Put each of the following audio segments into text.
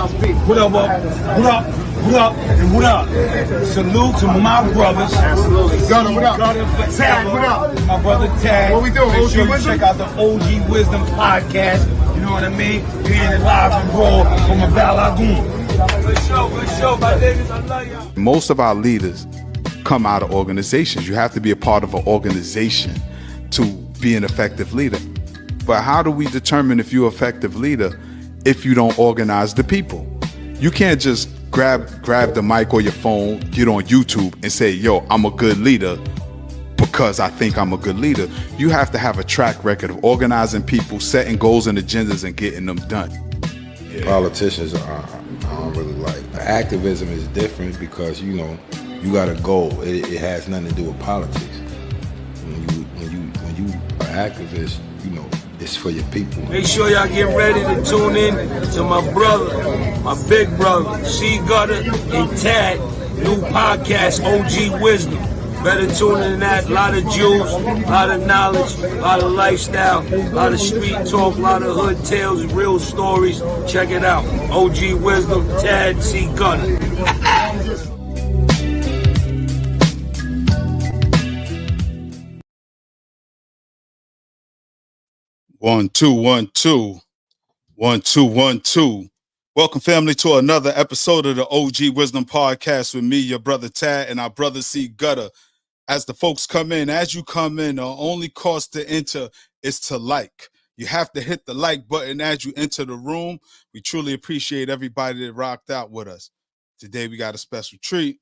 What up, and what up? Salute to my brothers. Absolutely. Gunna, what up? Tag, what up? My brother Tag. What we doing, Make OG sure you Wisdom? check out the OG Wisdom podcast. You know what I mean? We're in it live and raw from a Balagon. Good show, my niggas. I love y'all. Most of our leaders come out of organizations. You have to be a part of an organization to be an effective leader. But how do we determine if you're an effective leader if you don't organize the people? You can't just grab the mic or your phone, get on YouTube and say, yo, I'm a good leader because I think I'm a good leader. You have to have a track record of organizing people, setting goals and agendas and getting them done. Yeah. Politicians I don't really like. Activism is different because, you know, you got a goal. It has nothing to do with politics. When you are activist, you know, it's for your people. Make sure y'all get ready to tune in to my brother, my big brother, C-Gutta and Tag, new podcast, OG Wisdom. Better tune in to that. A lot of Jews, a lot of knowledge, a lot of lifestyle, a lot of street talk, a lot of hood tales, real stories. Check it out. OG Wisdom, Tag, C-Gutta. 1 2 1 2 1 2 1 2. Welcome, family, to another episode of the OG Wisdom Podcast with me, your brother Tad, and our brother C-Gutta. As the folks come in, as you come in, the only cost to enter is to like. You have to hit the like button as you enter the room. We truly appreciate everybody that rocked out with us. Today we got a special treat.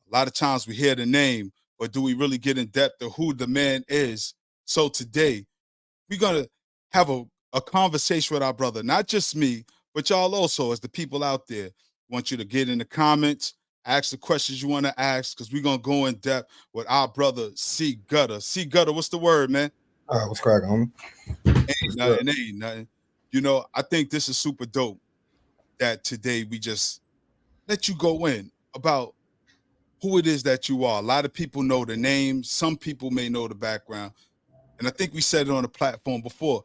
A lot of times we hear the name, but do we really get in depth of who the man is? So today, we're going to have a conversation with our brother, not just me, but y'all also, as the people out there. Want you to get in the comments, ask the questions you want to ask, because we're going to go in depth with our brother, C-Gutta. C-Gutta, what's the word, man? What's cracking, homie? Ain't nothing. You know, I think this is super dope that today we just let you go in about who it is that you are. A lot of people know the name. Some people may know the background. And I think we said it on the platform before.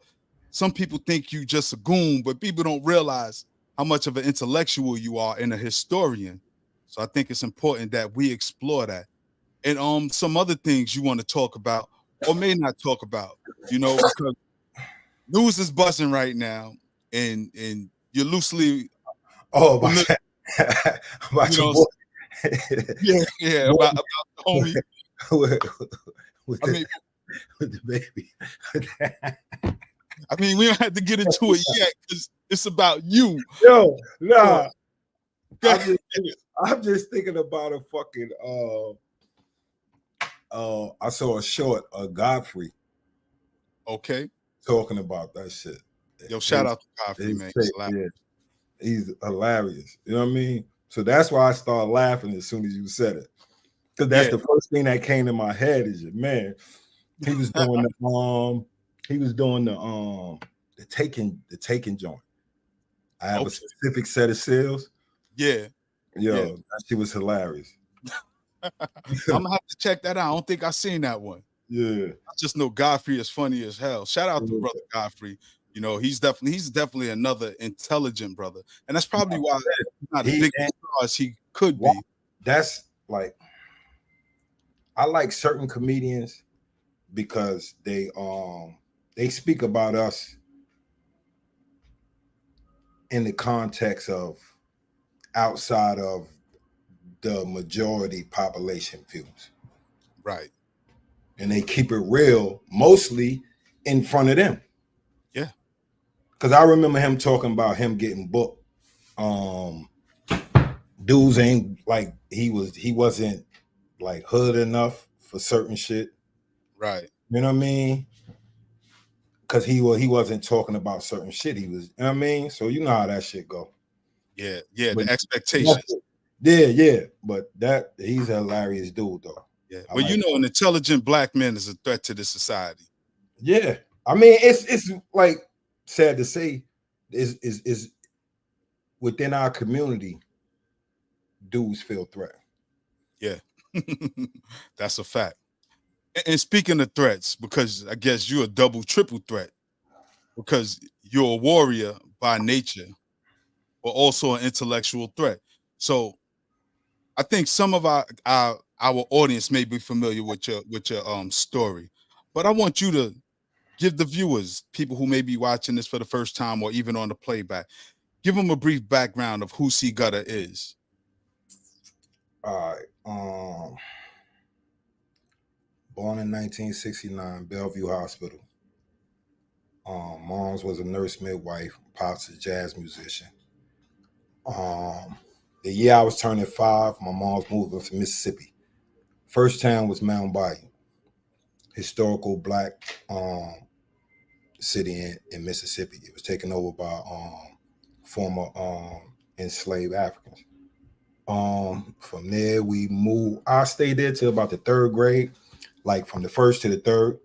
Some people think you just a goon, but people don't realize how much of an intellectual you are and a historian. So I think it's important that we explore that. And some other things you want to talk about or may not talk about, you know, because news is buzzing right now, and you're loosely About your boy. yeah, about the homie. With the baby. I mean, we don't have to get into it yet because it's about you. Yo, nah. I'm just thinking about a fucking I saw a short of Godfrey. Okay. Talking about that shit. Yo, shout out to Godfrey, man. He's hilarious. You know what I mean? So that's why I started laughing as soon as you said it. Because that's the first thing that came to my head is your man. He was doing the taking joint. I have a specific set of sales. Yeah. That shit was hilarious. I'm gonna have to check that out. I don't think I've seen that one. Yeah. I just know Godfrey is funny as hell. Shout out to brother Godfrey. You know, he's definitely another intelligent brother. And that's probably why he's not as big as he could be. That's like, I like certain comedians because they speak about us in the context of outside of the majority population views. Right. And they keep it real mostly in front of them. Yeah. Because I remember him talking about him getting booked. Dudes ain't like he wasn't like hood enough for certain shit. Right. You know what I mean? Because he wasn't talking about certain shit. He was, you know what I mean? So you know how that shit go. Yeah, but the expectations. Yeah. But he's a hilarious dude though. Yeah. Well, you know, an intelligent black man is a threat to this society. Yeah. I mean, it's like sad to say, is within our community, dudes feel threatened. Yeah. That's a fact. And speaking of threats, because I guess you're a double, triple threat, because you're a warrior by nature, but also an intellectual threat. So I think some of our audience may be familiar with your story, but I want you to give the viewers, people who may be watching this for the first time or even on the playback, give them a brief background of who C-Gutta is. All right. Born in 1969, Bellevue Hospital. Mom's was a nurse midwife. Pops a jazz musician. The year I was turning 5, my mom's moved to Mississippi. First town was Mound Bayou, historical black city in Mississippi. It was taken over by former enslaved Africans. From there we moved. I stayed there till about the 3rd grade, like from the 1st to the 3rd.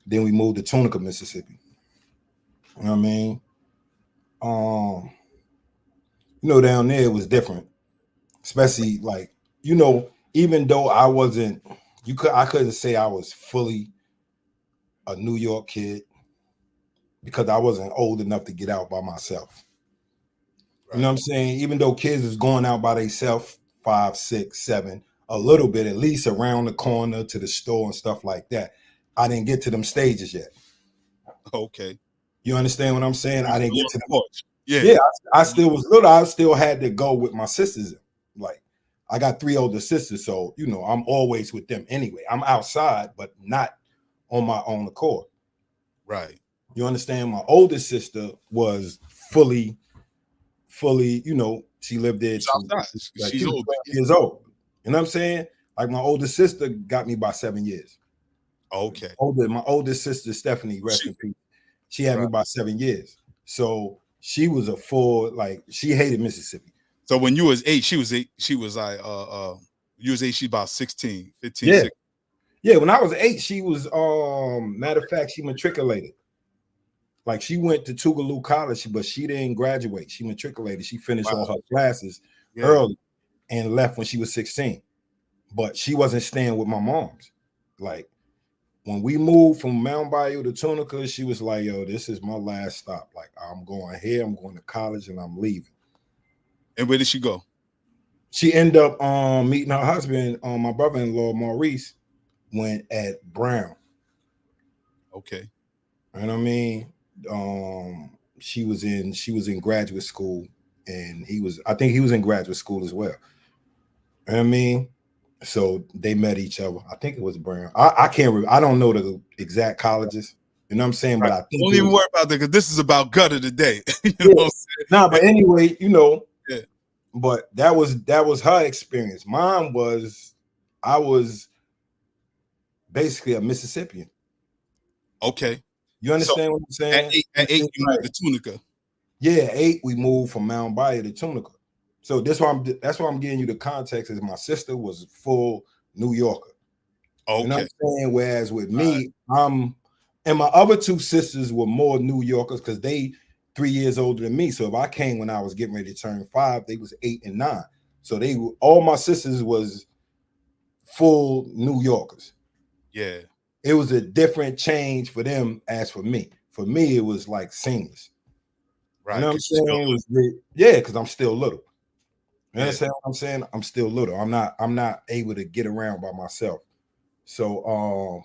Then we moved to Tunica, Mississippi. You know what I mean? Down there it was different, especially like, even though I wasn't, I couldn't say I was fully a New York kid because I wasn't old enough to get out by myself. Right. You know what I'm saying? Even though kids is going out by themselves, 5, 6, 7, a little bit, at least around the corner to the store and stuff like that, I didn't get to them stages yet. Okay. You understand what I'm saying? I didn't get to them. Yeah. I still was little. I still had to go with my sisters. Like, I got 3 older sisters, so I'm always with them anyway. I'm outside, but not on my own accord. Right. You understand? My oldest sister was fully, she lived there. She's old. Years old. You know what I'm saying? Like, my oldest sister got me by 7 years. Okay. My oldest sister, Stephanie, rest in peace. She had me by 7 years. So she was a full, like, she hated Mississippi. So when you was 8, she was 8. She was like, you was 8, she's about 16, 15, yeah. 16. Yeah, when I was 8, she was, matter of fact, she matriculated. Like, she went to Tougaloo College, but she didn't graduate. She matriculated. She finished all her classes early and left when she was 16. But she wasn't staying with my mom's. Like, when we moved from Mound Bayou to Tunica, she was like, yo, this is my last stop. Like, I'm going here, I'm going to college, and I'm leaving. And where did she go? She ended up meeting her husband, my brother-in-law, Maurice, went at Brown. Okay. You know what I mean? She was in graduate school, and I think he was in graduate school as well. You know what I mean? So they met each other. I think it was Brown. I can't remember. I don't know the exact colleges. You know what I'm saying? Right. But I think don't even worry about that, because this is about Gutta today. But anyway, yeah. But that was her experience. Mine was, I was basically a Mississippian. Okay. You understand what I'm saying? At 8 you moved to Tunica. Yeah, 8 we moved from Mound Bayou to Tunica. So that's why I'm giving you the context. Is my sister was full New Yorker. Okay. You know what I'm saying? Whereas with me, and my other 2 sisters were more New Yorkers because they 3 years older than me. So if I came when I was getting ready to turn 5, they was 8 and 9. So all my sisters was full New Yorkers. Yeah. It was a different change for them as for me. For me, it was like seamless. Right. You know what I'm saying? Because I'm still little. You understand what I'm saying? I'm still little. I'm not able to get around by myself. So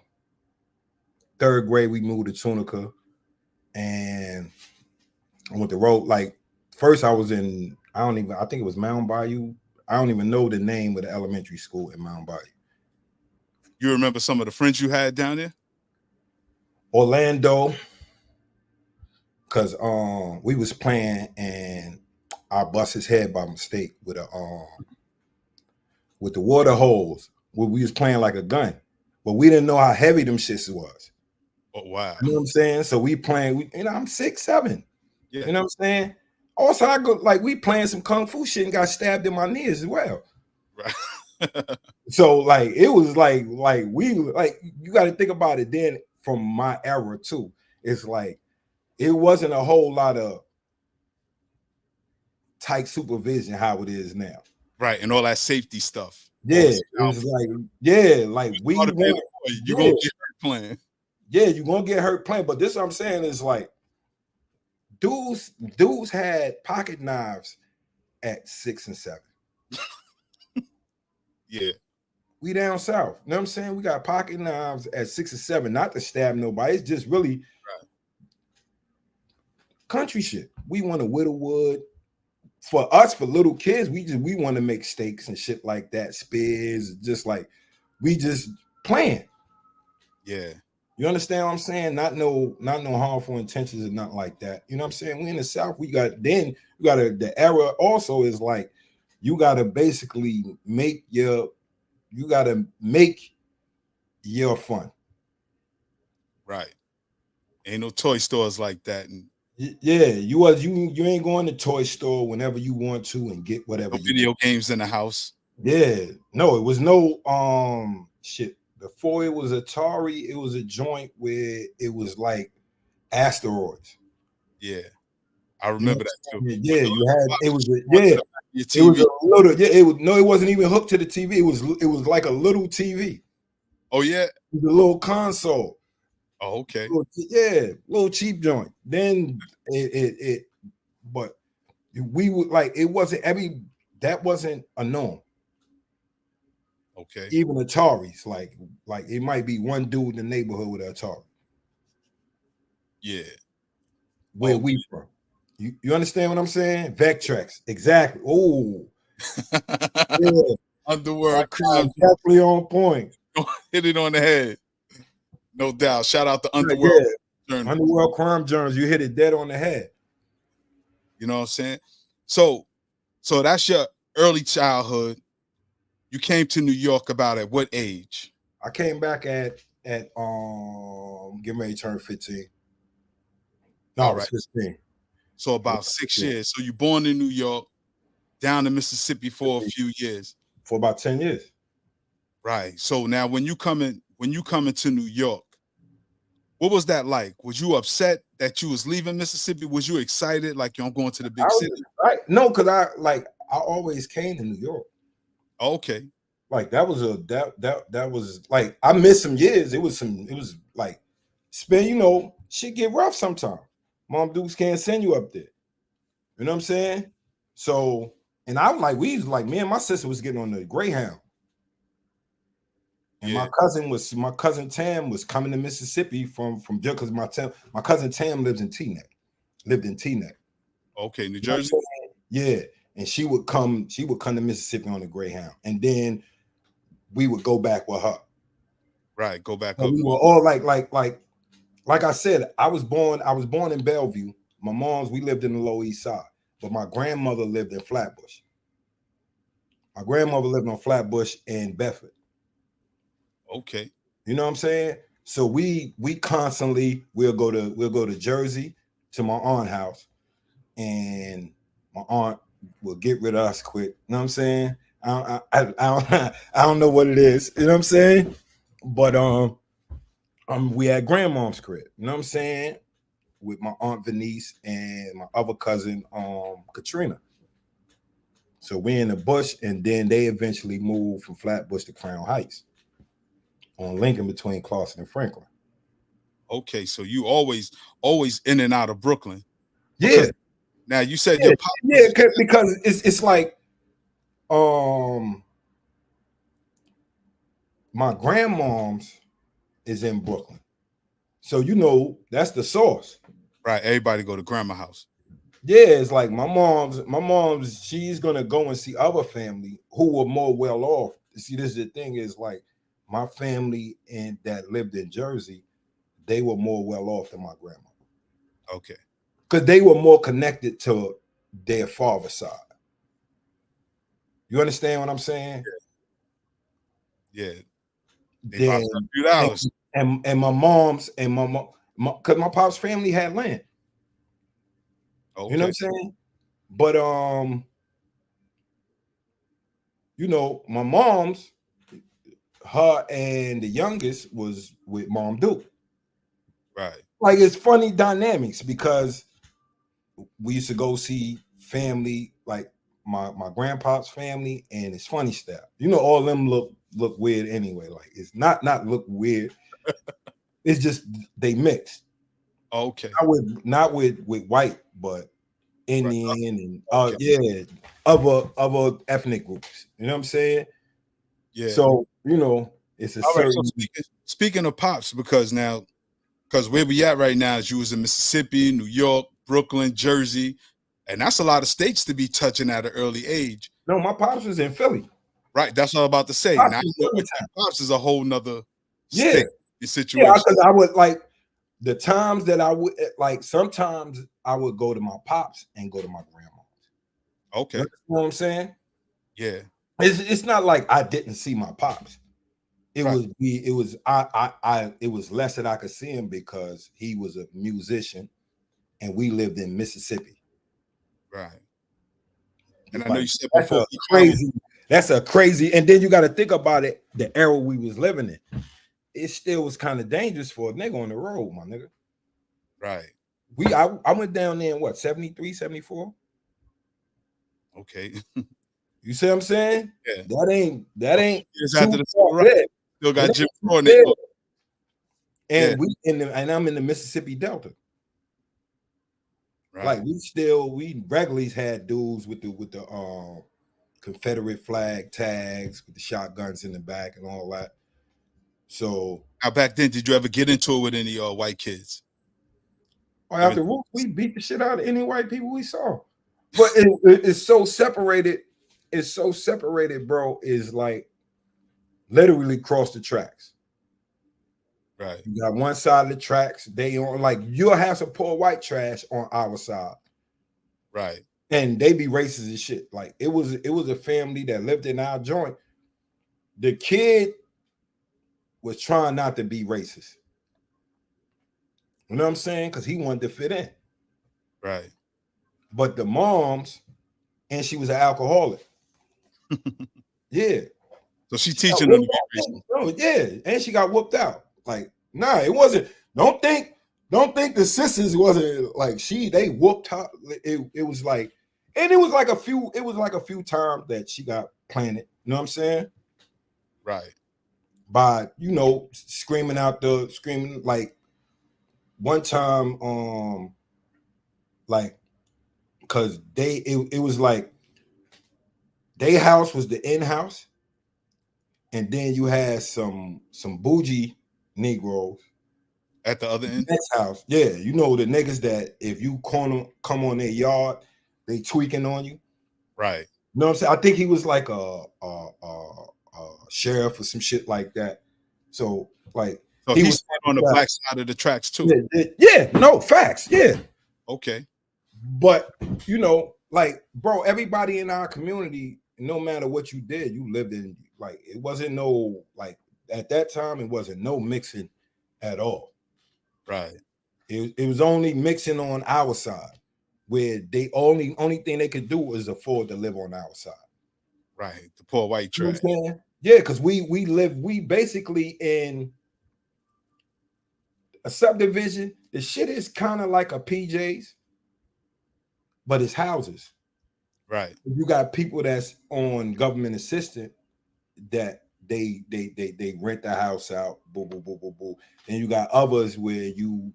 3rd grade, we moved to Tunica, and I went to road. Like, first I was in, I think it was Mound Bayou. I don't even know the name of the elementary school in Mound Bayou. You remember some of the friends you had down there? Orlando, because we was playing and I bust his head by mistake with the water hose. Where we was playing like a gun, but we didn't know how heavy them shits was. Oh wow! You know what I'm saying? So we playing. I'm 6'7". Yeah. You know what I'm saying? Also, I go like we playing some kung fu shit and got stabbed in my knee as well. Right. So like it was like we like you got to think about it. Then from my era too, it's like it wasn't a whole lot of tight supervision how it is now. Right, and all that safety stuff. Yeah, it was like we you're gonna get hurt playing. Yeah, you're gonna get hurt playing. But this what I'm saying is like dudes had pocket knives at 6 and 7. Yeah. We down south. You know what I'm saying? We got pocket knives at 6 and 7, not to stab nobody. It's just really country shit. We want to whittle wood. For us, for little kids, we want to make steaks and shit like that, spears, just like we just playing. Yeah. You understand what I'm saying? Not no harmful intentions and nothing like that. You know what I'm saying? We in the South, the era also is like you gotta basically make your fun. Right. Ain't no toy stores like that. And yeah, you ain't going to toy store whenever you want to and get whatever. No video games in the house. Yeah, no, it was no shit. Before it was Atari, it was a joint where it was like asteroids. Yeah, I remember that too. Yeah, you had it was a little. Yeah, it wasn't even hooked to the TV. It was like a little TV. Oh yeah, it was a little console. Oh, okay. Little cheap joint. Then but we would like it wasn't that wasn't a norm. Okay. Even Ataris, like it might be one dude in the neighborhood with an Atari. Yeah. Where we from? You understand what I'm saying? Vectrex, exactly. Oh, yeah. Underworld crime, definitely on point. Hit it on the head. No doubt. Shout out to Underworld. Yeah. Underworld Crime Journals. You hit it dead on the head. You know what I'm saying? So that's your early childhood. You came to New York about at what age? I came back at getting ready to turn 15. No, I was 15. So about 6 years. So you're born in New York, down in Mississippi for a few years. For about 10 years. Right. So now when you come into New York, what was that like? Was you upset that you was leaving Mississippi? Was you excited like I'm going to the big city? Right. No, because I always came to New York. Okay. Like that was like I missed some years. It was like shit get rough sometimes. Mom Dukes can't send you up there. You know what I'm saying? So, and I'm like, me and my sister was getting on the Greyhound. And my cousin Tam was coming to Mississippi from because my cousin Tam lived in Teaneck. Okay, New Jersey. Yeah. And she would come to Mississippi on the Greyhound. And then we would go back with her. Right, go back up. We were all like I said, I was born in Bellevue. My mom's, we lived in the Lower East Side, but my grandmother lived in Flatbush. My grandmother lived on Flatbush and Bedford. Okay. You know what I'm saying? So we constantly we'll go to Jersey to my aunt's house, and my aunt will get rid of us quick. You know what I'm saying? I don't know what it is. You know what I'm saying? But we had grandmom's crib. You know what I'm saying? With my aunt Venice and my other cousin Katrina. So we in the bush, and then they eventually moved from Flatbush to Crown Heights on Lincoln between Clawson and Franklin. Okay, so you always in and out of Brooklyn. Yeah. Now you said your pop because it's like my grandmom's is in Brooklyn. So that's the source. Right. Everybody go to grandma's house. Yeah, it's like my mom's, she's gonna go and see other family who were more well off. See, this is the thing, is like my family that lived in Jersey, they were more well off than my grandma. Okay. Because they were more connected to their father's side. You understand what I'm saying? Yeah. Then, and my mom's and my mom, because my pop's family had land. Okay. You know what I'm saying? But my mom's, her and the youngest was with Mom Duke. Right. Like, it's funny dynamics because we used to go see family, like my grandpa's family, and it's funny stuff. All of them look weird anyway. Like, it's not look weird. It's just they mixed. Okay. Not with white, but Indian, and Okay. yeah, other ethnic groups. You know what I'm saying? Yeah. So you know, it's a All right. So certain. speaking of pops, because where we at right now is you was in Mississippi, New York, Brooklyn, Jersey, and that's a lot of states to be touching at an early age. No, my pops was in Philly. Right. That's what I'm about to say. Pops Now, was with your pops is a whole nother yeah, state yeah, situation. because I would like the times that I would like. Sometimes I would go to my pops and go to my grandma. Okay. You know what I'm saying? Yeah. It's not like I didn't see my pops. It Right. it was less that I could see him because he was a musician and we lived in Mississippi. Right. And I know Like, you said that's before a crazy, that's a crazy, and then you got to think about it, the era we was living in. It still was kind of dangerous for a nigga on the road, my nigga. Right. I went down there in what, 73, 74? Okay. You see what I'm saying? Yeah. That ain't years too after the far. civil rights, Yeah. still got And Jim that's Crow in there. it. And and I'm in the Mississippi Delta. Right. Like we regularly had dudes with the Confederate flag tags with the shotguns in the back and all that. So now back then, did you ever get into it with any white kids? after we beat the shit out of any white people we saw. But it's so separated. It's so separated, bro. Is like literally cross the tracks. Right. You got one side of the tracks. They on like you'll have some poor white trash on our side. Right. And they be racist as shit. Like it was a family that lived in our joint. The kid was trying not to be racist. You know what I'm saying? Because he wanted to fit in. Right. But the moms, and she was an alcoholic. Yeah. So she teaching them to be racist. Oh, yeah. And she got whooped out. Like, nah, it wasn't. Don't think the sisters wasn't like they whooped her. It was like, and it was like a few times that she got planted. You know what I'm saying? Right. By, screaming like one time, like, because it was like their house was the in-house, and then you had some bougie Negroes at the other end. Next house, yeah, the niggas that if you come on their yard, they tweaking on you. Right. You know what I'm saying? I think he was like a sheriff or some shit like that. So like, so he was on the black side of the tracks too. Yeah, no facts. Yeah. Okay. But like, bro, everybody in our community, no matter what you did, you lived in, like, it wasn't no, like, at that time, it wasn't no mixing at all. Right. It was only mixing on our side, where they only thing they could do was afford to live on our side. Right. The poor white trash. You know what I'm saying? Yeah, because we basically in a subdivision. The shit is kind of like a PJ's, but it's houses. Right. You got people that's on government assistance that they rent the house out, boo, boo, boo, boo, boo. And you got others where you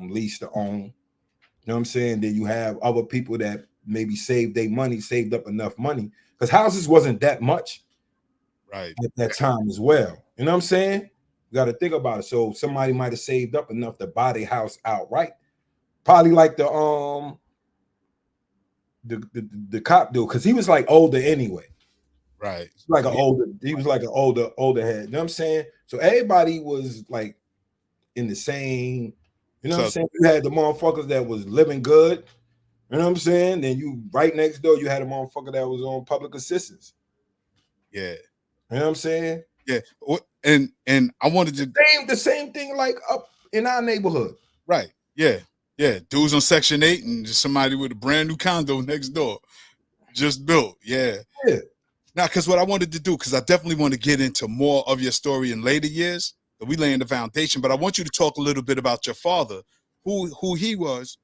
lease to own. You know what I'm saying? Then you have other people that maybe saved up enough money, because houses wasn't that much right at that time as well. You know what I'm saying? You got to think about it. So somebody might have saved up enough to buy their house outright. Probably like the cop dude, because he was like older anyway. Right. He was like an older head. You know what I'm saying? So everybody was like in the same, what I'm saying? You had the motherfuckers that was living good. You know what I'm saying? Then you right next door, you had a motherfucker that was on public assistance. Yeah. You know what I'm saying? Yeah. And I wanted to the same thing like up in our neighborhood. Right. Yeah. Yeah. Dudes on Section 8 and just somebody with a brand new condo next door. Just built. Yeah. Yeah. Now, because what I wanted to do, because I definitely want to get into more of your story in later years, that we laying the foundation, but I want you to talk a little bit about your father, who he was,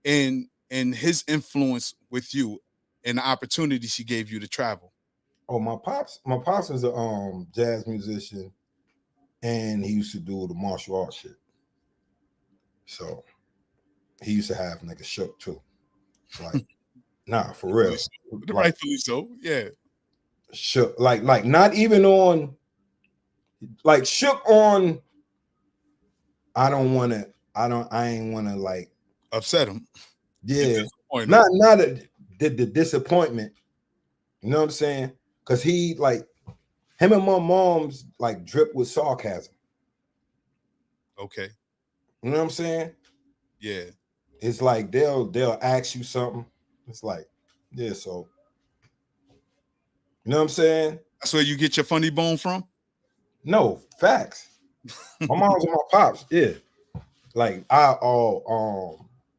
and his influence with you and the opportunities he gave you to travel. Oh, my pops is a jazz musician, and he used to do the martial arts shit. So he used to have niggas shook too. Like, nah, for real. Like, Rightfully so. Yeah. Shook, like not even on, like shook on. I ain't want to like Upset him. yeah, not the disappointment. You know what I'm saying? Because he like him and my mom's like drip with sarcasm. Okay. You know what I'm saying? Yeah. It's like they'll ask you something. It's like, yeah, so you know what I'm saying? That's where you get your funny bone from? No, facts. My mom's and my pops, yeah. Like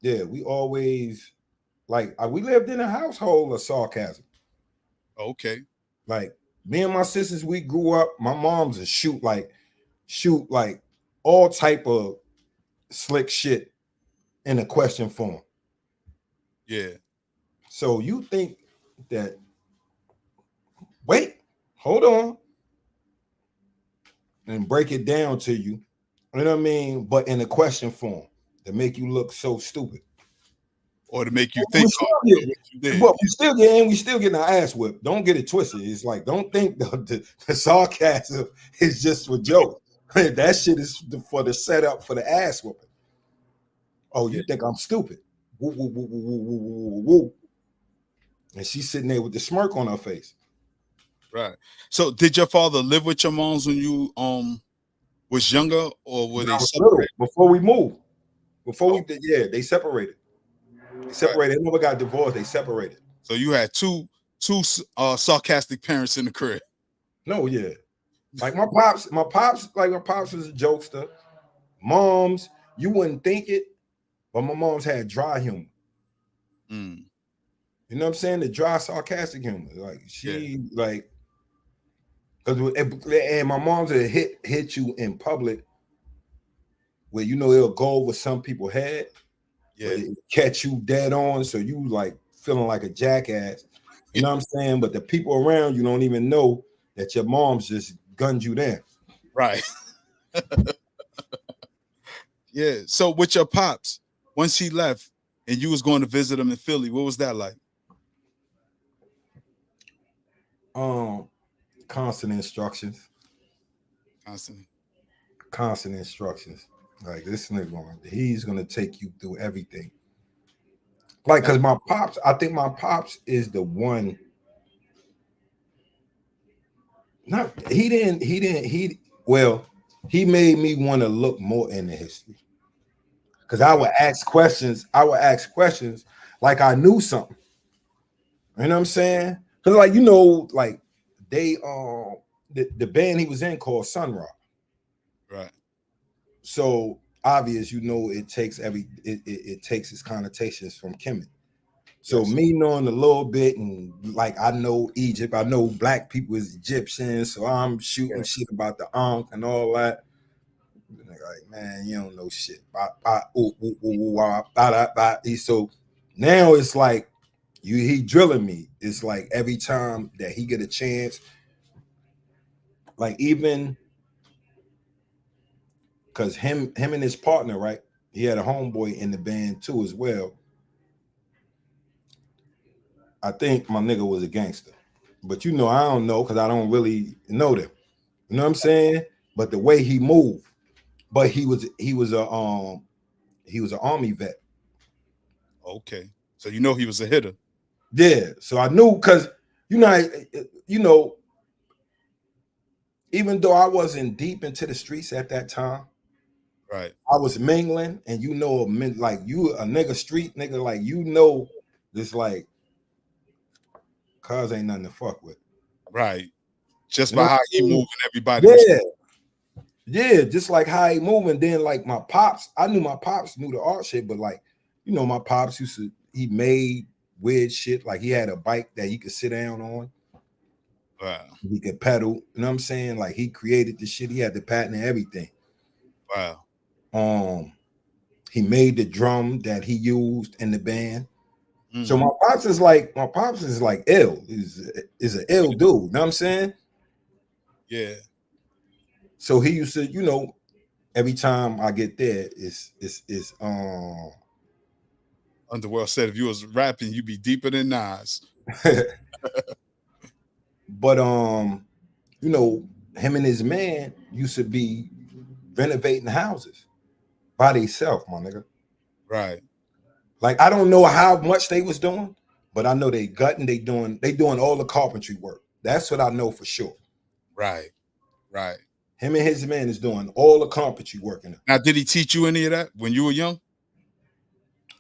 we always like we lived in a household of sarcasm. Okay. Like me and my sisters, we grew up. My mom's a shoot like all type of slick shit in a question form. Yeah. So you think that? Wait, hold on, and break it down to you. You know what I mean? But in a question form to make you look so stupid, or to make you think what you did. But we still getting our ass whipped. Don't get it twisted. It's like, don't think the sarcasm is just for jokes. That shit is for the setup for the ass whooping. Oh, you think I'm stupid? Woo, woo, woo, woo, woo, woo, woo, woo. And she's sitting there with the smirk on her face. Right. So did your father live with your moms when you was younger, or were they separated? Before we moved. Before we did, yeah, they separated. They separated. They never got divorced. They separated. So you had two sarcastic parents in the crib. No, yeah. Like my pops was a jokester. Moms, you wouldn't think it, but my mom's had dry humor. Mm. You know what I'm saying? The dry, sarcastic humor. Like she like, and my mom's would hit you in public where it'll go over some people's head. Yeah, catch you dead on, so you like feeling like a jackass. You know what I'm saying? But the people around you don't even know that your mom's just gunned you down. Right. Yeah. So with your pops, once he left and you was going to visit him in Philly, what was that like? Constant instructions. Constant instructions. Like this nigga, he's gonna take you through everything. Like, cause I think my pops is the one. He made me want to look more into history. Cause I would ask questions like I knew something. You know what I'm saying? Cause like they the band he was in called Sun Ra. Right. So obvious, it takes it takes its connotations from Kemet. So me knowing a little bit, and like I know Egypt, I know black people is Egyptians, so I'm shooting shit about the Ankh and all that. Like, man, you don't know shit. So now it's like he drilling me. It's like every time that he get a chance, like even because him and his partner, right? He had a homeboy in the band too as well. I think my nigga was a gangster, but I don't know because I don't really know them. You know what I'm saying? But the way he moved, but he was an army vet. Okay, so he was a hitter. Yeah, so I knew because even though I wasn't deep into the streets at that time, right? I was mingling, and like you a nigga street nigga, like this like cuz ain't nothing to fuck with. Right. Just by how he moving, everybody. Yeah, just like how he moving. Then like my pops, I knew my pops knew the art shit, but like, my pops he made weird shit. Like he had a bike that he could sit down on. Wow. He could pedal. You know what I'm saying? Like he created the shit. He had the patent and everything. Wow. He made the drum that he used in the band. Mm-hmm. So my pops is like ill. Is an ill dude. You know what I'm saying? Yeah. So he used to, every time I get there, it's Underworld said if you was rapping, you'd be deeper than Nas. But you know, him and his man used to be renovating houses by themselves, my nigga. Right. Like I don't know how much they was doing, but I know they gutting, they doing all the carpentry work. That's what I know for sure. Right. Right. Him and his man is doing all the carpentry work in it. Now, did he teach you any of that when you were young?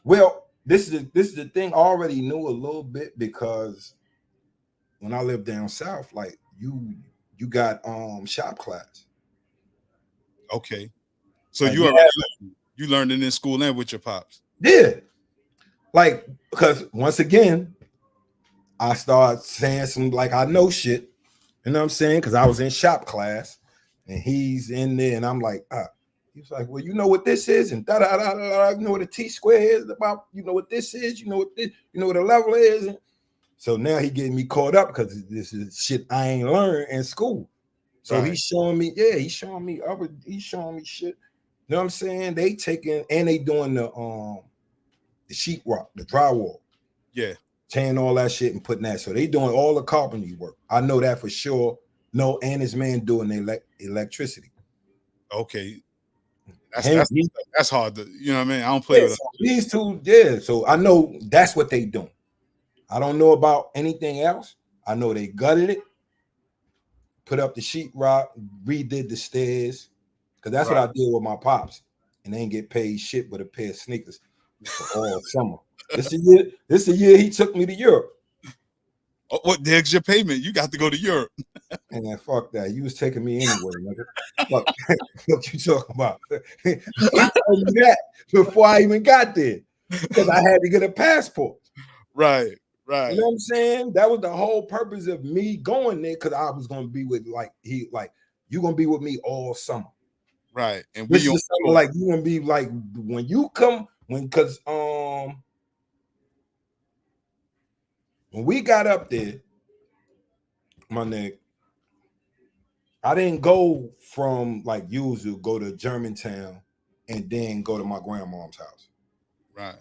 Well, this is the thing. I already knew a little bit because when I lived down south, like you got shop class. Okay. So Like, you learned it in school and with your pops. yeah. Like, because once again, I started saying some like I know shit. You know what I'm saying? Because I was in shop class and he's in there, and I'm like, he was like, well, you know what this is, and da da da da. You know what a T-square is about. You know what this is. You know what this. You know what a level is. And so now he getting me caught up because this is shit I ain't learned in school. So Right. he's showing me, he's showing me shit. You know what I'm saying? They taking and they doing the sheetrock, the drywall. Yeah. Tearing all that shit and putting that. So they doing all the carpentry work. I know that for sure. No, and his man doing the electricity. Okay. That's hard to, you know what I mean? I don't play with so these two, So I know that's what they doing. I don't know about anything else. I know they gutted it, put up the sheetrock, redid the stairs. Because that's what I did with my pops. And they ain't get paid shit but a pair of sneakers for all summer. This is the year he took me to Europe. Oh, what the heck's your payment? You got to go to Europe. And then fuck that. You was taking me anywhere, nigga. Fuck what you talking about? He told me that before I even got there. Because I had to get a passport. Right. You know what I'm saying? That was the whole purpose of me going there, because I was gonna be with you gonna be with me all summer. Right. And this is something like you gonna be like when you come because when we got up there, my nigga, I didn't go from like usual, go to Germantown and then go to my grandmom's house. Right.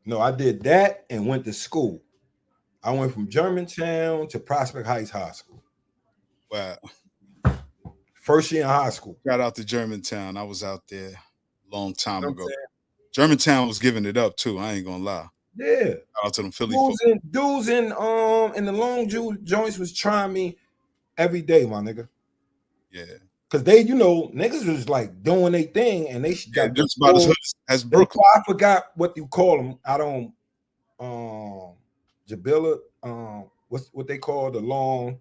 No, I did that and went to school. I went from Germantown to Prospect Heights High School. Wow. First year in high school. Shout out to Germantown. I was out there a long time ago. Germantown was giving it up too. I ain't gonna lie. Yeah. Shout out to them Philly dudes in the long joints was trying me every day, my nigga. Yeah. Cause they, niggas was like doing their thing, and they got just about as Brooklyn. I forgot what you call them. I don't Jabilla, what they call the long.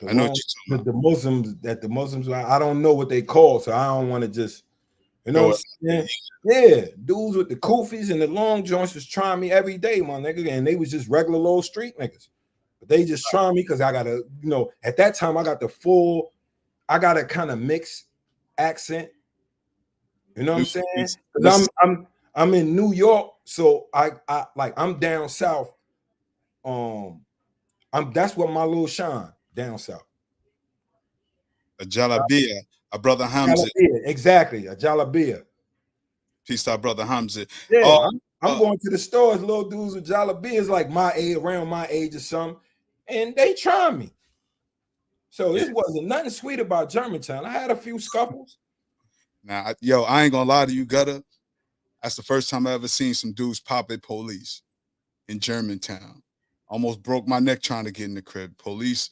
I know what you're talking about. The Muslims. I don't know what they call, so I don't want to just, what I'm saying? Yeah, dudes with the kufis and the long joints was trying me every day, my nigga, and they was just regular low street niggas. But they just trying me because I got a, at that time I got a kind of mixed accent. You know what I'm saying? Because I'm in New York, so I I'm down south. That's what my little shine down south. A jalabia, a brother Hamza. Exactly, a jalabia. Peace out, brother Hamza. Yeah, I'm going to the stores, little dudes with jalabias like my age, around my age or something, and they try me. So this wasn't nothing sweet about Germantown. I had a few scuffles. Now, I ain't gonna lie to you, Gutta. That's the first time I ever seen some dudes pop at police in Germantown. Almost broke my neck trying to get in the crib. Police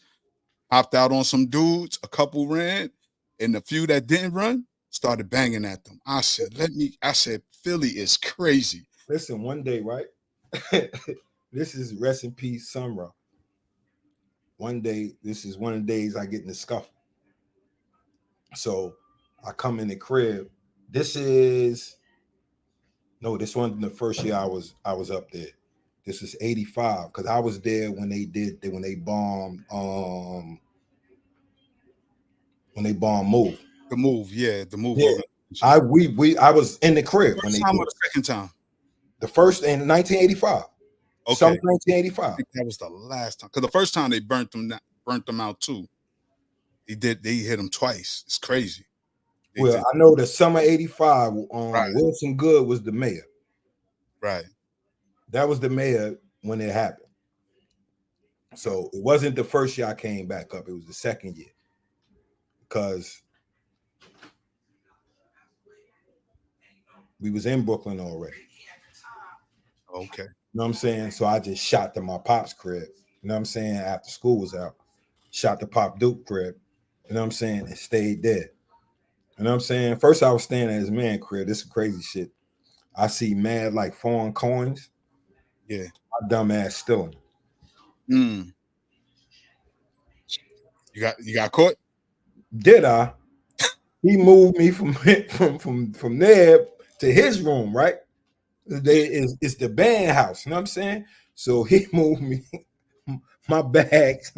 hopped out on some dudes, a couple ran, and the few that didn't run started banging at them. I said, Philly is crazy. Listen, one day, right? This is rest in peace, Sumra. One day, this is one of the days I get in the scuffle. So I come in the crib. This wasn't the first year I was up there. This is 85 because I was there when they bombed Move. The Move, yeah, the Move. Yeah. I was in the crib first when they time did. or the second time? The first in 1985. Okay. Summer 1985. I think that was the last time. Because the first time they burnt them out too. They hit them twice. It's crazy. Well, I know the summer '85. Right. Wilson Good was the mayor. Right. That was the mayor when it happened. So it wasn't the first year I came back up. It was the second year because we was in Brooklyn already. Okay. You know what I'm saying? So I just shot to my pop's crib. You know what I'm saying? After school was out, shot to Pop Duke crib. You know what I'm saying? And stayed there. You know what I'm saying? First I was staying at his man crib. This is crazy shit. I see mad like foreign coins. Yeah. My dumb ass stealing. You got caught? Did I? He moved me from there to his room, right? It's the band house, you know what I'm saying? So he moved me my bags.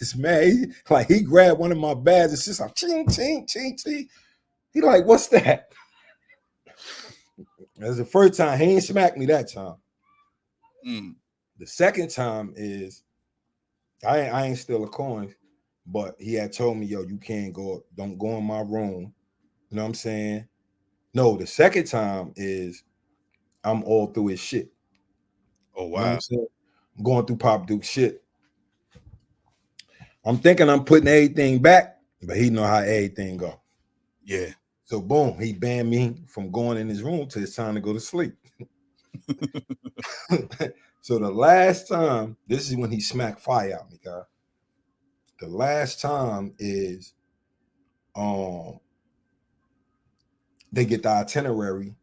It's mad. He grabbed one of my bags. It's just like ching, ching, ching, ching. He like, what's that? That's the first time. He ain't smacked me that time. The second time is I ain't steal a coin, but he had told me, yo, you can't go, don't go in my room. You know what I'm saying? No, the second time is I'm all through his shit. Oh, wow. You know what I'm saying? I'm going through Pop Duke's shit. I'm thinking I'm putting everything back, but he know how everything go. Yeah. So boom, he banned me from going in his room till it's time to go to sleep. So the last time, this is when he smacked fire out me, guy. The last time is they get the itinerary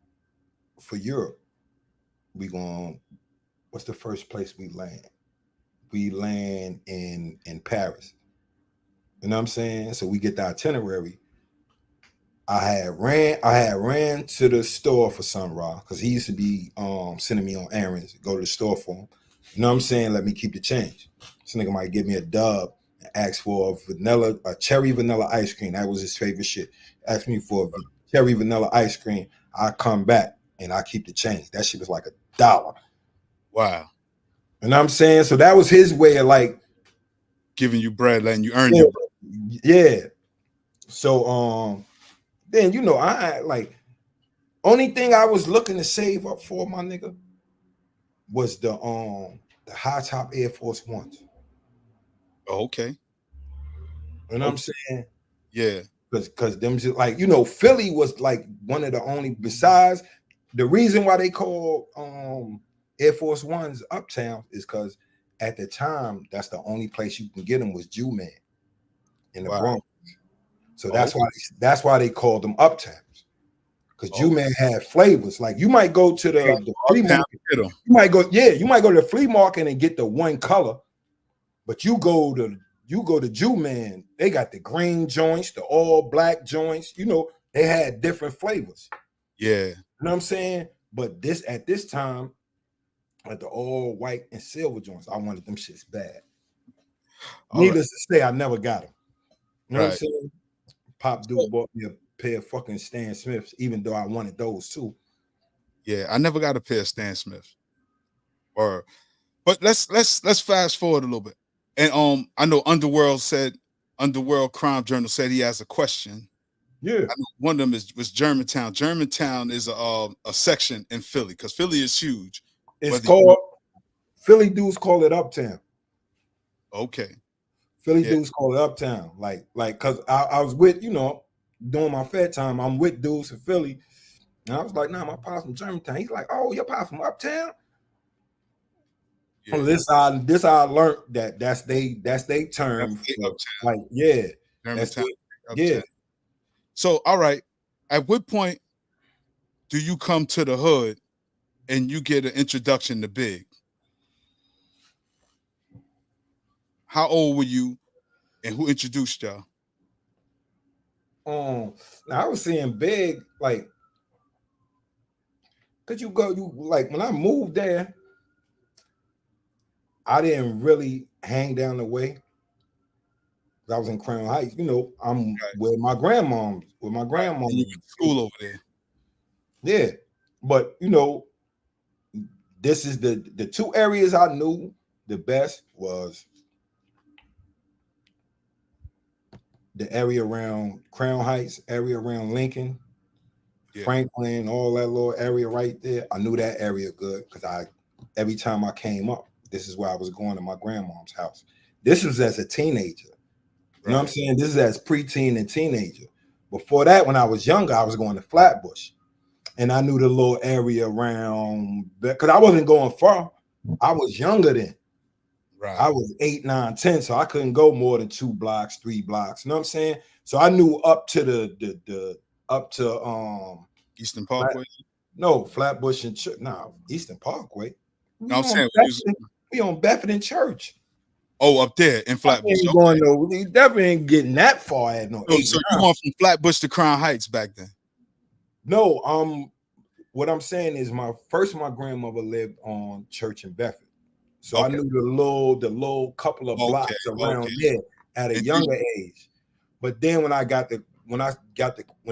for Europe. We going, what's the first place we land? We land in Paris. You know what I'm saying? So we get the itinerary. I had ran to the store for Sunrise because he used to be sending me on errands, go to the store for him. You know what I'm saying? Let me keep the change. This nigga might give me a dub and ask for a cherry vanilla ice cream. That was his favorite shit. Ask me for a cherry vanilla ice cream. I come back and I keep the change. That shit was like $1. Wow. You know what I'm saying? So that was his way of like giving you bread, letting you earn your bread. Yeah. So then you know I like only thing I was looking to save up for, my nigga, was the high top Air Force Ones. Oh, okay. You know what I'm saying? Yeah. Because them just like, you know, Philly was like one of the only, besides the reason why they call Air Force Ones Uptown is because at the time that's the only place you can get them was Jew Man in the Bronx. So that's why they called them Uptowns. Because Jew Man had flavors. Like you might go to the flea market. You might go to the flea market and get the one color, but you go to Jew Man, they got the green joints, the all black joints. You know, they had different flavors. Yeah. You know what I'm saying? But at this time, at the all white and silver joints, I wanted them shits bad. Needless to say, I never got them. You know what I'm saying? Pop Duke bought me a pair of fucking Stan Smiths, even though I wanted those too. Yeah, I never got a pair of Stan Smiths. But let's fast forward a little bit. And I know Underworld Crime Journal said he has a question. Yeah. I know one of them was Germantown. Germantown is a section in Philly because Philly is huge. It's called Philly dudes call it Uptown. Okay. Philly dudes call it Uptown. Like, cause I was with, you know, during my fair time, I'm with dudes in Philly. And I was like, nah, my pop's from Germantown. He's like, oh, your pop's from Uptown? Yeah. This I learned that's they term for, like, yeah. Germantown. Yeah. So, all right. At what point do you come to the hood and you get an introduction to Big? How old were you and who introduced y'all? I was seeing Big, like, could you like when I moved there, I didn't really hang down the way. I was in Crown Heights, you know. I'm with my grandma. You went to school over there. Yeah, but you know, this is the two areas I knew the best was the area around Crown Heights, area around Lincoln, Franklin, all that little area right there. I knew that area good because every time I came up, this is where I was going to my grandmom's house. This was as a teenager. You know what I'm saying? This is as preteen and teenager. Before that, when I was younger, I was going to Flatbush. And I knew the little area around, because I wasn't going far. I was younger then. I was 8, 9, 10, so I couldn't go more than 2 blocks, 3 blocks. You know what I'm saying? So I knew up to Eastern Parkway. Flatbush and Eastern Parkway. No, I'm saying we on Bedford and Church. Oh, up there in Flatbush. We definitely ain't getting that far at no. So you going from Flatbush to Crown Heights back then? No, what I'm saying is my grandmother lived on Church and Bedford. So I knew the little couple of blocks around there at a younger age. But then when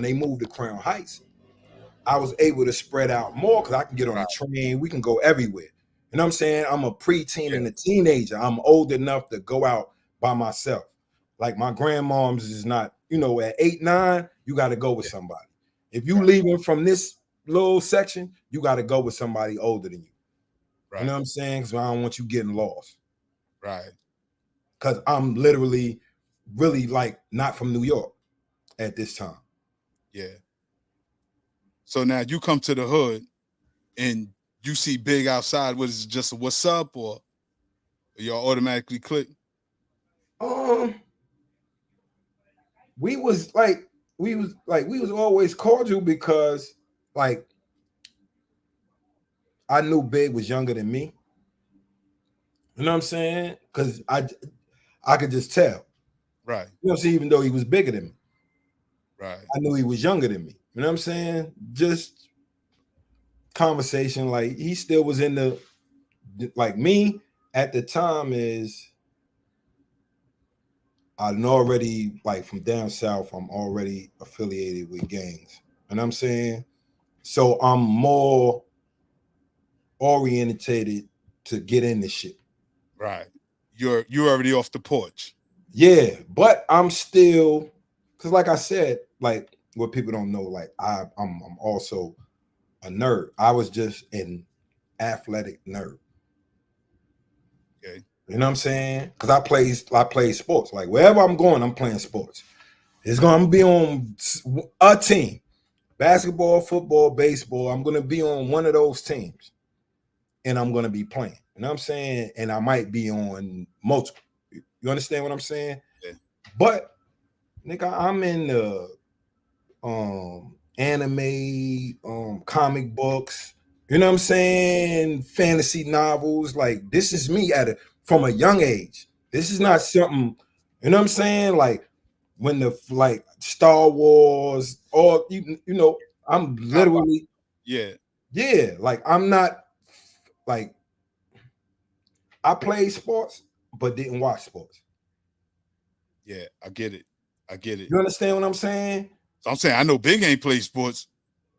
they moved to Crown Heights, I was able to spread out more because I can get on the train. We can go everywhere. You know what I'm saying? I'm a preteen and a teenager. I'm old enough to go out by myself. Like my grandmom's is not, at 8, 9, you got to go with somebody. If you leaving from this little section, you got to go with somebody older than you. You know what I'm saying? Because I don't want you getting lost. Right. Because I'm literally really like not from New York at this time. Yeah. So now you come to the hood and you see Big outside. What is it, just a what's up, or y'all automatically click? We was always cordial because like I knew Big was younger than me. You know what I'm saying? Because I could just tell. Right. You know what I'm saying? Even though he was bigger than me. Right. I knew he was younger than me. You know what I'm saying? Just conversation. Like he still was in the, like me at the time is I'm already like from down south. I'm already affiliated with gangs. You know what I'm saying? So I'm more orientated to get in this shit. Right. You're already off the porch. Yeah, but I'm still, because like I said, like what people don't know, like I'm also a nerd. I was just an athletic nerd. Okay. You know what I'm saying? Because I play sports. Like wherever I'm going, I'm playing sports. It's gonna be on a team. Basketball, football, baseball. I'm gonna be on one of those teams. And I'm gonna be playing. You know what I'm saying? And I might be on multiple. You understand what I'm saying? Yeah. But nigga, I'm in the anime, comic books, you know what I'm saying? Fantasy novels. Like this is me from a young age. This is not something, you know what I'm saying? Like when the Star Wars, or I'm literally like I'm not like I played sports but didn't watch sports. Yeah, I get it. You understand what I'm saying? So I'm saying I know Big ain't played sports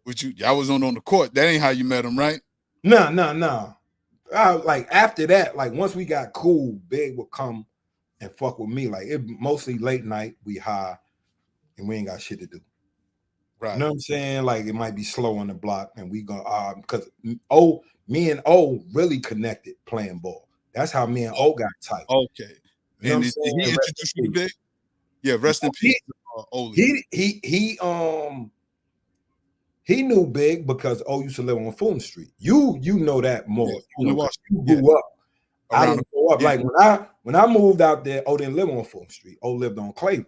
with you. Y'all was on the court. That ain't how you met him, right? No. Like after that, like once we got cool, Big would come and fuck with me. Like it mostly late night, we high, and we ain't got shit to do. Right. You know what I'm saying? Like it might be slow on the block, and we go because me and O really connected playing ball. That's how me and O got tight. Okay. You know and did he introduce you to Big? Yeah, rest in peace. He knew Big because O used to live on Fulton Street. You know that more. Yeah, you grew up. I didn't grow up. Like when I moved out there, O didn't live on Fulton Street. O lived on Claver.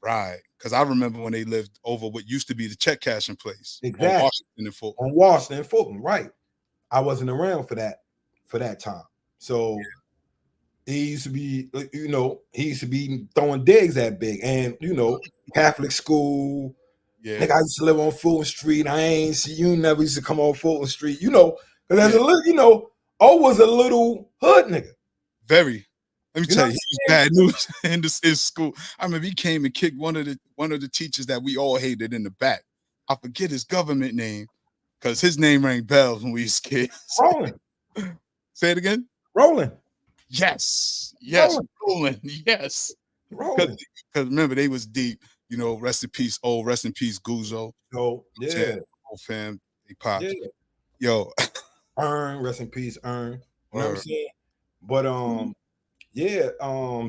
Right. Because I remember when they lived over what used to be the check cashing place. Exactly. On Washington and Fulton. On Washington and Fulton, right. I wasn't around for that time. So he used to be, he used to be throwing digs at Big. And, Catholic school. Yeah. Like I used to live on Fulton Street. I ain't see you never used to come on Fulton Street, because there's a little, O was a little hood nigga. Very. Let me tell you, he was bad news in his school. I remember he came and kicked one of the teachers that we all hated in the back. I forget his government name because his name rang bells when we was kids. Roland. Say it again. Roland. Yes. Roland. Yes. rolling. Because remember, they was deep. You know, rest in peace, rest in peace, Guzzo. So yeah, whole fam, they popped. yeah. Yo, Rest in peace, Earn. You know what I'm Word. saying? But yeah,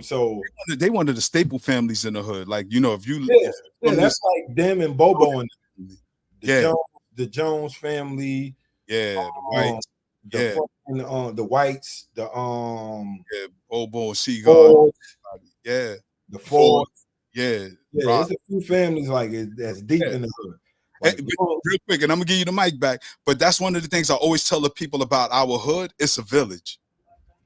so they one of the staple families in the hood. Like, you know, if you that's like them and Bobo and the Jones family. Yeah, the Whites. The Whites, the Bobo, C-Gutta. Yeah. The Fords. Yeah. There's a few families like that's deep in the hood. Like, real quick, and I'm gonna give you the mic back. But that's one of the things I always tell the people about our hood. It's a village.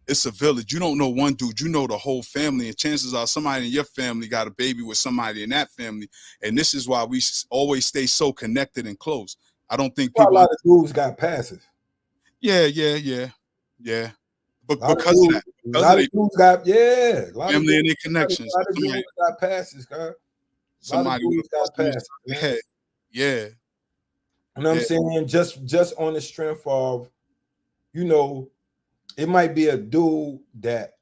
It's a village. You don't know one dude, you know the whole family, and chances are somebody in your family got a baby with somebody in that family. And this is why we always stay so connected and close. I don't think people. A lot of dudes got passes. Yeah. But because of that, a lot of dudes got family and their connections. A lot of dudes got passes, huh? Somebody got passes. Yeah. You know what I'm saying? Just on the strength of, you know, it might be a dude that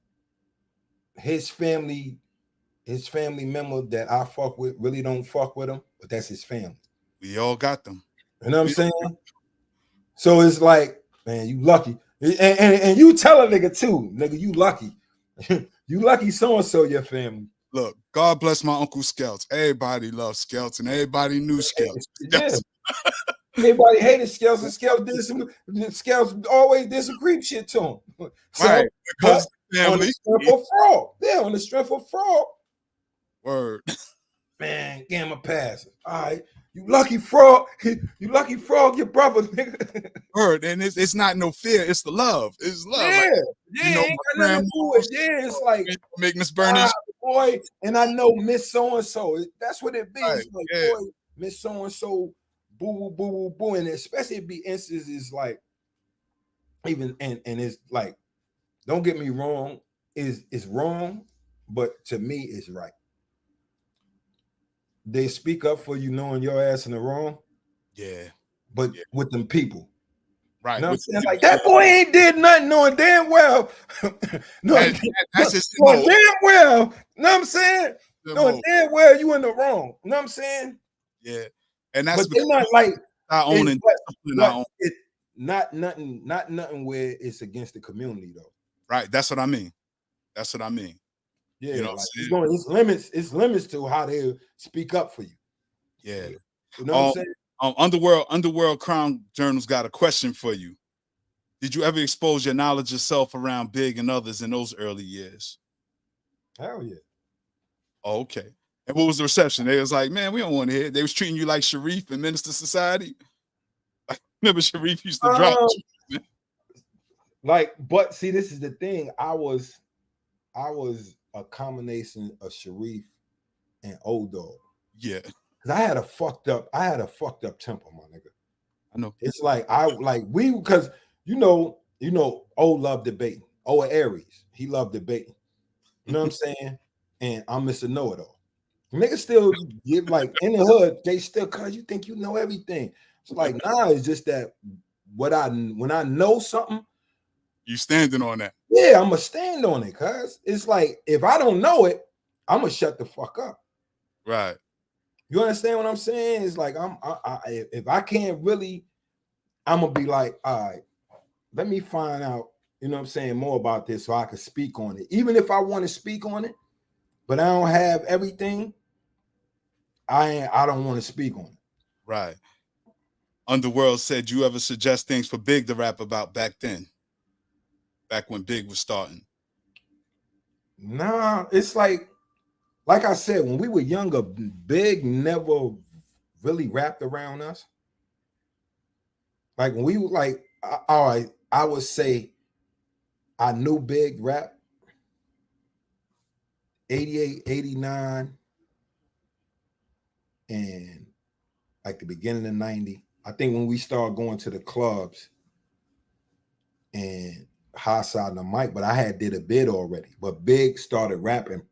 his family member that I fuck with really don't fuck with him, but that's his family. We all got them. You know what I'm saying? So it's like, man, you lucky. And you tell a nigga too, nigga, you lucky. You lucky so-and-so your family. Look, God bless my Uncle Scouts. Everybody loves Scouts and everybody knew Scouts. Yeah. Everybody hated Scouts, and Scouts always did some creep shit to him. So, right, because family. On the strength of fraud. Yeah, on the strength of fraud. Word. Man, give him a pass. All right. You lucky frog. You lucky frog, your brother, nigga. Word. And it's not no fear, it's the love. It's love. Yeah. Like, you know, it's like make Miss Bernice. Boy, and I know Miss So-and-so. That's what it be. Right, it's like, boy, Miss So-and-so, boo, and especially it be instances like even and it's like, don't get me wrong, it's wrong, but to me it's right. They speak up for you knowing your ass in the wrong. Yeah. But with them people. Right. You know what I'm saying? Like, that boy ain't did nothing knowing damn well. That's just knowing damn well. You know what I'm saying? Knowing damn well you in the wrong. You know what I'm saying? Yeah. And that's but they're not like our own and not nothing where it's against the community though. Right. That's what I mean. Yeah, you know, like, it's limits to how they speak up for you. Yeah. You know what I'm saying? Underworld Crown Journal's got a question for you. Did you ever expose your knowledge of self around Big and others in those early years? Hell yeah. Oh, okay. And what was the reception? They was like, man, we don't want to hear it. They was treating you like Sharif in Minister Society. I remember Sharif used to drop you. But see, this is the thing. I was a combination of Sharif and Old Dog. Yeah. Cause I had a fucked up temper, my nigga. I know. It's like because you know, Old loved debating. Aries, he loved debating. You know what I'm saying? And I'm Mr. Know-It-All. Niggas still get like in the hood, they still cause you think you know everything. It's like, nah, it's just that when I know something, you standing on that. Yeah, I'm gonna stand on it, cuz it's like if I don't know it, I'm gonna shut the fuck up. Right. You understand what I'm saying? It's like if I can't really, I'm gonna be like, all right, let me find out, you know what I'm saying, more about this so I can speak on it. Even if I want to speak on it, but I don't have everything, I don't want to speak on it. Right. Underworld said, you ever suggest things for Big to rap about back then? Back when Big was starting? Nah, it's like I said, when we were younger, Big never really wrapped around us. Like when we were like, all right, I would say I knew Big rap 88, 89, and like the beginning of 90. I think when we started going to the clubs and high side on the mic, but I had did a bit already. But Big started rapping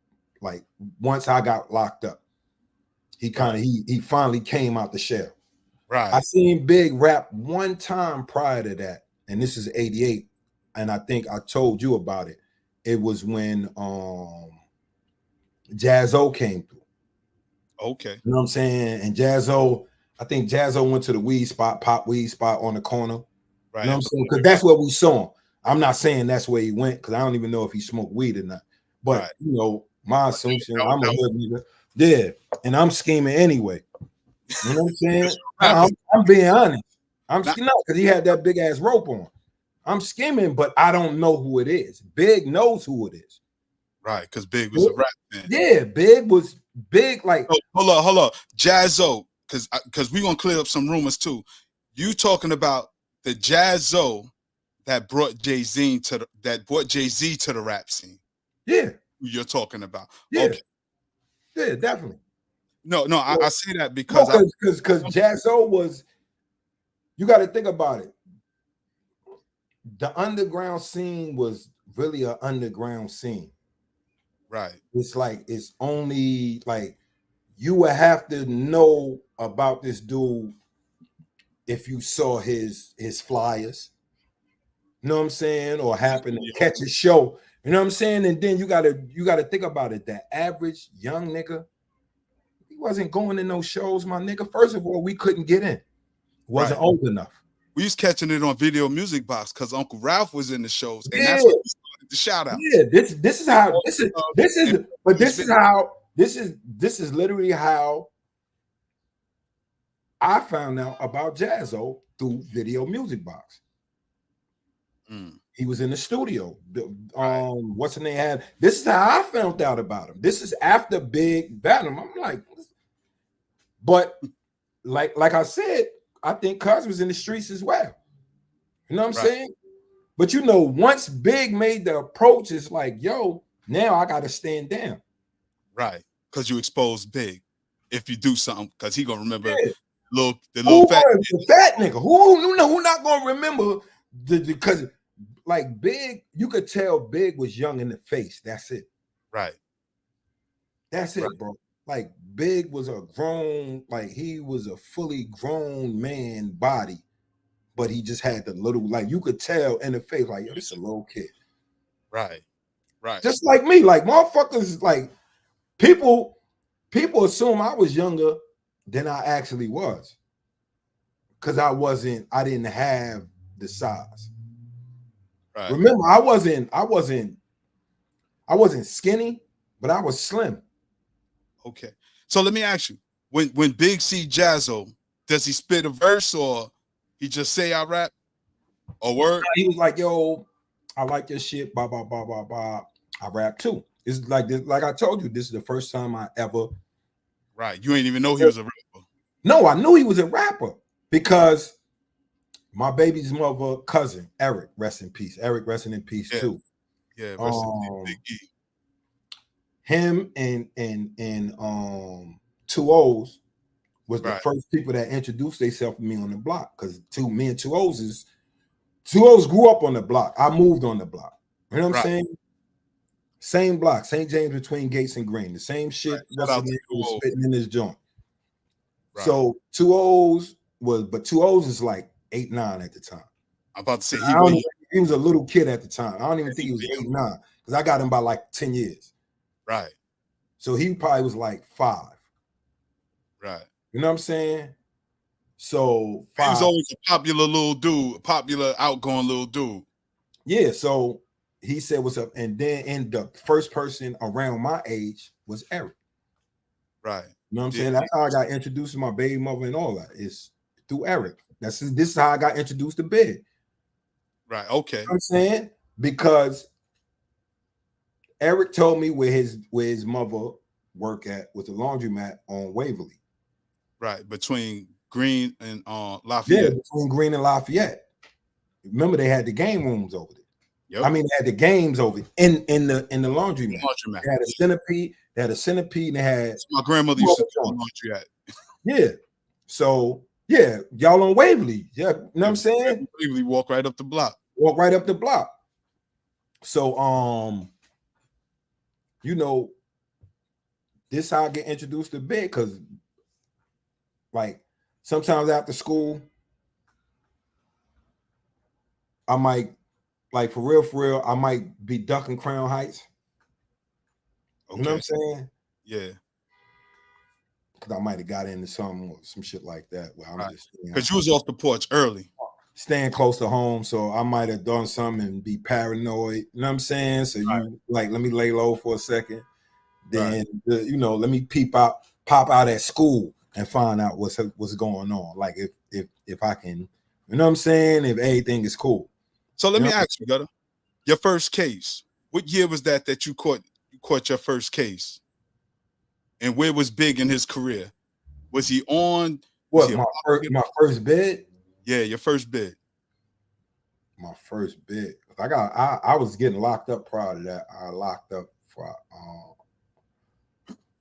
like once I got locked up. He finally came out the shell. Right. I seen Big rap one time prior to that, and this is 88, and I think I told you about it. It was when Jaz-O came through. Okay. You know what I'm saying? And Jaz-O, I think Jaz-O went to the weed spot, pop weed spot on the corner. Right. You know what I'm saying? Because that's where we saw him. I'm not saying that's where he went because I don't even know if he smoked weed or not. But Right. you know, my assumption, No, I'm a no. hood nigga. Yeah, and I'm scheming anyway. You know what I'm saying? Right. I'm being honest. I'm Not- scheming because he had that big ass rope on. I'm scheming, but I don't know who it is. Big knows who it is. Right, because Big was a rap man. Yeah, Big was big. Like, oh, hold on, Jaz-O, because we gonna clear up some rumors too. You talking about the Jaz-O that brought Jay-Z to the rap scene? yeah, Who you're talking about? yeah, Okay. yeah, definitely. No, I say that because because Jaz-O was. You got to think about it. The underground scene was really an underground scene. right. It's like it's only like you would have to know about this dude if you saw his flyers. You know what I'm saying? Or happen to catch a show. You know what I'm saying? And then you gotta think about it. That average young nigga, he wasn't going to no shows, my nigga. First of all, we couldn't get in. Wasn't old enough. We was catching it on Video Music Box because Uncle Ralph was in the shows, and Yeah. that's what we started the shout outs. Yeah, this is literally how I found out about Jaz-O through Video Music Box. He was in the studio. What's the name had? This is how I found out about him. This is after Big battle. I'm like, but like I said, I think Cuz was in the streets as well. You know what I'm saying? But you know, once Big made the approach, it's like, yo, now I gotta stand down. Right. Because you exposed Big. If you do something, because he gonna remember the fat nigga. Who not gonna remember because like Big, you could tell Big was young in the face. That's it. Right. That's it, bro. Like Big was a grown, like he was a fully grown man body, but he just had the little, like you could tell in the face, like, yo, this is a little kid. Right. Right. Just like me, like motherfuckers, like people assume I was younger than I actually was. Cause I didn't have the size. Right. Remember, I wasn't skinny, but I was slim. Okay. So let me ask you, when Big see Jaz-O, does he spit a verse or he just say I rap or word? He was like, yo, I like your shit, blah, blah, blah, blah, blah. I rap too. It's like this, like I told you, this is the first time I ever. Right. You ain't even know he was a rapper. No, I knew he was a rapper because my baby's mother cousin, Eric, rest in peace. Eric, resting in peace too. Yeah, rest in peace, Biggie. Him and 2 O's was the first people that introduced themselves to me on the block. Because me and 2 O's grew up on the block. I moved on the block. You know what I'm saying? Same block, St. James between Gates and Green. The same shit was spitting in this joint. So 2 O's but 2 O's is like 8, 9 at the time. I'm about to say he was a little kid at the time. I don't even think he was 8, 9 because I got him by like 10 years. Right. So he probably was like 5. Right. You know what I'm saying? So 5. He was always a popular little dude, popular outgoing little dude. Yeah. So he said, what's up? And then the first person around my age was Eric. Right. You know what I'm saying? That's how I got introduced to my baby mother and all that. It's through Eric. This is how I got introduced to Big. Right. Okay. You know what I'm saying? Because Eric told me where his mother work at was a laundromat on Waverly. Right. Between Green and Lafayette. Yeah, between Green and Lafayette. Remember, they had the game rooms over there. Yep. I mean, they had the games over in the laundromat. They had a centipede. And they had. My grandmother used to do laundry at. Yeah. So yeah, y'all on Waverly. Yeah, you know what I'm saying? Waverly walk right up the block. Walk right up the block. So you know, this how I get introduced to Big, because like sometimes after school, I might, like for real, I might be ducking Crown Heights. You know what I'm saying? Yeah. Because I might have got into some shit like that where I'm just because you was off the porch early. Staying close to home, so I might have done something and be paranoid. You know what I'm saying? So you like, let me lay low for a second. Then let me pop out at school and find out what's going on. Like if I can, you know what I'm saying? If everything is cool. So let me ask you, Gutta, your first case. What year was that you caught your first case? And where was Big in his career? Was he on? What, my first bid? Yeah, your first bid. My first bid. I was getting locked up prior to that. I locked up for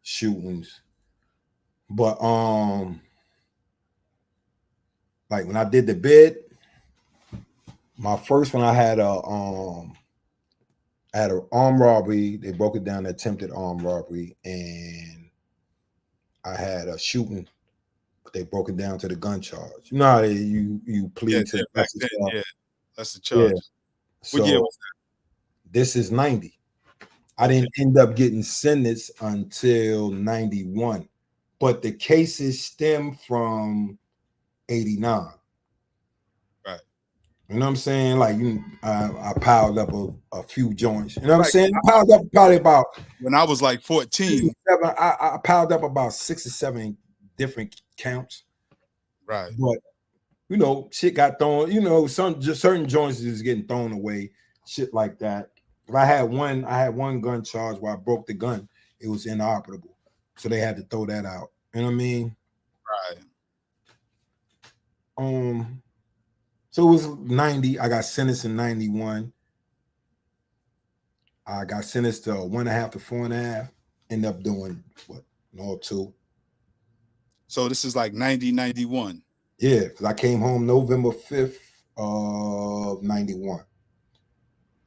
shootings. But like when I did the bid, my first one, I had an armed robbery. They broke it down to attempted armed robbery, and I had a shooting. They broke it down to the gun charge. You know how you plead to back then, that's the charge. Yeah. What year was that? This is 90. I didn't end up getting sentenced until 91, but the cases stem from 89. Right. You know what I'm saying? Like I piled up a few joints. You know what I'm saying? I piled up probably about, when I was like 14. I piled up about 6 or 7 different counts. Right. But shit got thrown. Certain joints is getting thrown away. Shit like that. But I had one gun charge where I broke the gun. It was inoperable, so they had to throw that out. You know what I mean? Right. So it was 90. I got sentenced in 91. I got sentenced to 1.5 to 4.5. Ended up doing what? No, 2. So this is like 90, 91. Yeah, because I came home November 5th of 91.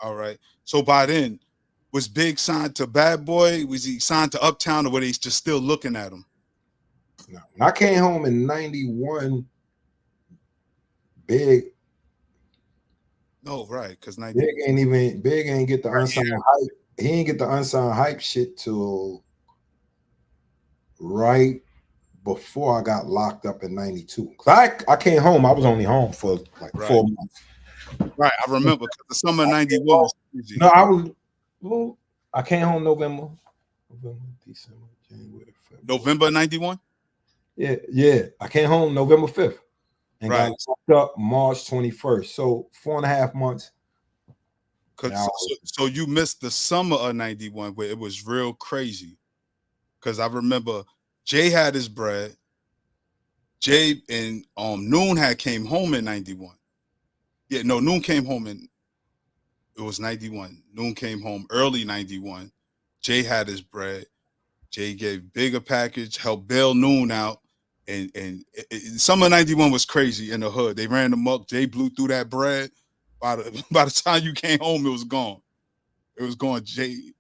All right. So by then, was Big signed to Bad Boy? Was he signed to Uptown, or were they just still looking at him? No. When I came home in 91, Big. No, right, because Big ain't get the unsigned hype. He ain't get the unsigned hype shit till right before I got locked up in 92. Cause I came home. I was only home for like 4 months. Right, I remember because the summer of 91 was crazy. No, I came home November, December, January, February. November 91? Yeah. I came home November 5th and got locked up March 21st. So 4.5 months. So you missed the summer of 91 where it was real crazy. Because I remember Jay had his bread. Jay and Noon came home in 91. Yeah, no, Noon came home it was 91. Noon came home early 91. Jay had his bread. Jay gave Big a package, helped bail Noon out. And summer 91 was crazy in the hood. They ran them up. Jay blew through that bread. By the time you came home, it was gone. It was gone. Jay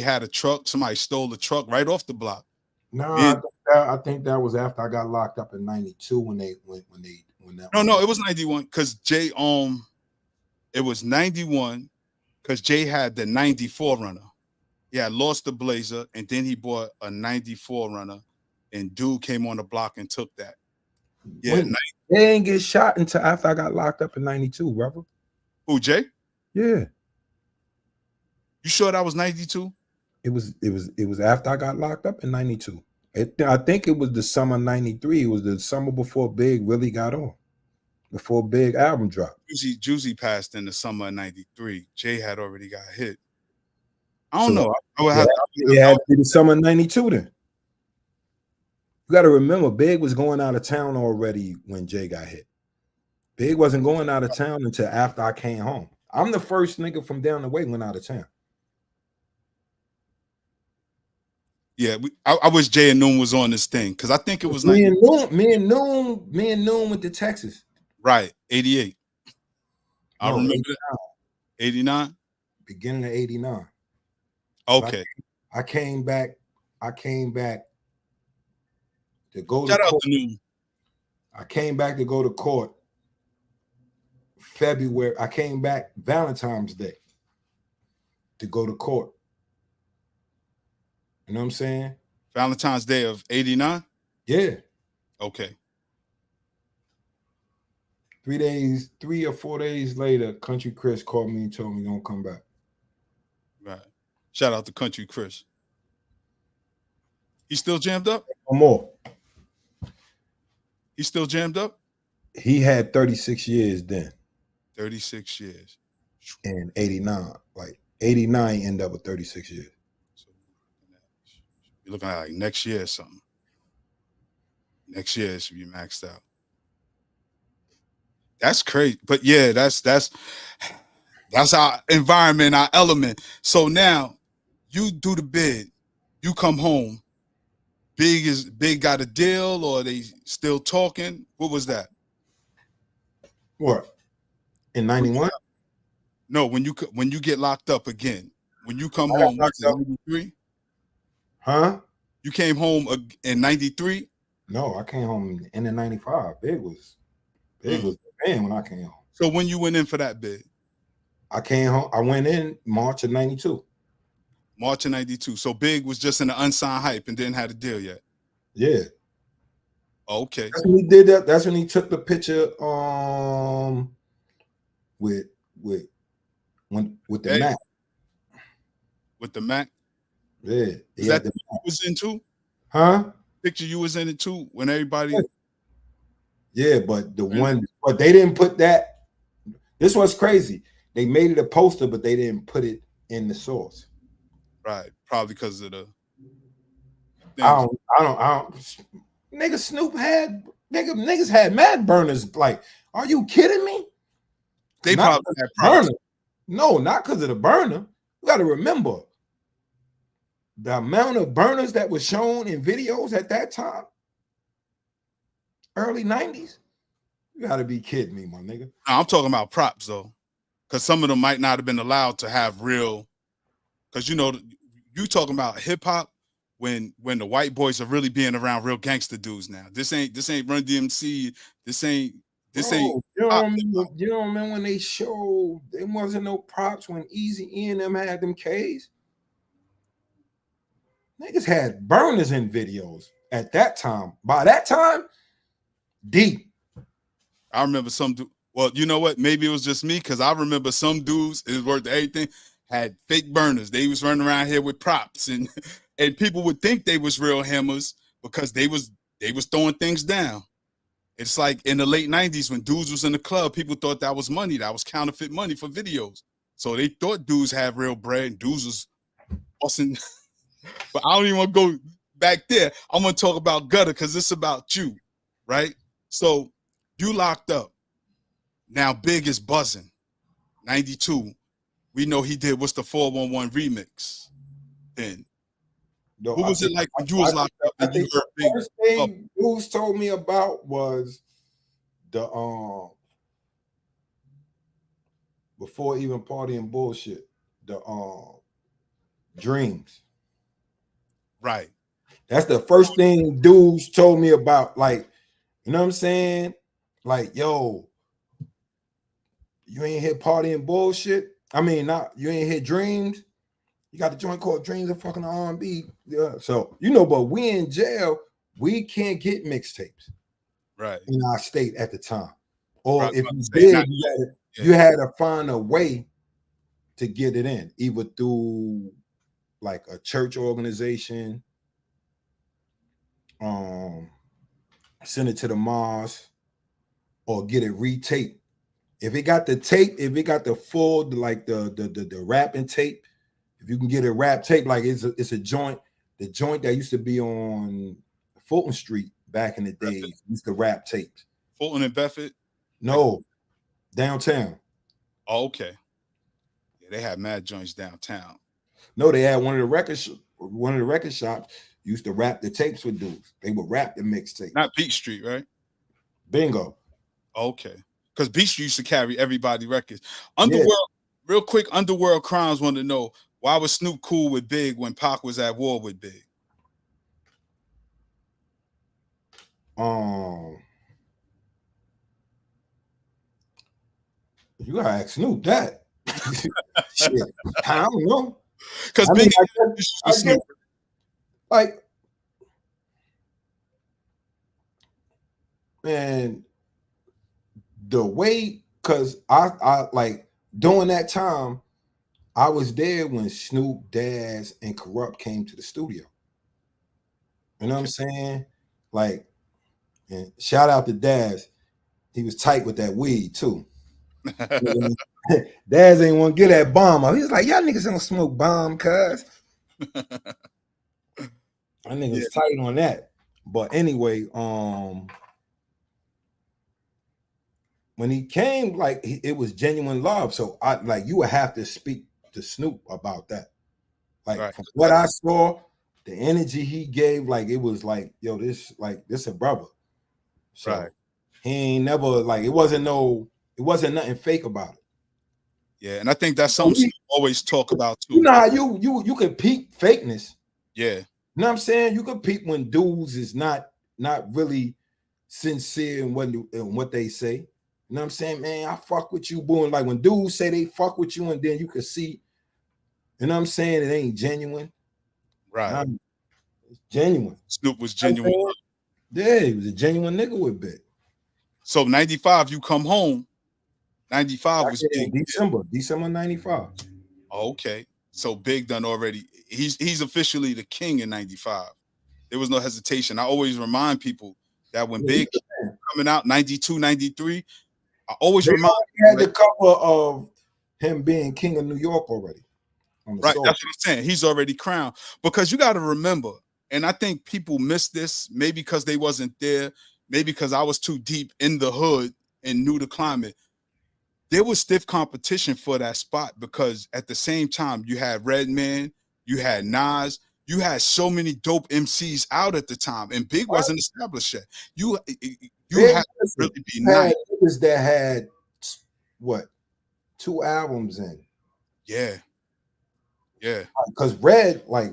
had a truck. Somebody stole the truck right off the block. No, I think that was after I got locked up in 92 when that. No, it was 91 because Jay it was 91 because Jay had the 94 runner. He had lost the Blazer and then he bought a 94 runner, and dude came on the block and took that. Yeah, they didn't get shot until after I got locked up in 92, brother. Who, Jay? Yeah. You sure that was 92? It was after I got locked up in 92. I think it was the summer of 93. It was the summer before Big really got on. Before Big album dropped. Juicy passed in the summer of 93. Jay had already got hit. I don't know. It had to be the summer of 92 then. You got to remember, Big was going out of town already when Jay got hit. Big wasn't going out of town until after I came home. I'm the first nigga from down the way went out of town. Yeah, I wish Jay and Noon was on this thing because I think it was me and Noon went to Texas. Right, 88. I remember 89. Beginning of 89. Okay. I came back to go Shout to out court. to Noon. I came back to go to court February. I came back Valentine's Day to go to court. You know what I'm saying? Valentine's Day of 89? Yeah. Okay. 3 or 4 days later, Country Chris called me and told me don't come back. Right. Shout out to Country Chris. He still jammed up? No more. He still jammed up? He had 36 years then. 36 years. In 89. Like 89 ended up with 36 years. So you're looking at like next year or something. Next year it should be maxed out. That's crazy. But yeah, that's our environment, our element. So now you do the bid, you come home. Big got a deal, or they still talking? What was that? What? In 91? No, when you get locked up again. When you come home, what's it, 93? Huh? You came home in 93? No, I came home in the 95. Big was the man when I came home. So when you went in for that bid? I came home. I went in March of 92. March of 92. So Big was just in the unsigned hype and didn't have a deal yet. Yeah. Okay. That's when he did that. That's when he took the picture with the Mac. With the Mac? Yeah. Is that the you was in too? Huh? Picture you was in it too when everybody. Yeah, but but they didn't put that. This was crazy. They made it a poster, but they didn't put it in the source. Right. Probably because of the. I don't. Nigga, Snoop niggas had mad burners. Like, are you kidding me? They probably had burner. No, not because of the burner. You got to remember the amount of burners that was shown in videos at that time, early 90s. You got to be kidding me, my nigga. I'm talking about props though, because some of them might not have been allowed to have real. Because you talking about hip hop when the white boys are really being around real gangster dudes now. This ain't Run DMC. This ain't. You don't remember when they showed there wasn't no props when Eazy-E and them had them K's? Niggas had burners in videos at that time. By that time, deep. I remember some dude. Well, you know what? Maybe it was just me because I remember some dudes, it was worth everything, had fake burners. They was running around here with props, and people would think they was real hammers because they was throwing things down. It's like in the late 90s when dudes was in the club, people thought that was money. That was counterfeit money for videos. So they thought dudes had real bread and dudes was busting. But I don't even want to go back there. I'm going to talk about Gutta because it's about you, right? So you locked up. Now Big is buzzing. 92. We know he did what's the 411 remix then. No, what was it like when you was locked up and you heard Big? The first thing Bruce told me about was the before even partying bullshit, the dreams. Right. That's the first thing dudes told me about. Like, you know what I'm saying? Like, yo, you ain't hit partying bullshit. I mean, you ain't hit dreams. You got the joint called Dreams of fucking R&B. Yeah. So, but we in jail, we can't get mixtapes. Right. In our state at the time. Or right. if you did, you had to find a way to get it in, either through like a church organization, send it to the mosque, or get it retaped. If it got the tape, if it got the full, like the rapping tape, if you can get a rap tape, like it's a joint, the joint that used to be on Fulton Street back in the days, used to rap tapes. Fulton and Bedford? No, downtown. Oh, okay. Yeah, they had mad joints downtown. No, they had one of the record shops used to rap the tapes with dudes. They would rap the mixtape. Not Beat Street, right? Bingo. Okay. Because Beat Street used to carry everybody records. Underworld, real quick, Underworld Crimes wanted to know, why was Snoop cool with Big when Pac was at war with Big? You gotta ask Snoop that. Shit, I don't know. Because Big Snoop. Like, man, the way, cause I like during that time, I was there when Snoop, Daz, and Corrupt came to the studio. You know what I'm saying? Like, and shout out to Daz. He was tight with that weed too. Daz ain't want to get that bomb out. He was like, y'all niggas don't smoke bomb, cuz. That nigga was tight on that. But anyway, when he came, like it was genuine love. So I like you would have to speak to Snoop about that. Like from what I saw, the energy he gave, like it was like, yo, this a brother. So he ain't never like it wasn't nothing fake about it. Yeah, and I think that's something Snoop always talk about too. You know how you can peep fakeness. Yeah. You know what I'm saying? You can peep when dudes is not really sincere in what they say. You know what I'm saying? Man, I fuck with you, boy. And like when dudes say they fuck with you, and then you can see, you know what I'm saying? It ain't genuine. Right. It's genuine. Snoop was genuine. Yeah, he was a genuine nigga with Big. So 95, you come home. 95 was Big. December 95. Oh, okay. So Big done already. He's officially the king in 95. There was no hesitation. I always remind people that when Big coming out 92, 93, I always remind he had the cover of him being king of New York already. Right, that's what I'm saying. He's already crowned. Because you got to remember, and I think people miss this, maybe because they wasn't there, maybe because I was too deep in the hood and knew the climate. There was stiff competition for that spot because at the same time, you had Redman, you had Nas, you had so many dope MCs out at the time, and Big wasn't established yet. You had to really be nice. Niggas that had what 2 albums in. Yeah. Because Red. What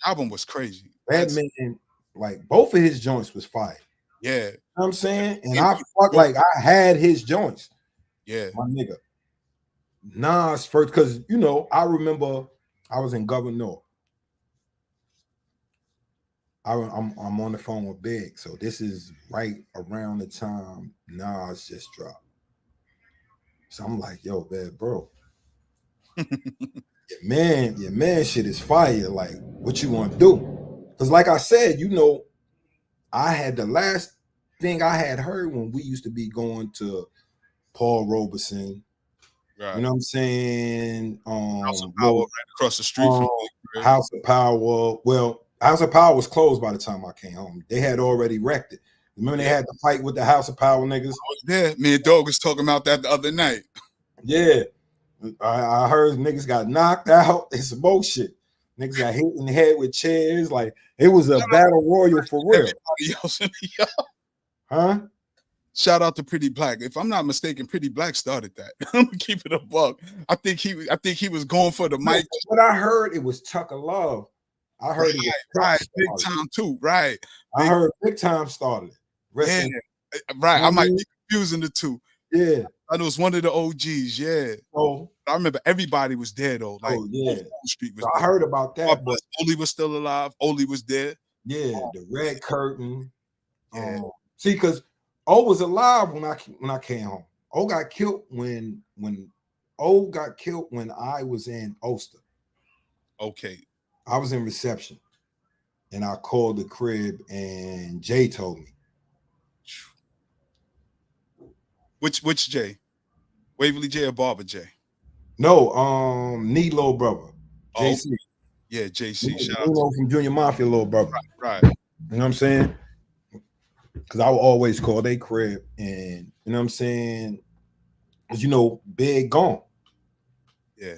album was crazy. Redman, like both of his joints was fire. Yeah. You know what I'm saying? And I had his joints. Yeah. My nigga. Nas first, because you know, I remember I was in Governor. I'm on the phone with Big. So this is right around the time Nas just dropped. So I'm like, yo, man, bro. your man shit is fire. Like, what you want to do? Because like I said, you know, I had the last thing I had heard when we used to be going to Paul Robeson. Right. You know what I'm saying? House of Power right across the street from House of Power. Well, House of Power was closed by the time I came home. They had already wrecked it. Remember they had to fight with the House of Power niggas? Yeah, me and Dog was talking about that the other night. Yeah. I heard niggas got knocked out. It's some bullshit. Niggas got hit in the head with chairs. Like, it was a battle royal for real. Huh? Shout out to Pretty Black. If I'm not mistaken, Pretty Black started that. I'm gonna keep it a buck. I think he was going for the mic. What I heard, it was Tucker Love. I heard it was Big Time too. Right. I heard Big Time started it. Right. I might be confusing the two. Yeah. I know it was one of the OGs. Yeah. Oh. I remember everybody was there though. Like, Street was I heard about that. But Oli was still alive. Oli was there. Yeah. The Red Curtain. See, because O was alive when I came home. O got killed when I was in Ulster. Okay. I was in reception, and I called the crib, and Jay told me. Which Jay? Waverly J or Barber J? No, Nee little brother. JC. Yeah, JC. Shout out from Junior Mafia little brother. Right. You know what I'm saying? Because I would always call they crib, and you know what I'm saying? Because you know, Big gone. Yeah.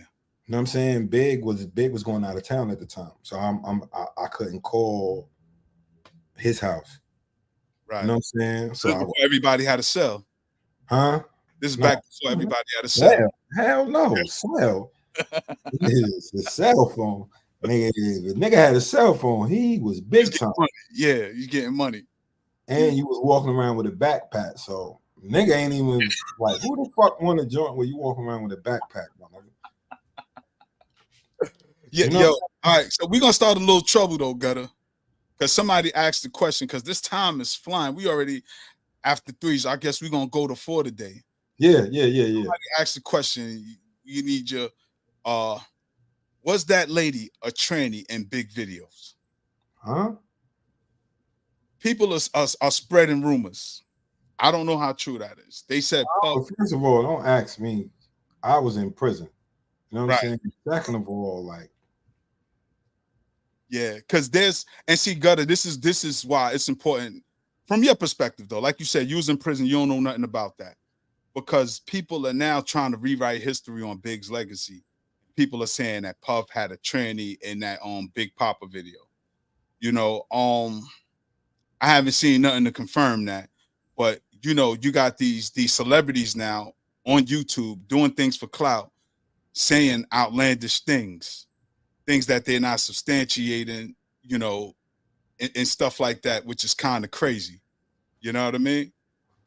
You know what I'm saying? Big was going out of town at the time, so I couldn't call his house. Right. You know what I'm saying? So everybody had a cell. Huh? This is back before everybody had a cell. Hell no, cell. It's a cell phone. Nigga, if a nigga had a cell phone, he was big time. Money. Yeah, you getting money. And you was walking around with a backpack. So nigga ain't even like, who the fuck want a joint where you walking around with a backpack, my nigga? Yeah, You know yo. All right, so we're gonna start a little trouble though, Gutter. Because somebody asked the question, because this time is flying. We already after 3, so I guess we're gonna go to 4 today. Yeah. Somebody asked the question, you need your was that lady a tranny in big videos? Huh? People are spreading rumors. I don't know how true that is. They said Puff. Well, first of all, don't ask me. I was in prison. You know what Right. I'm saying? Second of all, like, Yeah, because there's and see, Gutter, this is why it's important from your perspective, though. Like you said, you was in prison, you don't know nothing about that. Because people are now trying to rewrite history on Big's legacy. People are saying that Puff had a tranny in that Big Papa video. You know, I haven't seen nothing to confirm that, but you know, you got these celebrities now on YouTube doing things for clout, saying outlandish things that they're not substantiating, you know, and stuff like that, which is kind of crazy. You know what I mean?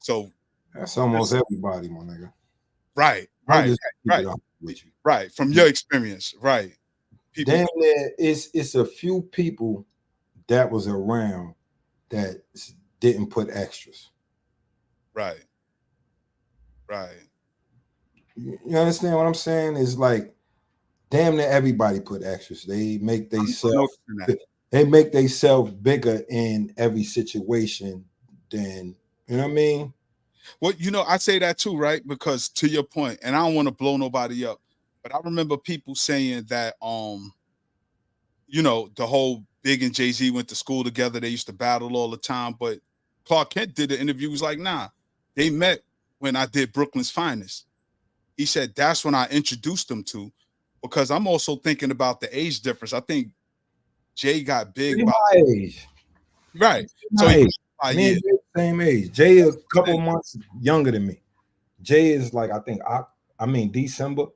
So that's almost everybody, my nigga. right, I'm right, just keep right, it up with you. right. From your experience, right? People, Damn near, it's a few people that was around that didn't put extras. right, right. You understand what I'm saying? It's like damn near everybody put extras. They make themselves bigger in every situation than you know what I mean? Well, you know, I say that too, right? Because to your point, and I don't want to blow nobody up, but I remember people saying that you know, the whole Big and Jay-Z went to school together, they used to battle all the time. But Clark Kent did the interview, he was like, nah, they met when I did Brooklyn's Finest. He said that's when I introduced them to, because I'm also thinking about the age difference. I think Jay got big by My age. right. My So he age. by Me and years. Jay same age. Jay a couple months younger than me. Jay is like I think December.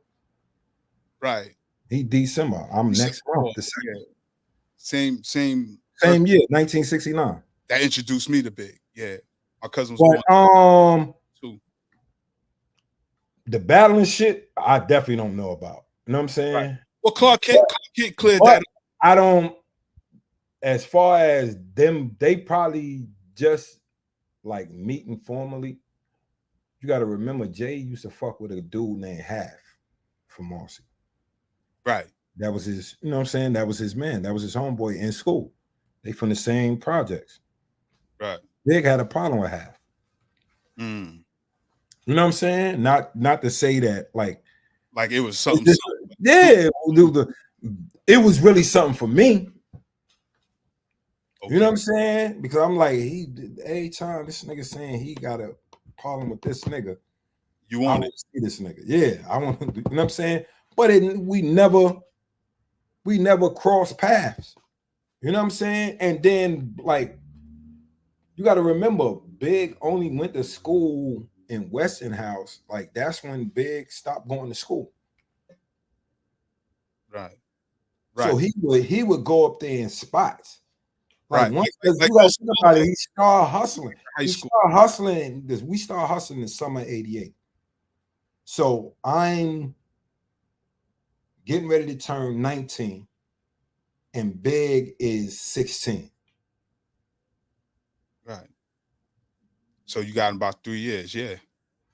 Right. He December. I'm next month. The Yeah. second. Same Year, 1969. that introduced me to Big. Yeah. My cousin was But born too. the battling shit, I definitely don't know about. You know what I'm saying? Right. Well, Clark Kent cleared But that up. I don't. As far as them, they probably just like meeting formally. You got to remember, Jay used to fuck with a dude named Half from Marcy. Right. That was his, you know what I'm saying? That was his man. That was his homeboy in school. They from the same projects. Right. Big had a problem with Half. Mm. You know what I'm saying? Not to say that like it was something. Yeah, it was really something for me. Okay. You know what I'm saying? Because I'm like, every time this nigga saying he got a problem with this nigga, you want to see this nigga. Yeah, I want to. You know what I'm saying? But we never crossed paths. You know what I'm saying? And then like, you got to remember, Big only went to school in Westinghouse. Like that's when Big stopped going to school. Right. So he would go up there in spots. Like right. Once you got to think about it, he started hustling. We started hustling in summer '88. So I'm getting ready to turn 19, and Big is 16. Right. So you got in about 3 years, yeah.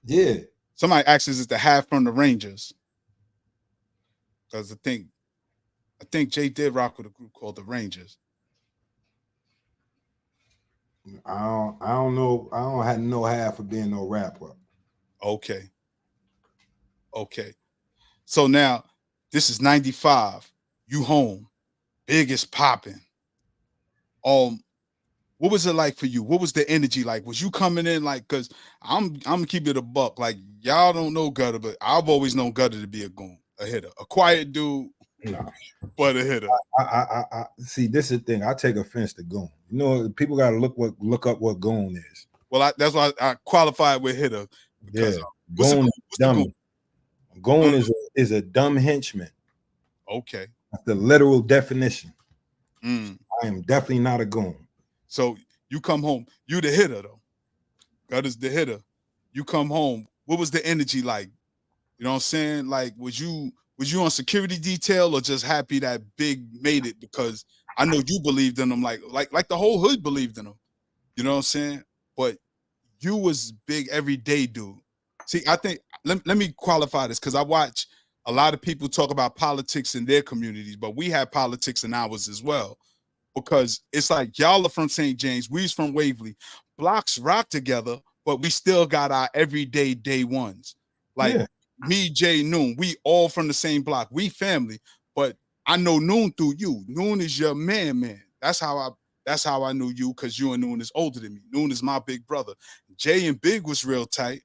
Yeah. Somebody asks us the half from the Rangers. Because I think Jay did rock with a group called the Rangers. I don't know. I don't have no half of being no rapper. Okay. So now this is 95. You home. Big is popping. What was it like for you? What was the energy like? Was you coming in like, because I'm gonna keep it a buck. Like, y'all don't know Gutter, but I've always known Gutter to be a goon, a hitter, a quiet dude, but a hitter. I see. This is the thing. I take offense to goon. You know, people got to look up what goon is. Well, that's why I qualified with hitter. Because, goon is dumb. Goon is a dumb henchman. Okay, that's the literal definition. I am definitely not a goon. So you come home, you the hitter though. Gutter's the hitter. You come home. What was the energy like? You know what I'm saying? Like, was you Was you on security detail or just happy that Big made it? Because I know you believed in him, like the whole hood believed in him. You know what I'm saying? But you was Big everyday dude. See, I think let me qualify this because I watch a lot of people talk about politics in their communities, but we have politics in ours as well. Because it's like y'all are from St. James, we's from Waverly. Blocks rock together, but we still got our everyday day ones. Like me, Jay, Noon, we all from the same block. We family, but I know Noon through you. Noon is your man. That's how I knew you, because you and Noon is older than me. Noon is my big brother. Jay and Big was real tight,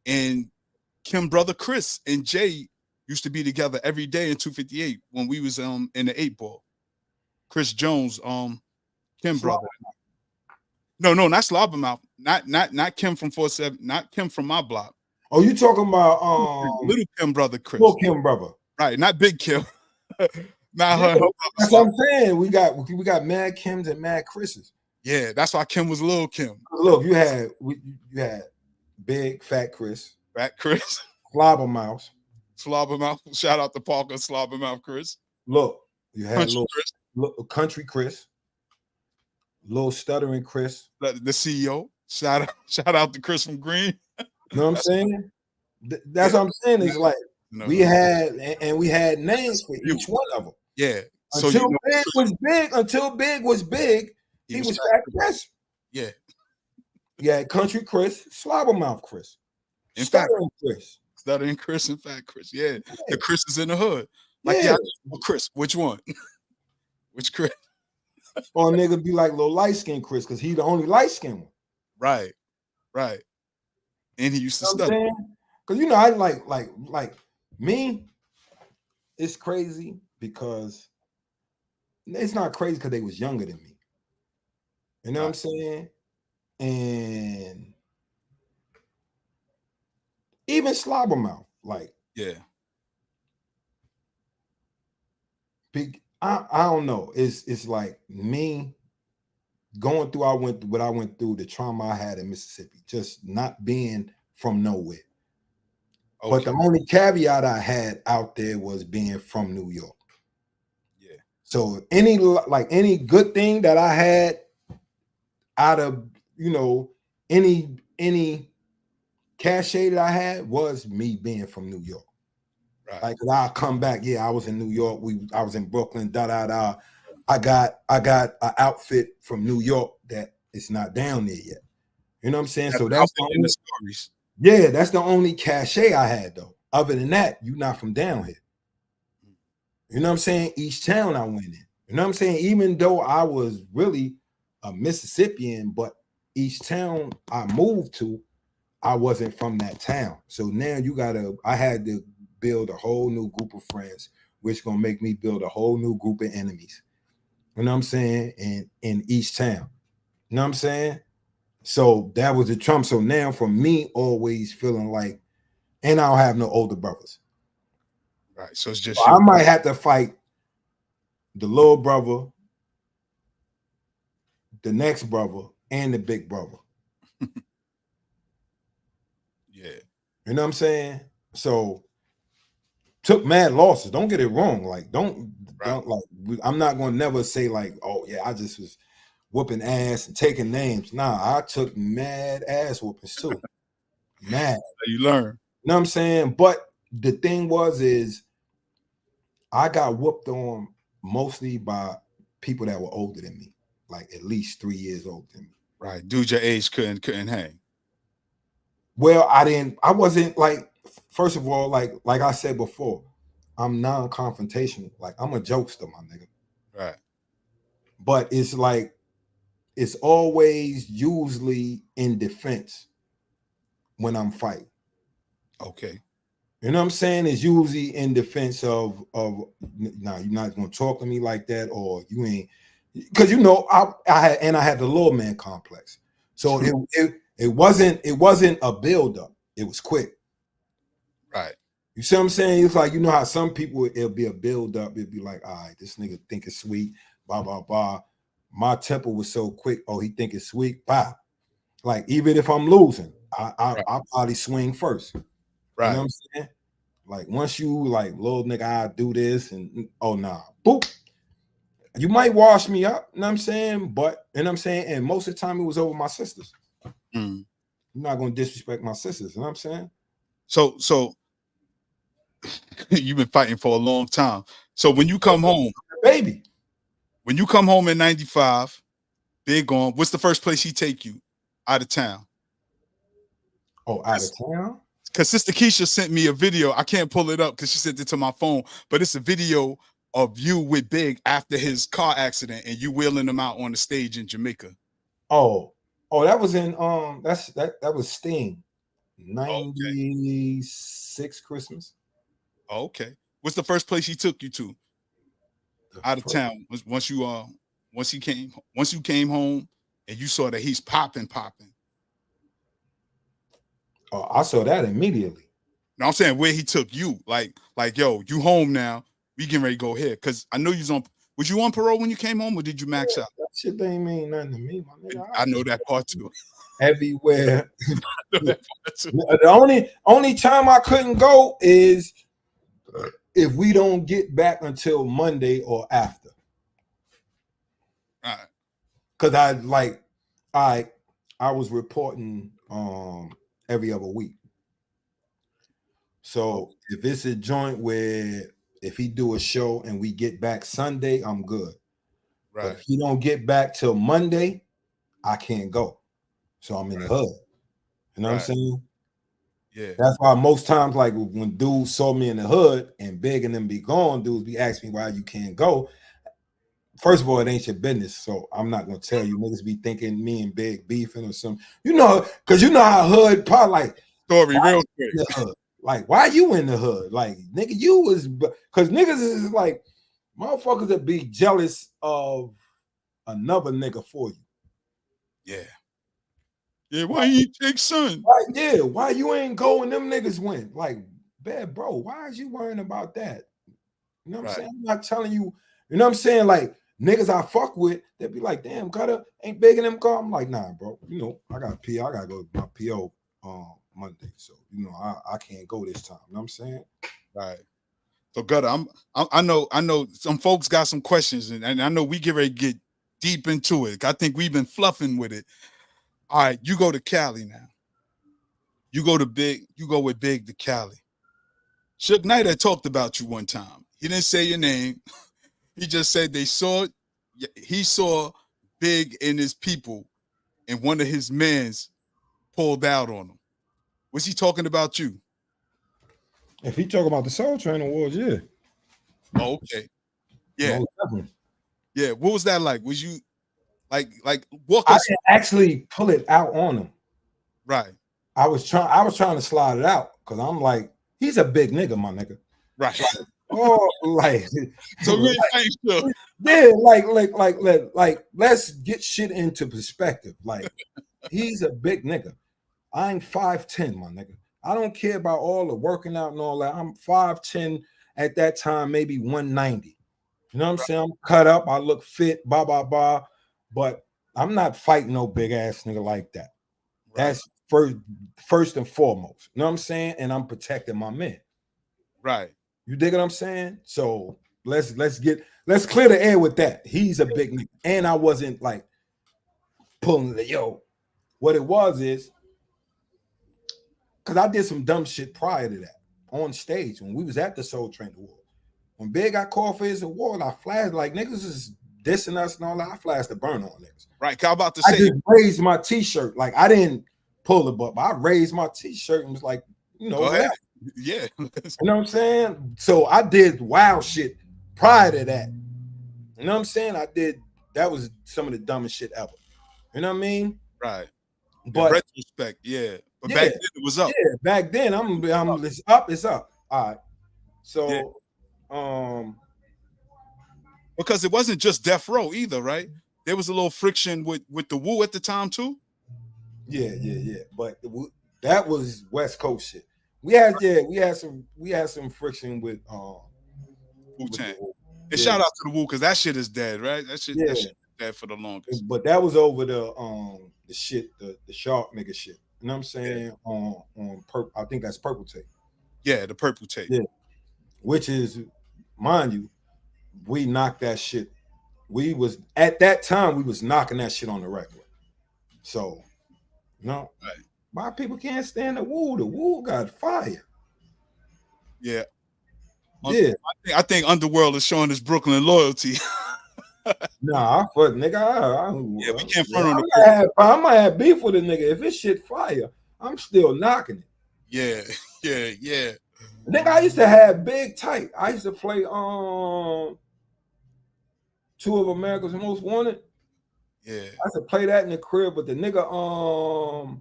and Kim brother Chris and Jay used to be together every day in 258 when we was in the 8-ball. Chris Jones, Kim brother. No, not Slobbermouth. Not Kim from 47, not Kim from my block. Oh, you talking about little Kim brother Chris. Little Kim brother. Right, not Big Kim. Not her. That's what I'm saying. We got Mad Kims and Mad Chris's. Yeah, that's why Kim was Little Kim. Look, you had Big Fat Chris. Fat Chris. Slobbermouth. Shout out to Parker, Slobbermouth Chris. Look, you had Country Chris. Country Chris, little stuttering Chris, the CEO. Shout out to Chris from Green. You know what I'm saying? That's what I'm saying. It's like we had names for each one of them. Yeah. Until Big was big, he was Fat Chris. Yeah. Yeah, Country Chris, Slobbermouth Chris, stuttering Chris. Stuttering Chris and Fat Chris. Yeah. The Chris is in the hood. Like, yeah, Chris, which one? Which Chris? Or a nigga be like little light skinned Chris, because he the only light skinned one. Right. And he used to study. Because I like me, it's crazy because it's not crazy because they was younger than me. You know what I'm saying? And even Slobbermouth, like, yeah. Big, I don't know. It's like me going through what I went through, the trauma I had in Mississippi, just not being from nowhere. Okay. But the only caveat I had out there was being from New York. Yeah. So any good thing that I had out of, any cachet that I had was me being from New York. Right. Like, I'll come back. Yeah, I was in New York. I was in Brooklyn. I got an outfit from New York that is not down there yet. You know what I'm saying? So that's in the stories. Yeah, that's the only cachet I had though. Other than that, you're not from down here. You know what I'm saying? Each town I went in. You know what I'm saying? Even though I was really a Mississippian, but each town I moved to, I wasn't from that town. So now I had to build a whole new group of friends, which gonna make me build a whole new group of enemies. You know what I'm saying? In each town. You know what I'm saying? So that was the Trump. So now for me, always feeling like, and I don't have no older brothers. Right. So it's just I might have to fight the little brother, the next brother, and the big brother. Yeah. You know what I'm saying? So took mad losses. Don't get it wrong. Like, don't I'm not gonna never say like, oh yeah, I just was whooping ass and taking names. Nah, I took mad ass whoopings too. Mad. You learn. You know what I'm saying? But the thing is I got whooped on mostly by people that were older than me, like at least 3 years older than me. Right. Dude your age couldn't hang. Well, I wasn't like, first of all, like I said before, I'm non-confrontational. Like, I'm a jokester, my nigga. Right. But it's like, it's always usually in defense when I'm fighting. Okay. You know what I'm saying? It's usually in defense of nah, you're not gonna talk to me like that, or you ain't, because I had the little man complex. So it wasn't a build-up, it was quick. Right. You see what I'm saying? It's like, how some people, it'll be a build-up, it'll be like, all right, this nigga think it's sweet, blah, blah, blah. My tempo was so quick, oh, he think it's sweet, blah. Like, even if I'm losing, I'll probably swing first. Right. You know what I'm saying? Like once you like little nigga, I do this and oh nah, boop. You might wash me up, you know what I'm saying? But you know what I'm saying, and most of the time it was over my sisters. Mm. I'm not gonna disrespect my sisters, you know what I'm saying? So you've been fighting for a long time. So when you come home, Baby. when you come home in 95, Big gone, what's the first place he take you out of town? Oh, out of town? Because Sister Keisha sent me a video. I can't pull it up because she sent it to my phone, but it's a video of you with Big after his car accident and you wheeling him out on the stage in Jamaica. Oh, that was in that was Sting. Okay. 96 Christmas. Okay. What's the first place he took you to out of town? Once you came home and you saw that he's popping. Oh, I saw that immediately. No, I'm saying where he took you. Like, yo, you home now. We getting ready to go here. Cause I know was you on parole when you came home or did you max out? That shit ain't mean nothing to me, my nigga. I know that part too. Everywhere. That part too. The only time I couldn't go is if we don't get back until Monday or after. All right. Cause I was reporting every other week. So if it's a joint where if he do a show and we get back Sunday, I'm good. Right. But if he don't get back till Monday, I can't go. So I'm in the hood. You know what I'm saying? Yeah. That's why most times, like when dudes saw me in the hood and Big and them be gone, dudes be asking me why you can't go. First of all, it ain't your business, so I'm not gonna tell you. Niggas be thinking me and Big beefing or something. You know, because you know how hood part like story real quick. Like, why you in the hood? Like, nigga, you was because niggas is like motherfuckers that be jealous of another nigga for you. Yeah. Yeah, why you take son? Like, yeah, why you ain't go and them niggas went? Like, bad bro, why is you worrying about that? You know what I'm saying? I'm not telling you, you know what I'm saying? Like, niggas I fuck with, they be like, damn, Gutta ain't big in them car. I'm like, nah, bro. You know, I got a PO, I gotta go to my PO Monday. So, you know, I can't go this time. You know what I'm saying? Right. So Gutta, I know some folks got some questions, and I know we get ready to get deep into it. I think we've been fluffing with it. All right, you go to Cali now. You go with Big to Cali. Suge Knight had talked about you one time. He didn't say your name. He just said he saw Big and his people, and one of his mans pulled out on him. Was he talking about you? If he talking about the Soul Train Awards, yeah. Oh, okay. Yeah. Yeah. What was that like? Was you like walk us? I didn't actually pull it out on him. Right. I was trying to slide it out because I'm like, he's a big nigga, my nigga. Right. Like so really sure. Yeah, like let's get shit into perspective. Like, he's a big nigga. I ain't 5'10", my nigga. I don't care about all the working out and all that. I'm 5'10" at that time, maybe 190. You know what I'm saying? I'm cut up, I look fit, but I'm not fighting no big ass nigga like that. Right. That's first and foremost. You know what I'm saying? And I'm protecting my men. Right. You dig what I'm saying? So let's clear the air with that. He's a big nigga. And I wasn't like pulling the yo. What it was is because I did some dumb shit prior to that on stage when we was at the Soul Train Award. When Big got called for his award, I flashed like niggas is dissing us and all that. I flashed the burn on niggas. Right. I'm about to say I just raised my t-shirt. Like, I didn't pull it, but I raised my t-shirt and was like, you know, yeah. You know what I'm saying? So I did wild shit prior to that. You know what I'm saying? That was some of the dumbest shit ever. You know what I mean? Right. But in retrospect, yeah. But back then it was up. Yeah, back then it's up. All right. So because it wasn't just Death Row either, right? There was a little friction with the Wu at the time too. Yeah. But that was West Coast shit. We had some friction with Wu-Tang. And shout out to the Wu because that shit is dead, right? That shit is dead for the longest. But that was over the shit, the shark nigga shit. You know what I'm saying? On I think that's Purple Tape. Yeah, the purple tape. Yeah. Which is, mind you, we knocked that shit. We was at that time we was knocking that shit on the regular. So, no, Right. why people can't stand the Woo? The Woo got fire. Yeah. Yeah. I think Underworld is showing his Brooklyn loyalty. Nah, I fuck nigga. Yeah, we can't front on the. I might have beef with a nigga. If it's shit fire, I'm still knocking it. Yeah, yeah. Nigga, I used to have Big Tight. I used to play 2 of America's Most Wanted. Yeah. I used to play that in the crib, but the nigga,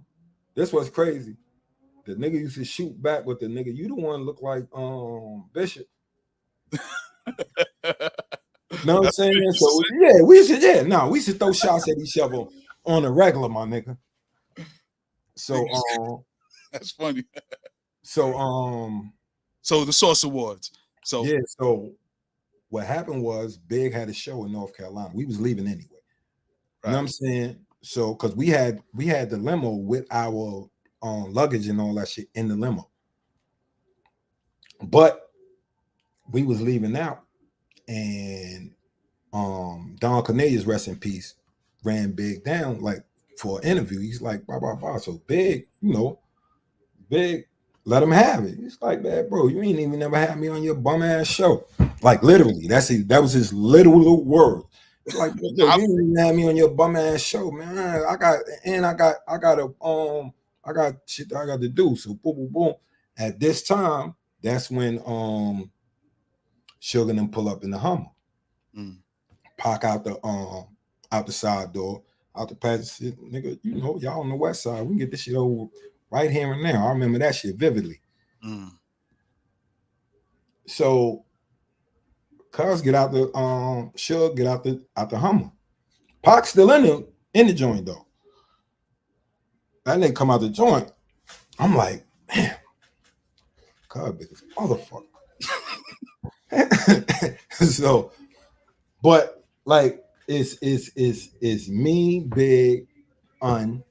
this was crazy. The nigga used to shoot back with the nigga. You the one look like Bishop. Know what I'm saying? So yeah, we should throw shots at each other on the regular, my nigga. So that's funny. So the Source Awards. So yeah, so what happened was Big had a show in North Carolina. We was leaving anyway. Right. You know what I'm saying? So because we had the limo with our luggage and all that shit in the limo. But we was leaving out, and Don Cornelius, rest in peace, ran Big down like for an interview. He's like, blah, blah, blah. So Big, Big, let him have it. He's like, man, bro, you ain't even never had me on your bum ass show. Like literally, that was his literal word. It's like, bro, you ain't even had me on your bum ass show, man. I got shit that I got to do. So boom, boom, boom. At this time, that's when Sugar and them pull up in the Hummer. Park out the side door, out the passenger seat. Nigga, y'all on the west side. We can get this shit over right here and now. I remember that shit vividly. So Cuz get out the Sugar get out the Hummer. Pac's still in the joint though. That nigga come out the joint. I'm like, man, Cuz big as motherfucker. So, but like it's me, Big, and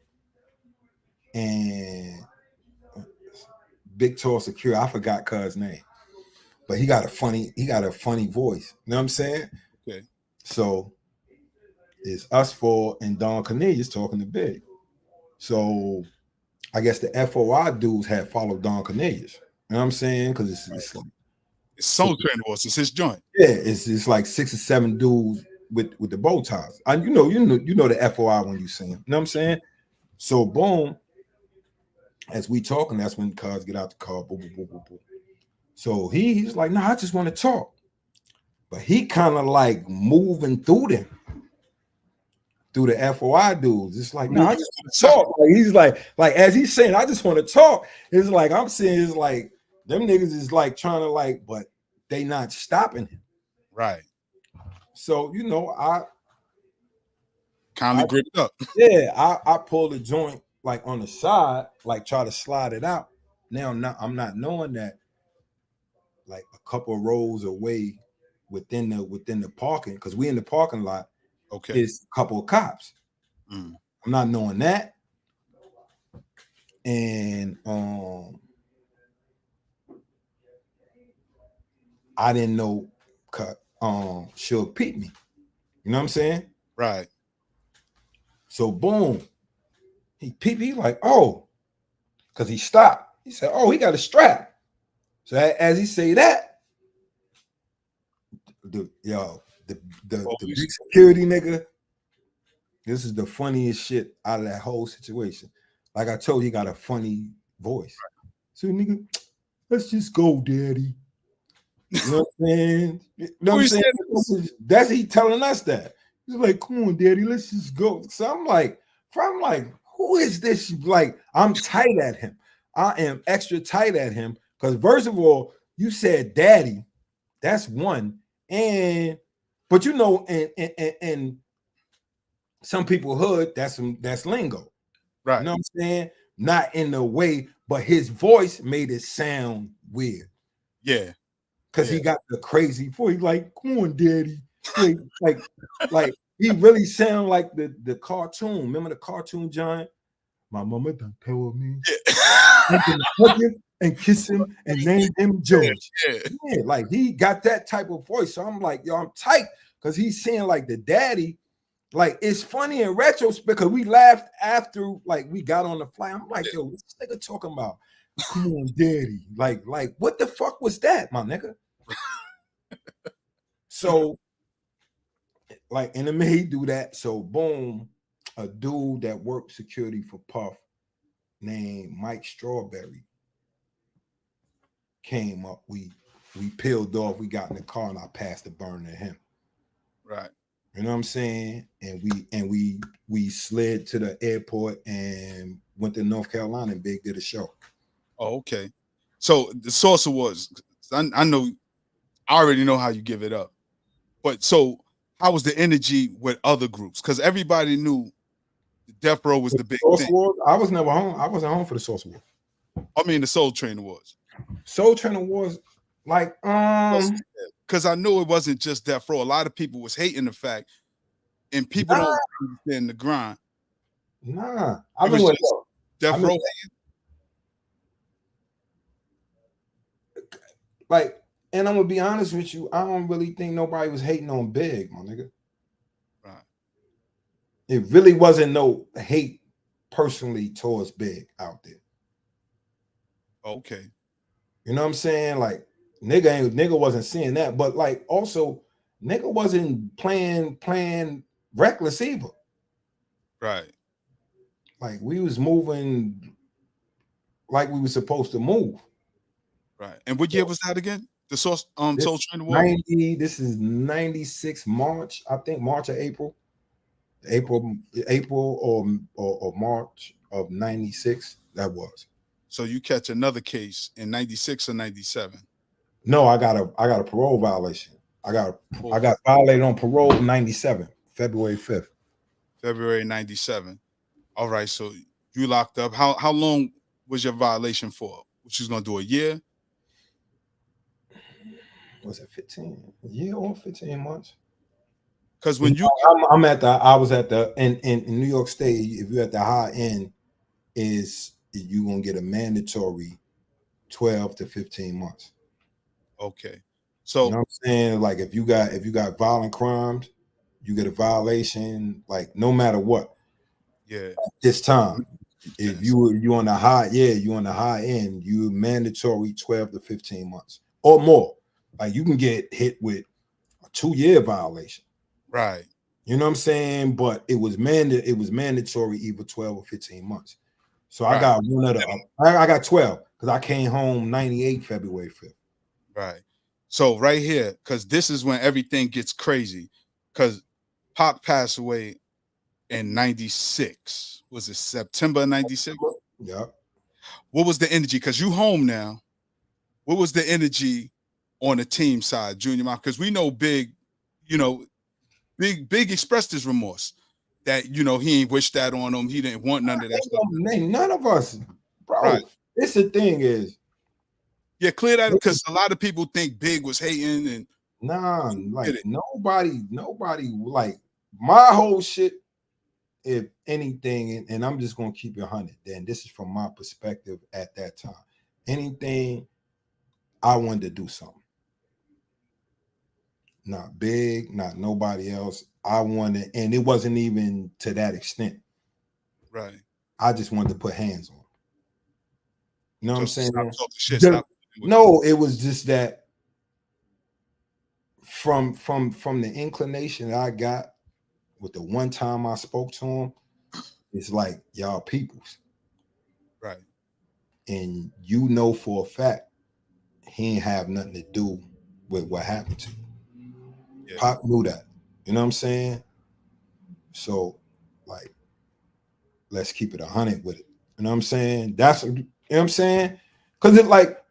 Big Tall Secure. I forgot Cuz's name, but he got a funny voice. You know what I'm saying? Okay. So it's us four and Don Cornelius talking to Big. So I guess the FOI dudes had followed Don Cornelius. You know what I'm saying? Because it's like it's Soul Train Awards. It's his joint. Yeah, it's like 6 or 7 dudes with the bow ties. And you know the FOI when you see him. You know what I'm saying? So boom, as we talking, that's when Cuz get out the car. Boom, boom, boom, boom, boom. So he's like, I just want to talk. But he kind of like moving through the FOI dudes. It's like, I just want to talk. Like he's like as he's saying, I just want to talk. It's like I'm saying, it's like them niggas is like trying to like, but they not stopping him. Right. So I kindly gripped up. Yeah, I pulled the joint like on the side, like try to slide it out. Now I'm not knowing that like a couple of rows away within the parking, because we in the parking lot. Okay. Is a couple of cops. I'm not knowing that. And I didn't know Suge peeped me. You know what I'm saying? Right. So boom, he peeped. He like, oh, because he stopped. He said, oh, he got a strap. So as he say that, the big security nigga, this is the funniest shit out of that whole situation. Like I told you, he got a funny voice. So nigga, let's just go, daddy. You know what I'm saying? You know what I'm saying? That's he telling us that. He's like, come on, daddy, let's just go. So I'm like, who is this? Like, I'm tight at him. I am extra tight at him. Because first of all, you said daddy. That's one. But and some people hood, that's lingo. Right. You know what I'm saying? Not in the way, but his voice made it sound weird. Yeah. Because he got the crazy voice, like, come on, daddy. Like he really sound like the cartoon. Remember the cartoon giant? My mama done told me. and kiss him and name him George. Yeah. Yeah, like he got that type of voice. So I'm like, yo, I'm tight because he's saying like the daddy. Like it's funny in retrospect because we laughed after like we got on the flight. I'm like, yo, what's this nigga talking about? Come on, daddy. Like what the fuck was that, my nigga? So, like, in the minute he do that, so boom, a dude that worked security for Puff named Mike Strawberry came up. We peeled off. We got in the car and I passed the burner to him. Right. You know what I'm saying? And we slid to the airport and went to North Carolina and Big did a show. Oh, okay. So the Source Awards, I know, I already know how you give it up. But so how was the energy with other groups? Because everybody knew Death Row was the big Source thing. Awards, I was never home. I wasn't home for the Source Awards. I mean the Soul Train Awards. Soul Train Awards, like because I knew it wasn't just Death Row. A lot of people was hating the fact, and people don't understand the grind. Nah, I mean what Death Row. Like, and I'm gonna be honest with you, I don't really think nobody was hating on Big, my nigga. Right. It really wasn't no hate personally towards Big out there. Okay. You know what I'm saying? Like, nigga wasn't seeing that, but like also nigga wasn't playing reckless either. Right. Like we was moving like we were supposed to move. Right. And what year was that again? The Soul Train Award? 90, this is 96 March, I think March or April or March of 96. That was. So you catch another case in 96 or 97? No, I got a parole violation. I got violated on parole in 97, February 5th. February 97. All right, so you locked up. How long was your violation for? What you was gonna do, a year? Was it 15? A year or 15 months? Because when you I was at the in New York State, if you're at the high end, is you gonna get a mandatory 12 to 15 months. Okay. So you know what I'm saying? Like if you got violent crimes, you get a violation, like no matter what. Yeah. This time. If you on the high, you on the high end, you mandatory 12 to 15 months or more. Like you can get hit with a 2-year violation. Right. You know what I'm saying? But it was mandatory either 12 or 15 months. So I got one of the I got 12 because I came home 98 February 5th. Right. So right here, because this is when everything gets crazy. Because Pac passed away in 96. Was it September 96? Yeah. What was the energy? Because you home now. What was the energy on the team side, Junior Mafia? Because we know Big, Big expressed his remorse that he ain't wished that on him. He didn't want none of that stuff. None of us, bro. Right. It's the thing is, clear that because a lot of people think Big was hating and like nobody like my whole shit. If anything, and I'm just gonna keep it 100. Then this is from my perspective at that time. Anything, I wanted to do something. Not Big, not nobody else. I wanted, and it wasn't even to that extent. Right. I just wanted to put hands on. You know what I'm saying? No, it was just that from the inclination that I got with the one time I spoke to him, it's like y'all peoples. Right. And for a fact, he ain't have nothing to do with what happened to you. Yeah. Pop knew that. You know what I'm saying? So, like, let's keep it 100 with it. You know what I'm saying? That's, you know what I'm saying? Because it like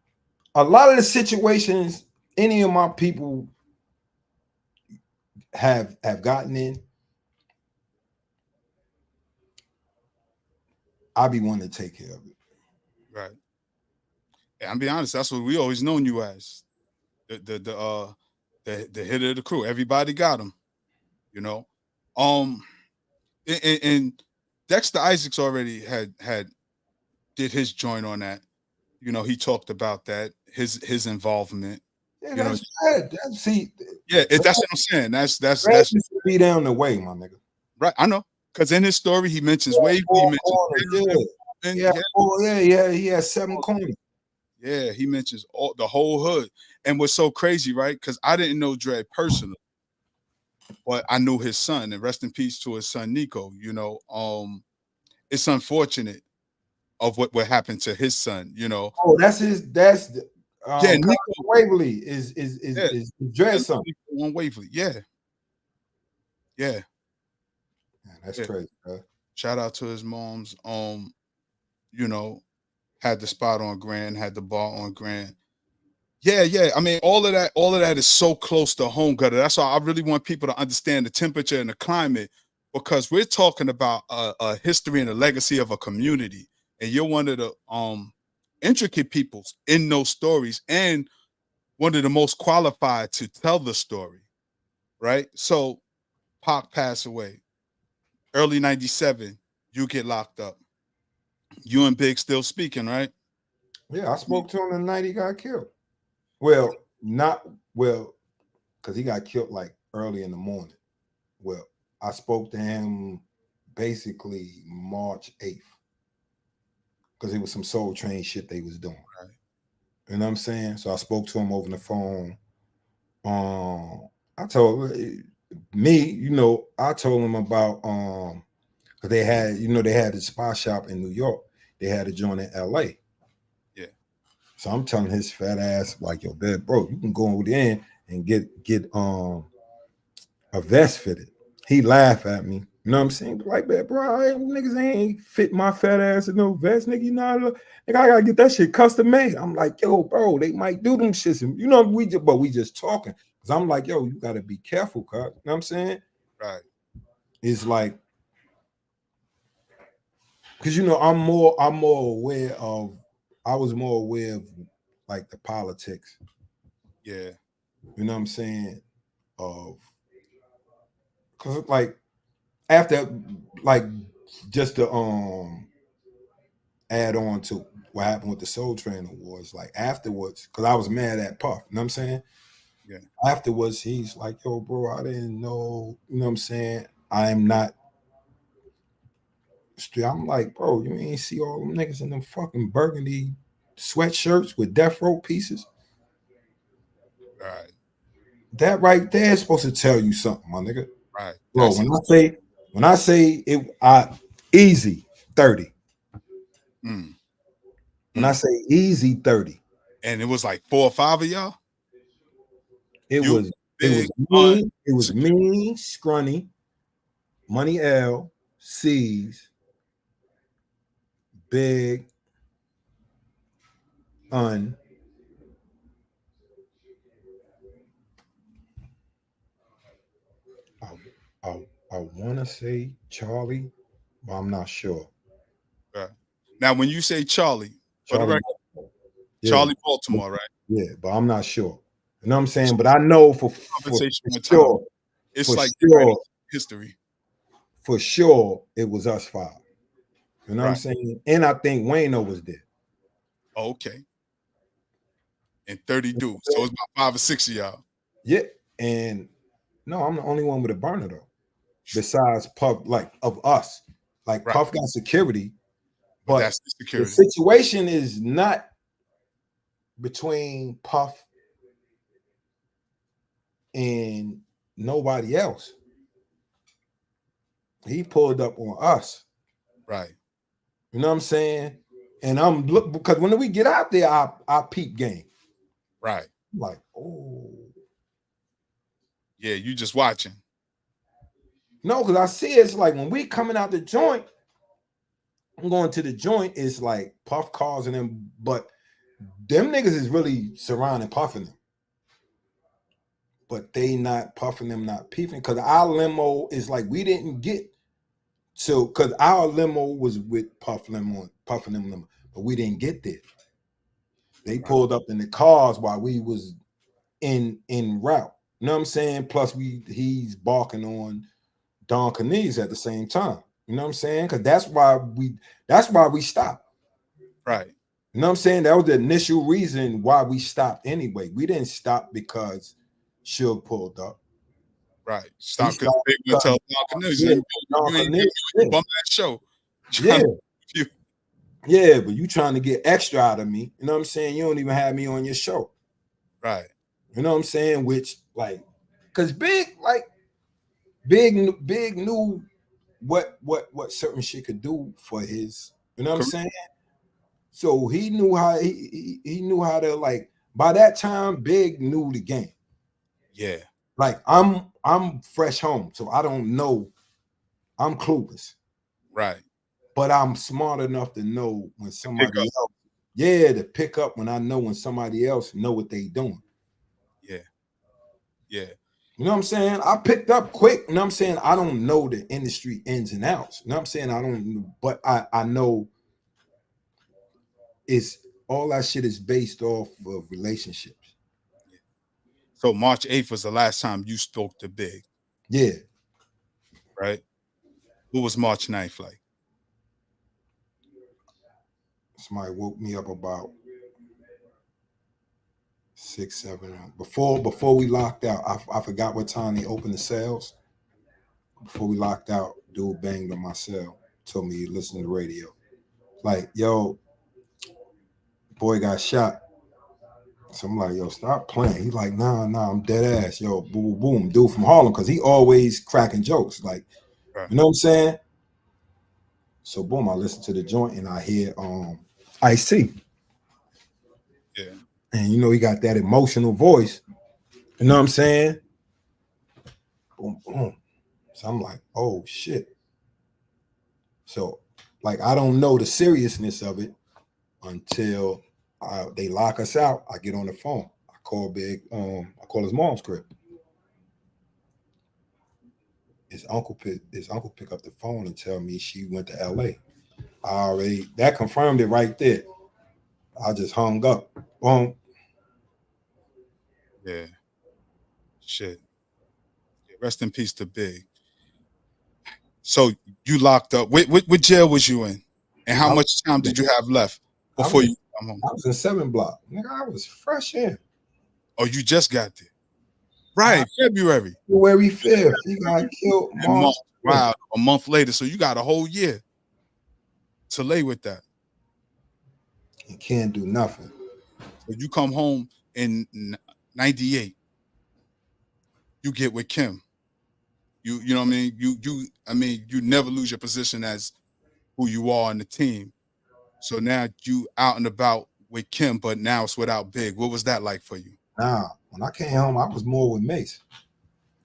a lot of the situations any of my people have gotten in, I be wanting to take care of it. Right. And I'm being honest, that's what we always known you as. The hit of the crew. Everybody got him. And Dexter Isaacs already had did his joint on that. You know, he talked about that, his involvement. Yeah, You know, that's bad. See, that's what I'm saying. That's Brad used to be down the way, my nigga. right. I know, because in his story he mentions Wavy, he mentions he has 7 corners. Yeah, he mentions the whole hood. And what's so crazy, right? Because I didn't know Dre personally, but I knew his son, and rest in peace to his son Nico. You know, it's unfortunate of what happened to his son. You know, That's Nico Waverly is Dre's son. On Waverly, yeah. Man, that's crazy, bro. Shout out to his mom's. You know, had the spot on Grand, had the bar on Grand. Yeah. I mean, all of that is so close to home, gutter. That's why I really want people to understand the temperature and the climate, because we're talking about a history and a legacy of a community, and you're one of the intricate peoples in those stories, and one of the most qualified to tell the story, right? So, Pac passed away, early '97. You get locked up. You and Big still speaking, right? Yeah, I spoke to him the night he got killed. Well, because he got killed like early in the morning. Well, I spoke to him basically March 8th, because it was some Soul Train shit they was doing. Right. You know what I'm saying? So I spoke to him over the phone. I told I told him about because they had the spy shop in New York. They had a joint in LA. Yeah. So I'm telling his fat ass, like, yo, bro, you can go over there and get a vest fitted. He laughed at me. You know what I'm saying? Like that, bro. Niggas ain't fit my fat ass in no vest, nigga. You know, nigga, I gotta get that shit custom made. I'm like, yo, bro, they might do them shits. You know, we just talking. Cause I'm like, yo, you gotta be careful, cuz. You know what I'm saying? Right. It's like, cause I'm more aware of. I was more aware of like the politics. Yeah. You know what I'm saying? Cause like after, like, just to add on to what happened with the Soul Train Awards, like afterwards, because I was mad at Puff. You know what I'm saying? Yeah. Afterwards, he's like, yo, bro, I didn't know. You know what I'm saying? I am not. I'm like, bro, you ain't see all them niggas in them fucking burgundy sweatshirts with death row pieces? Right. That right there is supposed to tell you something, my nigga. Right. Bro, when I say it, easy 30. When I say easy 30. And it was like 4 or 5 of y'all? It was me, Scrunny, Money L, C's, Big, Un. I want to say Charlie, but I'm not sure. Right. Now, when you say Charlie, for the record, Charlie Baltimore, right? Yeah, but I'm not sure. You know what I'm saying? But I know for sure. It's for like sure, history. For sure, it was us 5. You know what I'm saying? And I think Wayno was there. Okay. And 30 dudes. So it's about 5 or 6 of y'all. Yeah. And no, I'm the only one with a burner though. Besides Puff, like of us. Like Puff got security, but that's the security. The situation is not between Puff and nobody else. He pulled up on us. Right. You know what I'm saying? And I'm look, because when we get out there, I peep game. Right. I'm like, oh. Yeah, you just watching. No, because I see it's like when we coming out the joint, I'm going to the joint, it's like Puff causing them, but them niggas is really surrounding Puffing them. But they not puffing them, not peeping, because our limo is like we didn't get so because our limo was with puffing them, but we didn't get there. They pulled up in the cars while we was in route. You know what I'm saying? Plus he's barking on Don Canese at the same time. You know what I'm saying? Because that's why we stopped. Right. You know what I'm saying? That was the initial reason why we stopped anyway. We didn't stop because Suge pulled up. Right. Stop because Big would tell Balagon, yeah, you ain't you bum that show. Yeah. Yeah, but you trying to get extra out of me. You know what I'm saying? You don't even have me on your show. Right. You know what I'm saying? Which, like, because Big knew what certain shit could do for his, you know what I'm saying? So he knew how he knew how to, like, by that time, Big knew the game. Yeah. Like, I'm fresh home, so I don't know. I'm clueless. Right. But I'm smart enough to know when somebody else, to pick up when I know when somebody else know what they doing. Yeah. Yeah. You know what I'm saying? I picked up quick. You know what I'm saying? I don't know the industry ins and outs. You know what I'm saying? I don't, but I know it's all that shit is based off of relationships. Yeah. So March 8th was the last time you spoke to Big. Yeah. Right. What was March 9th like? Somebody woke me up about 6, 7 before we locked out. I forgot what time they opened the cells. Before we locked out, dude banged on my cell, told me he listened to the radio. Like, yo, boy got shot. So I'm like, yo, stop playing. He's like, nah, I'm dead ass. Yo, boom, boom, dude from Harlem, because he always cracking jokes. Like, you know what I'm saying? So boom, I listen to the joint and I hear Ice-T. Yeah. And you know, he got that emotional voice. You know what I'm saying? Boom, boom. So I'm like, oh shit. So, like, I don't know the seriousness of it until they lock us out. I get on the phone. I call Big. I call his mom's crib. His uncle pick up the phone and tell me she went to L.A. That confirmed it right there. I just hung up. Boom. Yeah. Shit. Rest in peace to Big. So you locked up. What jail was you in? And how much time did you have left before you come home? I was in 7 block. Nigga, I was fresh in. Oh, you just got there. Right, February 5th. He got killed March. Wow, a month later. So you got a whole year to lay with that. You can't do nothing. So you come home in 98. You get with Kim. You know what I mean? You never lose your position as who you are in the team. So now you out and about with Kim, but now it's without Big. What was that like for you? Nah, when I came home, I was more with Mase.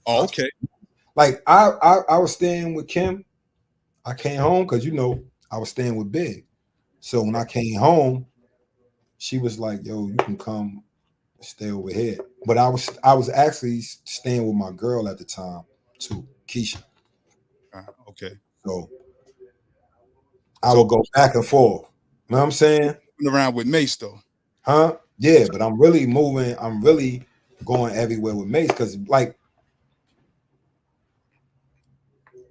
Oh, okay. Like I was staying with Kim. I came home because, you know, I was staying with Big. So when I came home, she was like, yo, you can come stay over here. But I was actually staying with my girl at the time too, Keisha. Okay. So I would go back and forth. You know what I'm saying? Around with Mase though. Huh? Yeah, but I'm really moving. I'm really going everywhere with Mase because, like,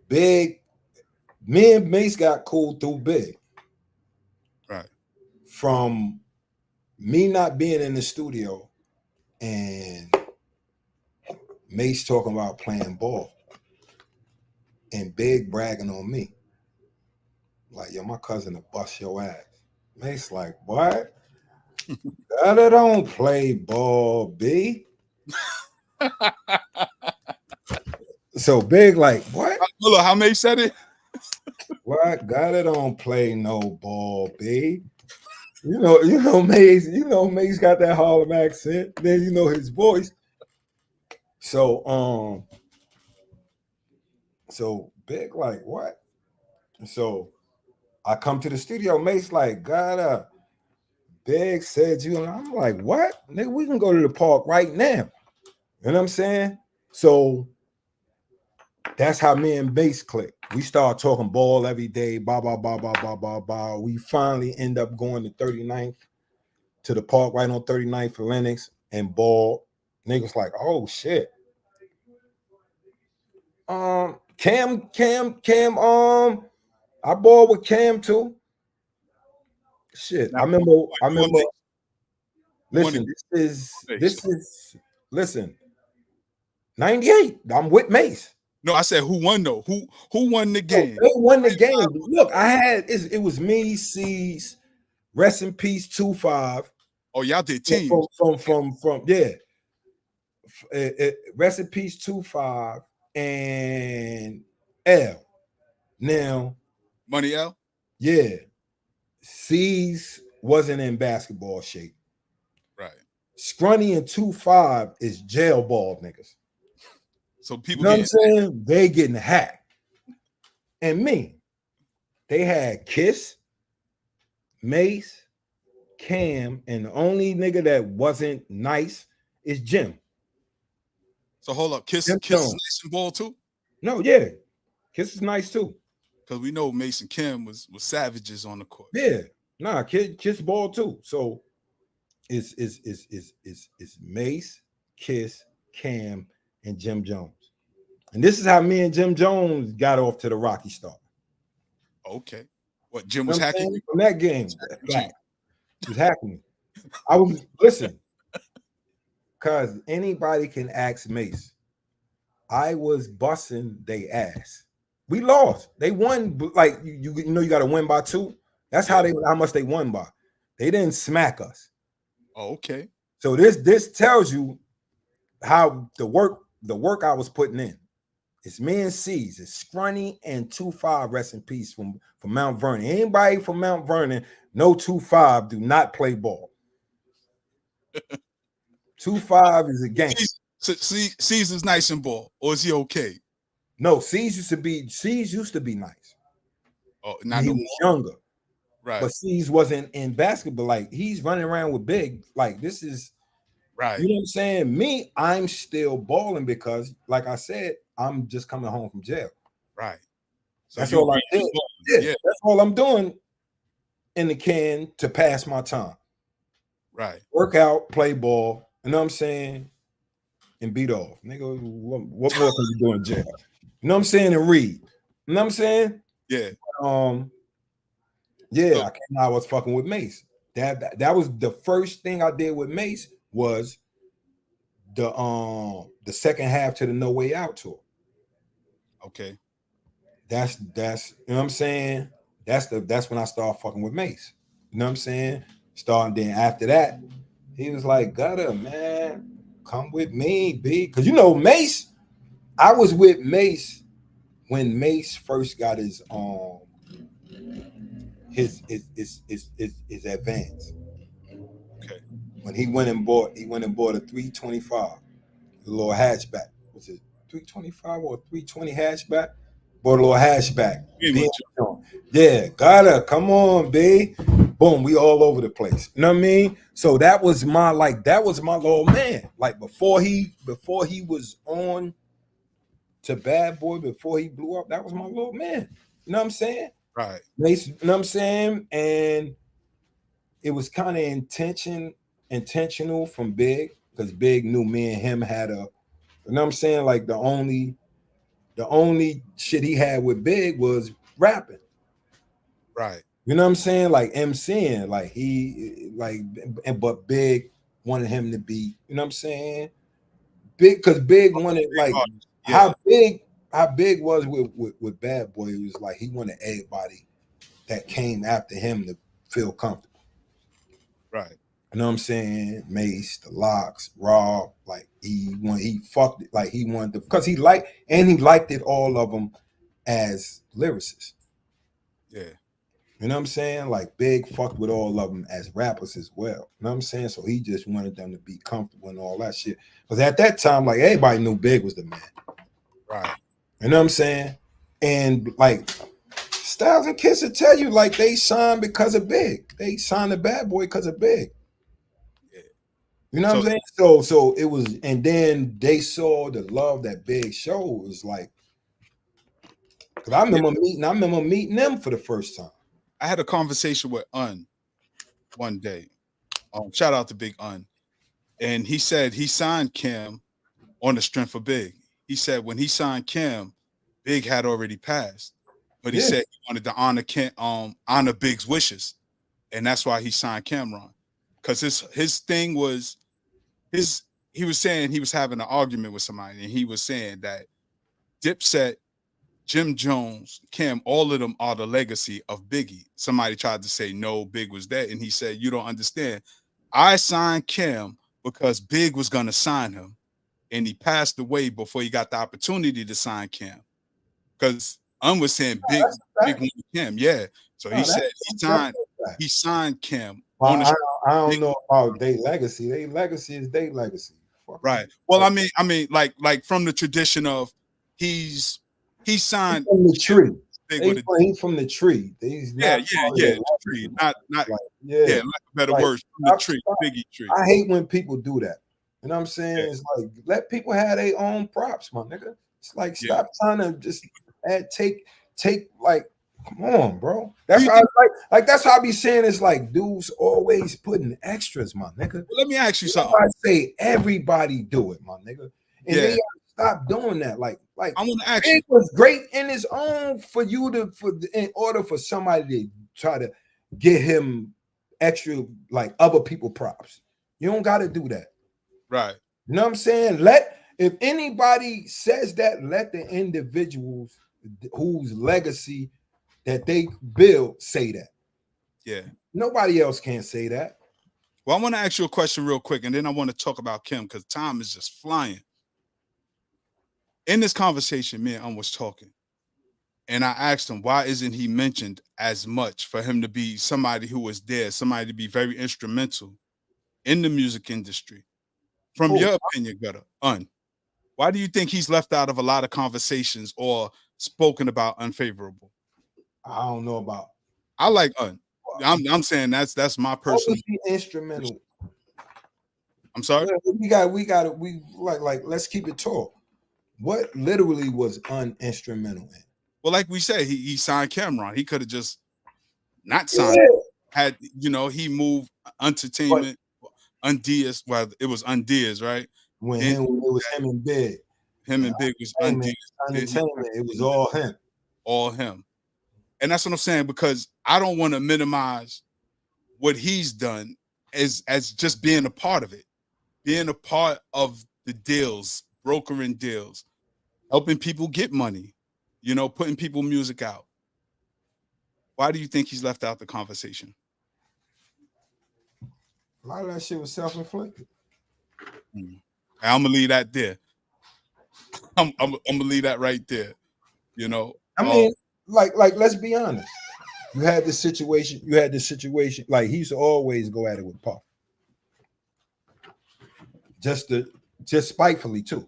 Big, me and Mase got cool through Big. Right. From me not being in the studio and Mase talking about playing ball and Big bragging on me. Like, yo, my cousin will bust your ass. Mase like, what? I don't play ball, B. So Big like, what? Look, how Mase said it? What? Gotta don't play no ball, B. You know, Mase got that Harlem accent. Then you know his voice. So so Big like, what? So I come to the studio, Mase like, gotta. Big said you, and I'm like, what? Nigga, we can go to the park right now. You know what I'm saying? So that's how me and Mase click. We start talking ball every day, blah, blah, blah, blah, blah, blah, blah. We finally end up going to 39th to the park right on 39th for Lennox and ball. Niggas like, oh shit. Cam, I ball with Cam too. Shit, Now, I remember. you Listen, this is. Listen, 98. I'm with Mase. No, I said who won though? Who won the game? They won the game. Look, it was me, C's, rest in peace, 2-5. Oh, y'all did teams. From yeah. Rest in peace, 2-5 and L. Now, Money L? yeah, C's wasn't in basketball shape. Right. Scrunny and 2-5 is jail ball niggas. So people, you know what I'm saying? They getting hacked. And me, they had Kiss, Mase, Cam, and the only nigga that wasn't nice is Jim. So hold up, Kiss is nice and ball too? No, yeah, Kiss is nice too. Because we know Mase and Kim was savages on the court. Yeah, nah, Kiss ball too. So it's Mase, Kiss, Cam, and Jim Jones. And this is how me and Jim Jones got off to the rocky start. Okay. What, Jim was hacking you? From that game. He was hacking me. I was, listen, because anybody can ask Mase. I was busting they ass. We lost. They won, like, you know, you got to win by 2. That's how much they won by. They didn't smack us. Oh, okay. So this tells you how the work I was putting in. It's me and C's. It's Scrunny and 2-5, rest in peace, from Mount Vernon. Anybody from Mount Vernon, no 2-5, do not play ball. 2-5 is a gangster. C's is nice and ball, or is he okay? No, C's used to be nice. Oh, not he no was more. younger. Right. But C's wasn't in basketball. Like, he's running around with Big. Like, this is right. You know what I'm saying? Me, I'm still balling because, like I said, I'm just coming home from jail. Right. So that's all I did. Yeah, that's all I'm doing in the can to pass my time. Right. Work out, play ball, you know what I'm saying? And beat off. Nigga, what more can you do in jail? You know what I'm saying? And read. You know what I'm saying? Yeah. Yeah, I was fucking with Mase. That was the first thing I did with Mase was the second half to the No Way Out tour. Okay. That's you know what I'm saying? That's when I started fucking with Mase. You know what I'm saying? Then after that, he was like, Gutta, man, come with me, B. Because you know, Mase, I was with Mase when Mase first got his advance. Okay. When he went and bought a 325, a little hatchback. Was it 325 or 320 hatchback? Bought a little hatchback. Yeah, Gotta come on, B. Boom, we all over the place. You know what I mean? So that was my little man. Like before he was on to Bad Boy, before he blew up, that was my little man. You know what I'm saying? Right. You know what I'm saying? And it was kind of intentional from Big, because Big knew me and him had you know what I'm saying? Like the only shit he had with Big was rapping. Right. You know what I'm saying? Like MCing, but Big wanted him to be, you know what I'm saying? Big, because Big wanted, like, how Big was with Bad Boy. It was like he wanted everybody that came after him to feel comfortable. Right. You know what I'm saying? Mase, the Locks, Rob, like he fucked it, like he wanted to, because he liked it, all of them as lyricists. Yeah. You know what I'm saying? Like Big fucked with all of them as rappers as well. You know what I'm saying? So he just wanted them to be comfortable and all that shit. Because at that time, like, everybody knew Big was the man. Right. You know what I'm saying? And like Styles and Kiss will tell you, like, they signed because of Big. They signed the Bad Boy because of Big. Yeah. You know what I'm saying? So it was, and then they saw the love that Big showed. It was like, because I remember meeting them for the first time. I had a conversation with Un one day. Shout out to Big Un. And he said he signed Kim on the strength of Big. He said when he signed Kim, Big had already passed. But he said he wanted to honor Big's wishes. and that's why he signed Cameron. Because his thing was he was saying he was having an argument with somebody, and he was saying that Dipset, Jim Jones, Kim, all of them are the legacy of Biggie. Somebody tried to say no, Big was dead, and he said, "You don't understand. I signed Kim because Big was gonna sign him, and he passed away before he got the opportunity to sign Kim." Because was saying Big wanted Kim, yeah. So he said he signed Kim. Well, I don't know about their legacy. Their legacy is their legacy. Right. Well, I mean, like from the tradition of he signed from the tree. He's from the tree. He's not the tree. Not like a better word, from the tree, Biggie tree. I hate when people do that. You know what I'm saying? Yeah. It's like, let people have their own props, my nigga. It's like, stop trying to just take like, come on, bro. That's how like that's how I be saying. It's like dudes always putting extras, my nigga. Well, let me ask you something. I say everybody do it, my nigga, and they stop doing that. Like I want to ask you. It was great in his own for you to in order for somebody to try to get him extra like other people props. You don't got to do that, right? You know what I'm saying? If anybody says that, let the individuals whose legacy that they build say that. Yeah. Nobody else can say that. Well, I want to ask you a question real quick, and then I want to talk about Kim because time is just flying. In this conversation, me and was talking, and I asked him, why isn't he mentioned as much for him to be somebody who was there, somebody to be very instrumental in the music industry? From your opinion, Gutta, why do you think he's left out of a lot of conversations or spoken about unfavorable? I don't know about. I like I'm saying that's my personal instrumental. I'm sorry. We got let's keep it tall. What literally was uninstrumental in? Well, like we said, he signed Cameron. He could have just not signed. Had he moved entertainment, Undies. Well, it was Undies, right? When it was him and Big. Him and Big was Undies. Entertainment. It was all him. All him. And that's what I'm saying, because I don't want to minimize what he's done as just being a part of it, being a part of the deals, brokering deals, helping people get money, putting people music out. Why do you think he's left out the conversation? A lot of that shit was self-inflicted. I'm gonna leave that there. I'm gonna leave that right there. I mean, like let's be honest. You had this situation. Like he used to always go at it with Puff, just spitefully too.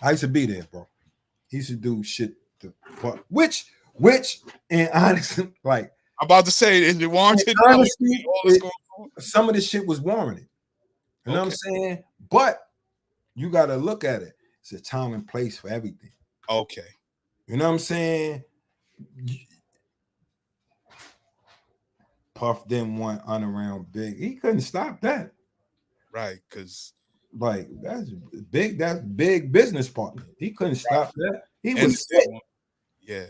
I used to be there, bro. He used to do shit to Puff, which, and honestly, like I'm about to say, is it warranted? Honestly, some of this shit was warranted. You know what I'm saying? But you got to look at it. It's a time and place for everything. Okay. You know what I'm saying? Puff didn't want around Big. He couldn't stop that. Right, because like that's big business partner. He couldn't stop that. He was sick. Yeah.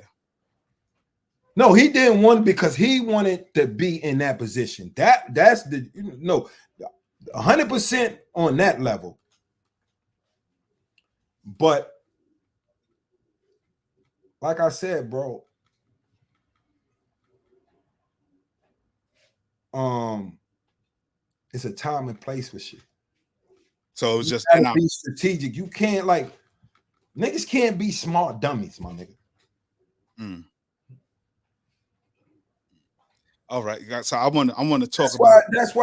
No, he didn't want because he wanted to be in that position. That's 100% on that level. But like I said, bro, it's a time and place for shit. So it's just be strategic. You can't niggas can't be smart dummies, my nigga. All right, so I want to talk that's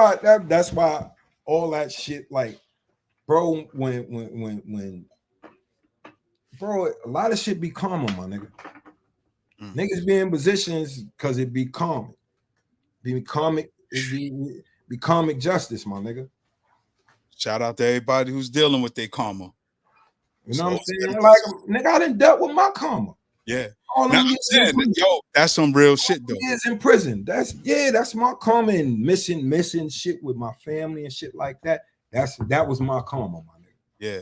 why all that shit, like, bro, when bro, a lot of shit be common, my nigga. Niggas be in positions because it be common. Be comic justice, my nigga. Shout out to everybody who's dealing with their karma. You know what I'm saying? Like, nigga, I done dealt with my karma. Yeah. That's some real shit though. Years in prison. That's my karma, and missing shit with my family and shit like that. That was my karma, my nigga. Yeah.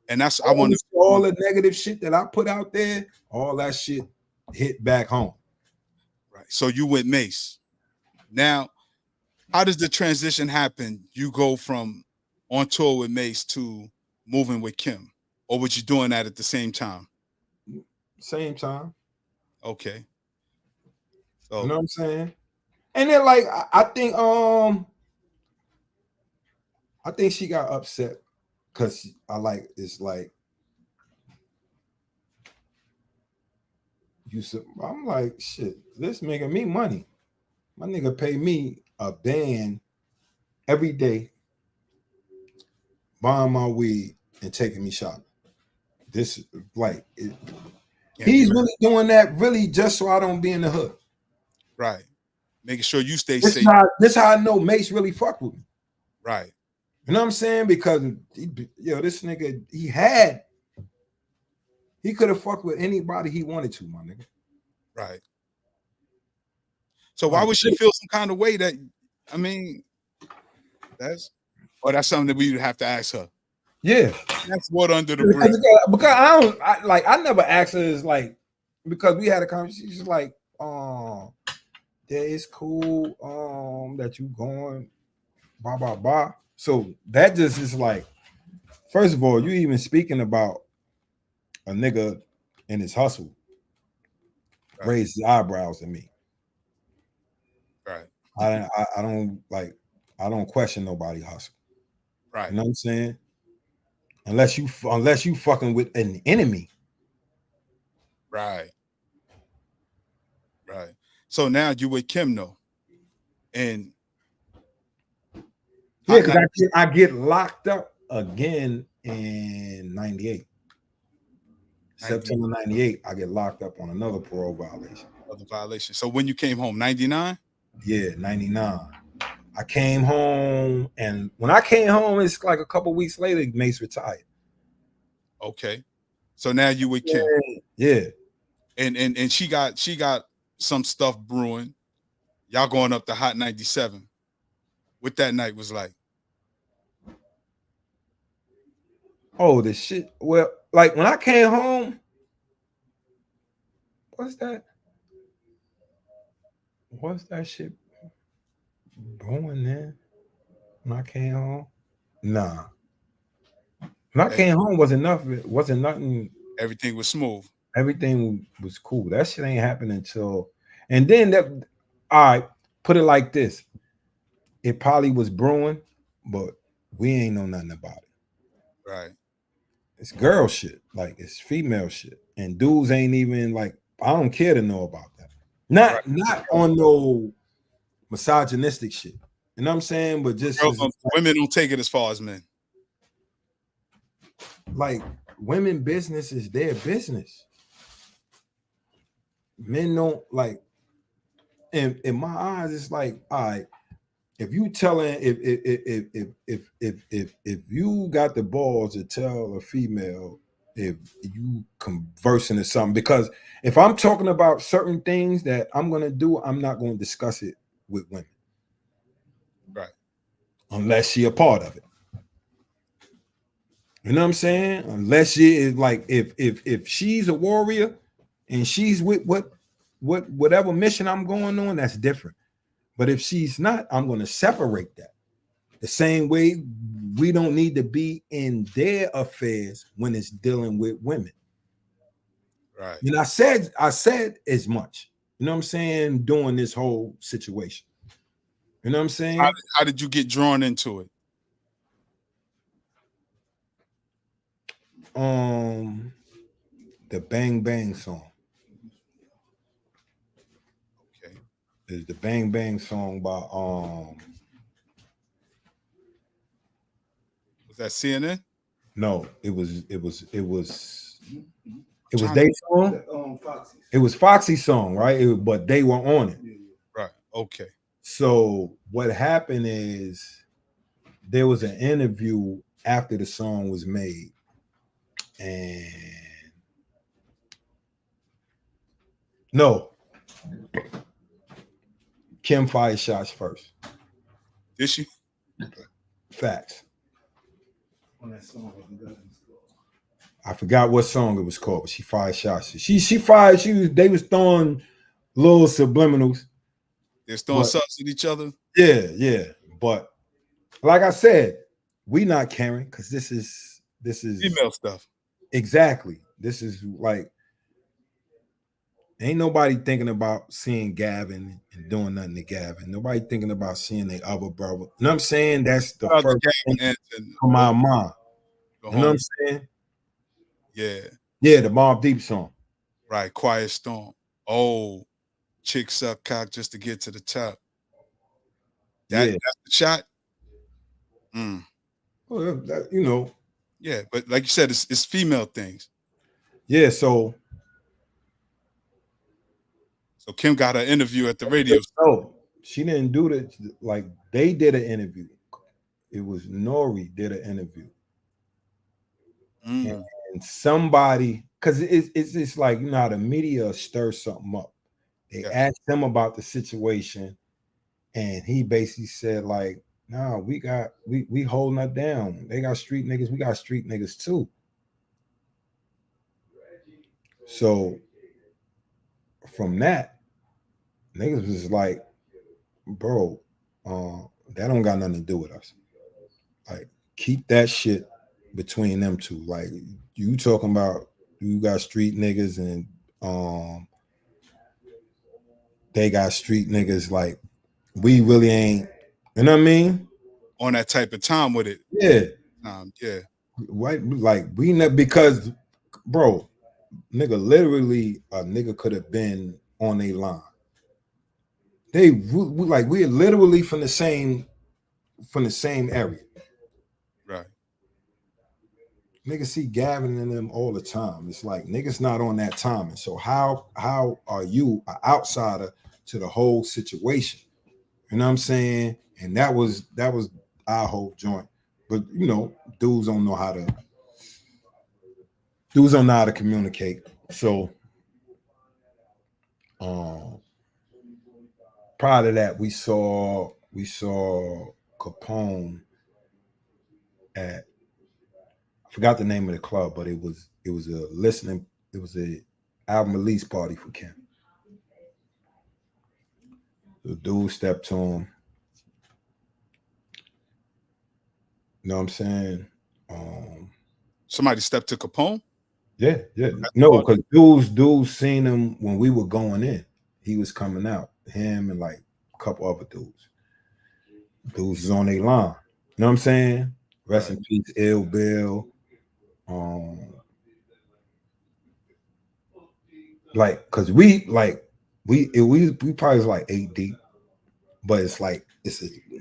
And that's all the negative shit that I put out there, all that shit hit back home. Right. So you with Mase. Now, How does the transition happen? You go from on tour with Mase to moving with Kim, or was you doing that at the same time? Same time. Okay. You So know what I'm saying? And then like I think she got upset because it's like I'm like, shit, this making me money. My nigga pay me a band every day, buying my weed and taking me shopping. This like he's really doing that really just so I don't be in the hood. right. Making sure you stay This safe. is how I know Mase really fuck with me. Right. You know what I'm saying? Because this nigga, he could have fucked with anybody he wanted to, my nigga. Right. So why would she feel some kind of way that, I mean, that's something that we would have to ask her. Yeah. That's what under the bridge. Because I never asked her, is like, because we had a conversation, she's like, yeah, it's cool that you going, blah, blah, blah. So that just is like, first of all, you even speaking about a nigga in his hustle, right, raised his eyebrows at me. Right. I don't question nobody hustle. Right. You know what I'm saying? Unless you fucking with an enemy. Right. Right. So now you with Kim though. And yeah, because I get locked up again in 98. September 98, I get locked up on another parole violation. Other violation. So when you came home, 99? Yeah, 99. I came home, and when I came home, it's like a couple weeks later, Mase retired. Okay. So now you with Kim. Yeah. And she got some stuff brewing. Y'all going up to Hot 97. What that night was like? Oh, the shit. Well, like when I came home, what's that shit brewing there? When I came home? Nah. When I came home, wasn't nothing. Everything was smooth. Everything was cool. That shit ain't happening until, and then that. All right, put it like this: it probably was brewing, but we ain't know nothing about it. Right. It's girl shit, like it's female shit, and dudes ain't even like. I don't care to know about that. Not on no misogynistic shit. You know what I'm saying? But just women don't take it as far as men. Like women business is their business. Men don't like. In my eyes, it's like, all right, if you telling if you got the balls to tell a female if you conversing or something, because if I'm talking about certain things that I'm gonna do, I'm not gonna discuss it with women. Right. Unless she a part of it. You know what I'm saying? Unless she is like, if she's a warrior and she's with whatever mission I'm going on, that's different. But if she's not, I'm going to separate that. The same way we don't need to be in their affairs when it's dealing with women. Right. And I said as much. You know what I'm saying? During this whole situation. You know what I'm saying? How did you get drawn into it? The Bang Bang song. Okay. Is the Bang Bang song by was that CNN? No, it was their song. It was Foxy's song, right? But they were on it. Right. Okay. So what happened is there was an interview after the song was made, and no, Kim fired shots first. Did she? Facts. On that song, I forgot what song it was called, but she fired shots. They was throwing little subliminals. They're throwing shots at each other. Yeah. But like I said, we not caring because this is Female stuff. exactly. This is like ain't nobody thinking about seeing Gavin and doing nothing to Gavin. Nobody thinking about seeing their other brother. You know what I'm saying? That's the Shout out to first thing Gavin and from my mind. go You know what home. I'm saying? Yeah, Yeah, the Mobb Deep song. right. Quiet Storm. Oh, chick suck cock just to get to the top. Yeah. That's the shot. Mm. Well, you know. Yeah, but like you said, it's female things. Yeah, so Kim got her interview at the radio. no, she didn't do that. Like they did an interview. It was Nori did an interview. Mm. And somebody, because it's like, you know how the media stirs something up. They asked him about the situation, and he basically said, like, nah, we holding that down. They got street niggas, we got street niggas too. So from that, niggas was like, bro, that don't got nothing to do with us. Like, keep that shit between them two. Like, you talking about you got street niggas and they got street niggas. Like, we really ain't, you know what I mean? On that type of time with it. Yeah. Yeah. Right. Like, we not, because, bro, nigga, literally a nigga could have been on a line. We're literally from the same area. Right. Niggas see Gavin and them all the time. It's like niggas not on that timing. So how are you an outsider to the whole situation? You know what I'm saying? And that was our whole joint. But you know, dudes don't know how to communicate. So prior to that, we saw Capone at, I forgot the name of the club, but it was a album release party for Kim. The dude stepped to him. You know what I'm saying? Somebody stepped to Capone? Yeah. No, because dudes seen him when we were going in. He was coming out. Him and like a couple other dudes. Dudes is on their line. You know what I'm saying? Rest in peace, Ill Bill. Like, cause we probably was like 8 deep, but it's like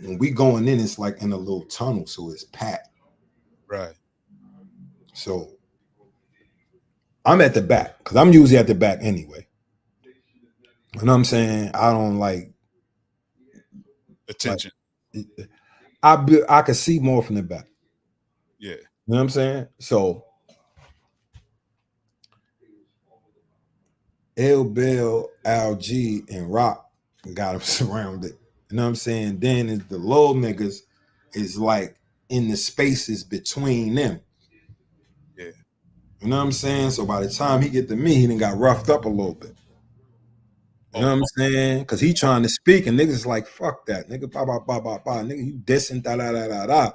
when we going in, it's like in a little tunnel, so it's packed. Right. So I'm at the back because I'm usually at the back anyway. You know what I'm saying? I don't like attention. Like, I could see more from the back. Yeah. You know what I'm saying? So L Bill, Al G, and Rock got him surrounded. You know what I'm saying? Then is the little niggas is like in the spaces between them. Yeah. You know what I'm saying? So by the time he get to me, he done got roughed up a little bit. You know what I'm saying? Because he trying to speak and niggas like, fuck that. Nigga, nigga, you dissing, da.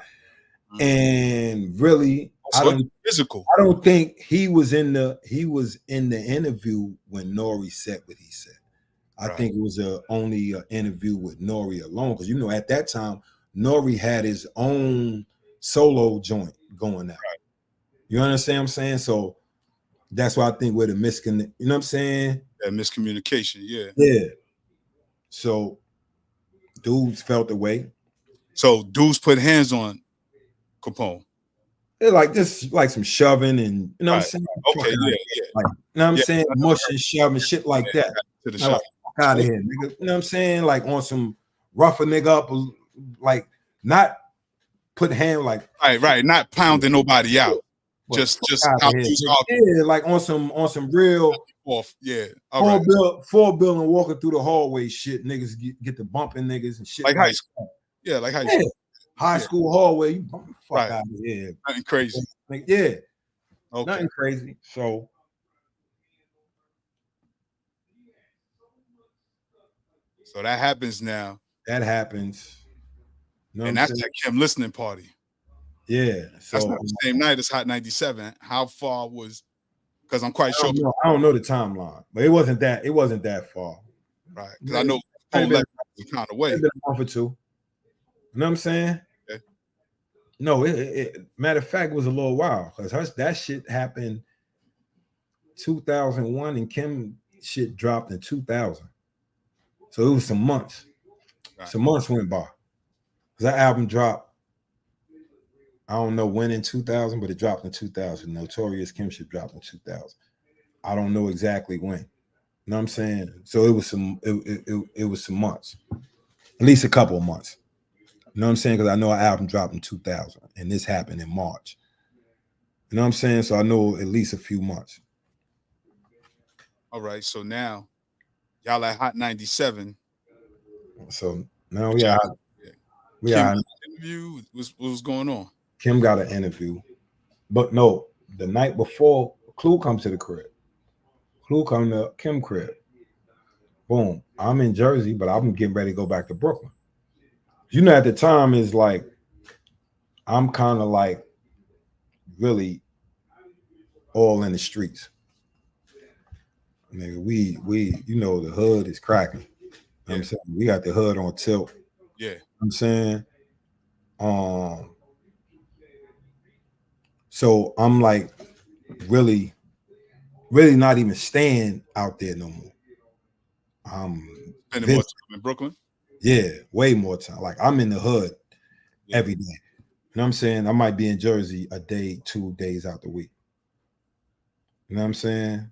And really, physical. I don't think he was in the interview when Nori said what he said. I think it was only an interview with Nori alone. Because, you know, at that time, Nori had his own solo joint going out. Right. You understand what I'm saying? So that's why I think we're the you know what I'm saying? Yeah, miscommunication, yeah. Yeah. So dudes felt the way. So dudes put hands on Capone. They're like this, like some shoving and you know what I'm saying? Okay, yeah. Like, you know what I'm saying? Mushing, shoving, shit like that. To the like, fuck out of here, nigga. You know what I'm saying? Like on some rougher nigga up, like not put hand like right, not pounding nobody out. Just how yeah, like on some real four bill and walking through the hallway shit. Niggas get to bumping niggas and shit like high school. Yeah, like high school. High school hallway, you fuck out of here. Nothing crazy. Like, yeah. Okay. Nothing crazy. So that happens now. That happens. You know And what I'm that's saying? that Kim listening party. Yeah. That's So not the same night as Hot 97. How far was? Because I'm quite sure. I don't know the timeline, but it wasn't that far. Right. Because I know Might Cole have was kind of way. been a month or two. You know what I'm saying? Okay. No, matter of fact, it was a little while because that shit happened 2001 and Kim shit dropped in 2000. So it was some months. Right. Some months went by. That album dropped, I don't know when in 2000, but it dropped in 2000. Notorious Kim shit dropped in 2000. I don't know exactly when. You know what I'm saying? So it was it was some months. At least a couple of months. You know what I'm saying? Because I know our album dropped in 2000 and this happened in March. You know what I'm saying? So I know at least a few months. All right. So now y'all at Hot 97. So now Kim got an interview. What was going on? Kim got an interview. But no, the night before, Clue comes to the crib. Clue come to Kim crib. Boom. I'm in Jersey, but I'm getting ready to go back to Brooklyn. You know, at the time is like I'm kind of like really all in the streets. Nigga, we you know the hood is cracking. You know what I'm saying? We got the hood on tilt. Yeah. You know what I'm saying? So I'm like really not even staying out there no more. Spending more time in Brooklyn? Yeah, way more time. Like I'm in the hood every day. You know what I'm saying? I might be in Jersey a day, 2 days out the week. You know what I'm saying?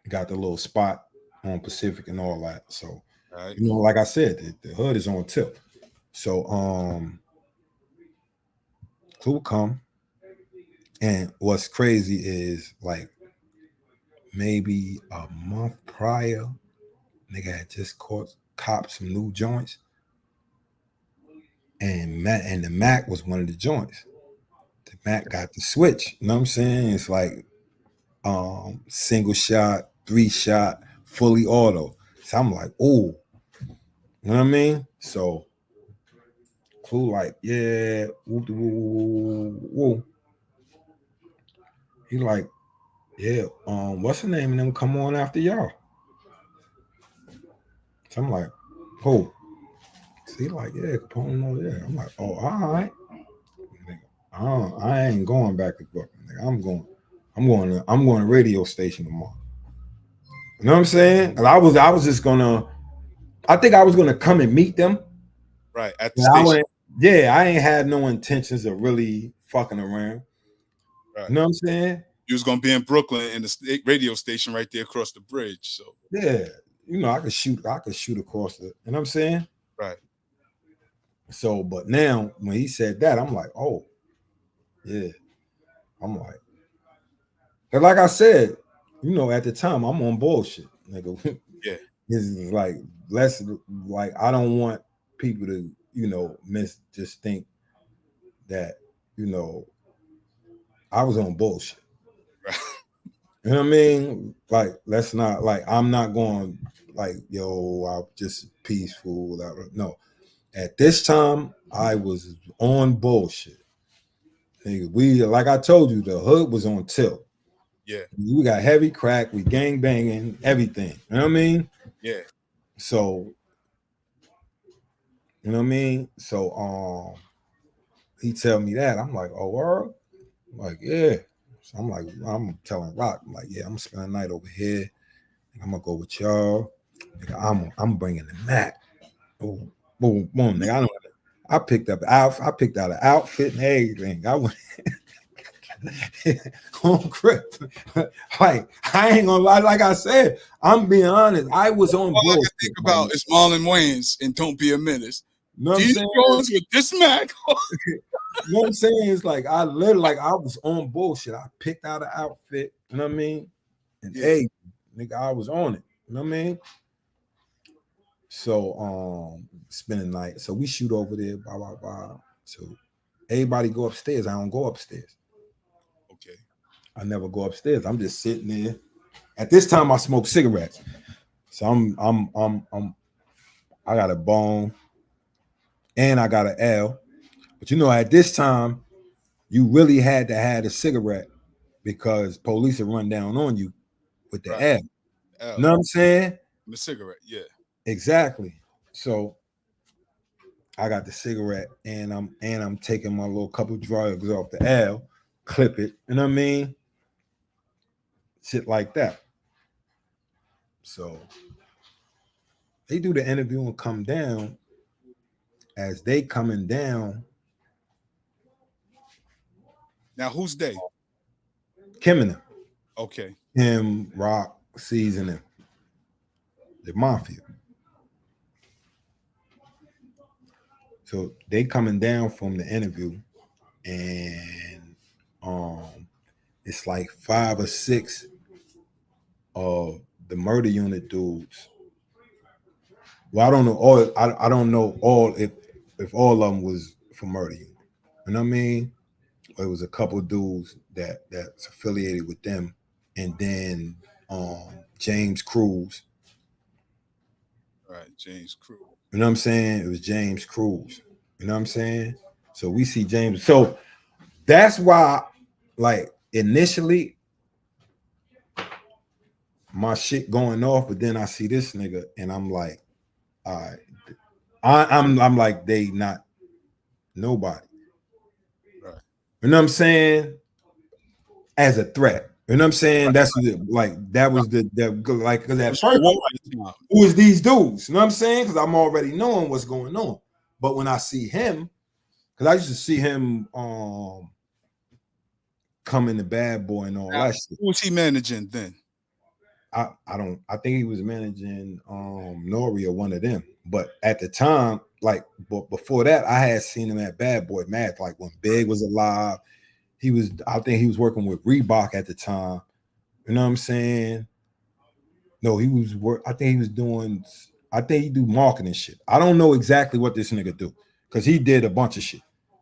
Got the little spot on Pacific and all that. So, you know, like I said, the hood is on tip. So, Clue come. And what's crazy is like maybe a month prior, nigga had just copped some new joints. And the Mac was one of the joints. The Mac got the switch. You know what I'm saying? It's like single shot, 3-shot, fully auto. So I'm like, oh, you know what I mean? So Clue like, yeah, woo, woo, woo. He like, yeah, what's the name of them come on after y'all? So I'm like, oh. So he like, yeah, Capone over there. I'm like, oh, all right. I ain't going back to Brooklyn. I'm going to radio station tomorrow. You know what I'm saying? And I was just gonna. I think I was gonna come and meet them. Right at the station. I ain't had no intentions of really fucking around. Right. You know what I'm saying? You was gonna be in Brooklyn in the radio station right there across the bridge. So yeah, you know, I could shoot across the. You know what I'm saying? Right. So, but now when he said that, I'm like, oh, yeah. I'm like, cause like I said, you know, at the time I'm on bullshit, nigga. Yeah. It's like less like I don't want people to, you know, just think that, you know, I was on bullshit. Right. You know what I mean? Like, let's not like I'm not going like, yo, I'm just peaceful. No. At this time, I was on bullshit. We like I told you, the hood was on tilt. Yeah. We got heavy crack, we gang banging, everything. You know what I mean? Yeah. So, you know what I mean? So he tell me that. I'm like, oh, world? I'm like, yeah. So I'm like, I'm telling Rock, I'm like, yeah, I'm spending the night over here. I'm gonna go with y'all. I'm bringing the Mac. Boom, boom, boom. Nigga, I picked out an outfit and everything. I went on grip. Like, I ain't gonna lie, like I said, I'm being honest. I was on all I can think about is Marlon Wayans and Don't Be a Menace. You know what I'm saying? Jones with this Mac. You know what I'm saying? It's like I literally like I was on bullshit. I picked out an outfit, you know what I mean? And hey, nigga, I was on it. You know what I mean? So spend the night. So we shoot over there, blah, blah, blah. So everybody go upstairs. I don't go upstairs. Okay. I never go upstairs. I'm just sitting there. At this time, I smoke cigarettes. So I'm I got a bone, and I got an L. But you know, at this time, you really had to have a cigarette because police would run down on you with the Right. L. L. You know what I'm saying? The cigarette, yeah. Exactly. So I got the cigarette, and I'm taking my little couple drugs off the L, clip it. You know what I mean? Shit like that. So they do the interview and come down. As they coming down, Now who's they? Kim and them, Okay. him, Rock, seasoning, the mafia. So they coming down from the interview, and it's like 5 or 6 of the murder unit dudes. Well, I don't know all. I don't know all if all of them was for murder unit. You know what I mean? It was a couple dudes that's affiliated with them, and then James Cruz. Right, James Cruz. You know what I'm saying? It was James Cruz. You know what I'm saying? So we see James. So that's why, like, initially, my shit going off, but then I see this nigga, and I'm like, all right, I'm like, they not nobody. Right. You know what I'm saying? As a threat. You know what I'm saying? Right. That's like that was the like because at first, who is these dudes? You know what I'm saying? Because I'm already knowing what's going on. But when I see him, because I used to see him coming the bad boy and all that shit. Who was he managing then? I think he was managing Nori or one of them. But at the time, like before that, I had seen him at Bad Boy Math, like when Big was alive. I think he was working with Reebok at the time. You know what I'm saying? No, he do marketing shit. I don't know exactly what this nigga do because he did a bunch of shit.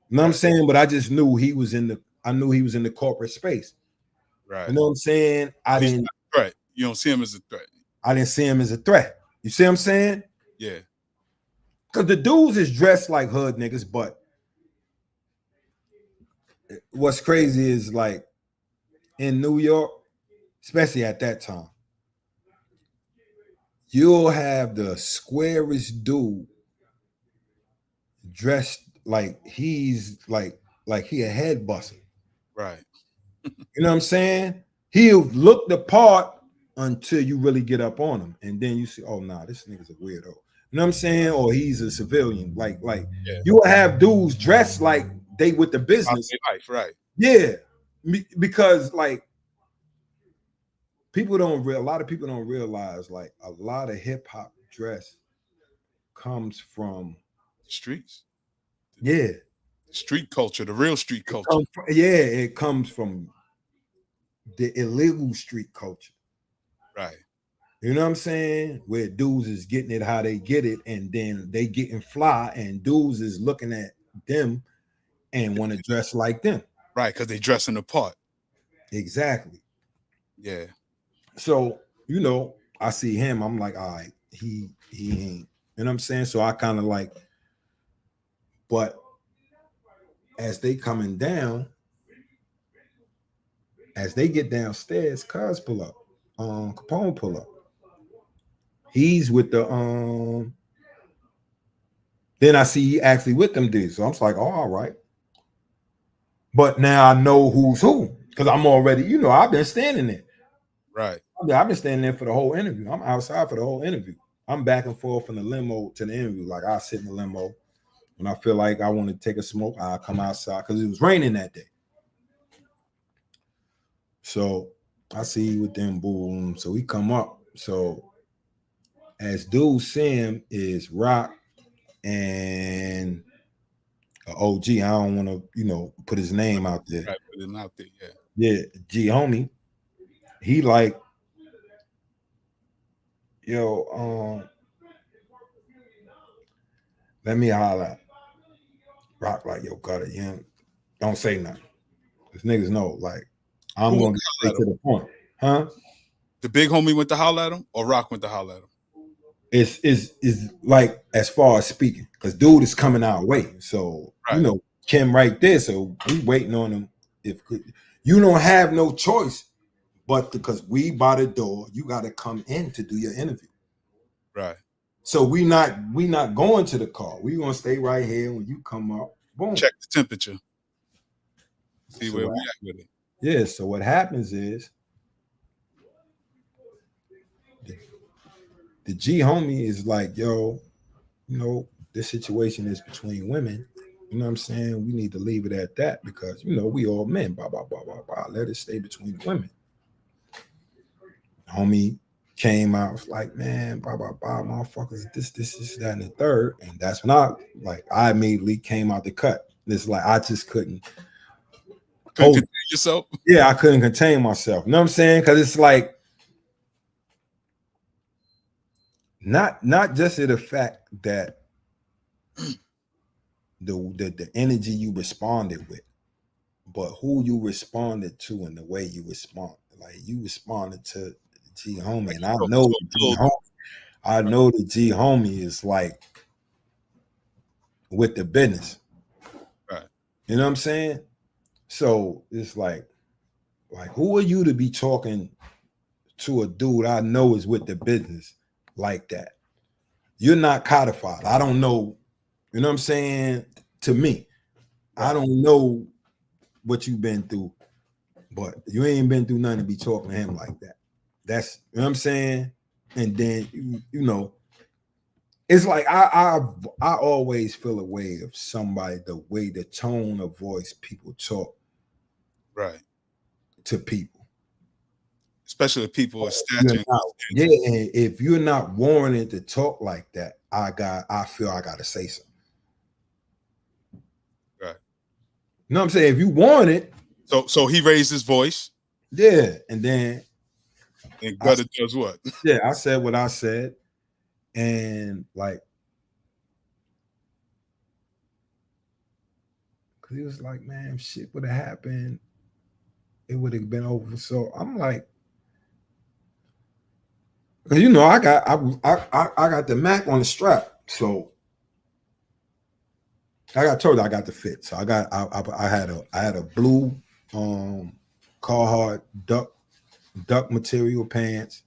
You know what I'm saying? But I just knew he was in the corporate space. Right. You know what I'm saying? Right. You don't see him as a threat. I didn't see him as a threat. You see what I'm saying? Yeah. Because the dudes is dressed like hood niggas, but what's crazy is like in New York, especially at that time, you'll have the squarest dude dressed like he's like he a head buster. Right. You know what I'm saying? He'll look the part until you really get up on him. And then you see, oh nah, this nigga's a weirdo. You know what I'm saying? Or he's a civilian. Like you will have dudes dressed like they with the business. Life, right. Yeah. Because like a lot of people don't realize like a lot of hip hop dress comes from streets. Yeah. Street culture, the real street culture. It comes from the illegal street culture. Right. You know what I'm saying? Where dudes is getting it how they get it, and then they getting fly, and dudes is looking at them and want to dress like them. Right, because they dressing the part. Exactly. Yeah. So, you know, I see him, I'm like, all right, he ain't, you know what I'm saying? So I kind of like, but as they coming down, as they get downstairs, Cuz pull up, Capone pull up. He's with the then I see he actually with them dudes. So I'm just like, oh, all right. But now I know who's who because I'm already, you know, I've been standing there. Right. I've been standing there for the whole interview. I'm outside for the whole interview. I'm back and forth from the limo to the interview. Like I sit in the limo when I feel like I want to take a smoke. I come outside because it was raining that day. So I see with them, boom. So we come up. So as dude Sam is Rock and OG. I don't want to, you know, put his name out there. Right, put him out there, yeah. Yeah, G homie. He like, yo, let me holler. Rock like, yo, got it. You don't say nothing. Cause niggas know, like, I'm gonna get straight to the point. Huh? The big homie went to holler at him, or Rock went to holler at him? is like as far as speaking, because dude is coming our way. So Right. you know, Kim right there. So we waiting on him. If you don't have no choice, but because we by the door, you got to come in to do your interview. Right. So we not going to the car. We gonna stay right here. When you come up, boom. Check the temperature. See So where we at with it. Yeah. So what happens is the G homie is like, yo, you know, this situation is between women. You know what I'm saying? We need to leave it at that because, you know, we all men, blah, blah, blah, blah, blah. Let it stay between the women. Homie came out, was like, man, blah, blah, blah, motherfuckers, this, that, and the third. And that's when I immediately came out the cut. It's like, I just couldn't contain yourself. Yeah, I couldn't contain myself. You know what I'm saying? Because it's like, not just the fact that the energy you responded with, but who you responded to and the way you respond. Like you responded to G homie, and I know the G homie is like with the business. Right. You know what I'm saying? So it's like who are you to be talking to a dude I know is with the business like that? You're not codified. I don't know. You know what I'm saying? To me, right. I don't know what you've been through, but you ain't been through nothing to be talking to him like that. That's, you know what I'm saying? And then, you know, it's like I always feel a way of somebody, the way, the tone of voice people talk right to people. Especially people with stature. And if you're not warranted to talk like that, I feel I gotta say something. Right. You know what I'm saying? If you want it. So he raised his voice. Yeah. And then Gutta does what? Yeah, I said what I said. And like, cause he was like, man, if shit would have happened, it would have been over. So I'm like, cause you know, I got the Mac on the strap. So I told you I got the fit. So I had a blue Carhartt duck material pants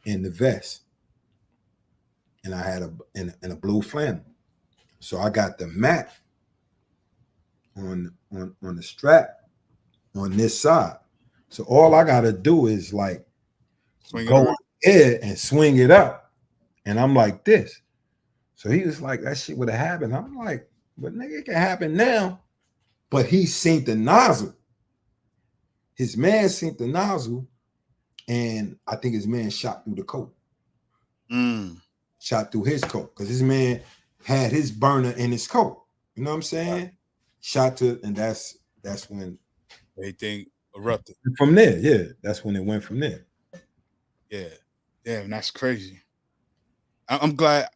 and the vest. And I had a blue flannel. So I got the Mac on the strap on this side. So all I gotta do is like go in air and swing it up. And I'm like this. So he was like, that shit would have happened. I'm like, but nigga, it can happen now. But he seen the nozzle. His man seen the nozzle, and I think his man shot through the coat. Shot through his coat because his man had his burner in his coat. You know what I'm saying? Right. Shot to, and that's when everything erupted. From there, yeah. That's when it went from there. Yeah. Damn, that's crazy. I'm glad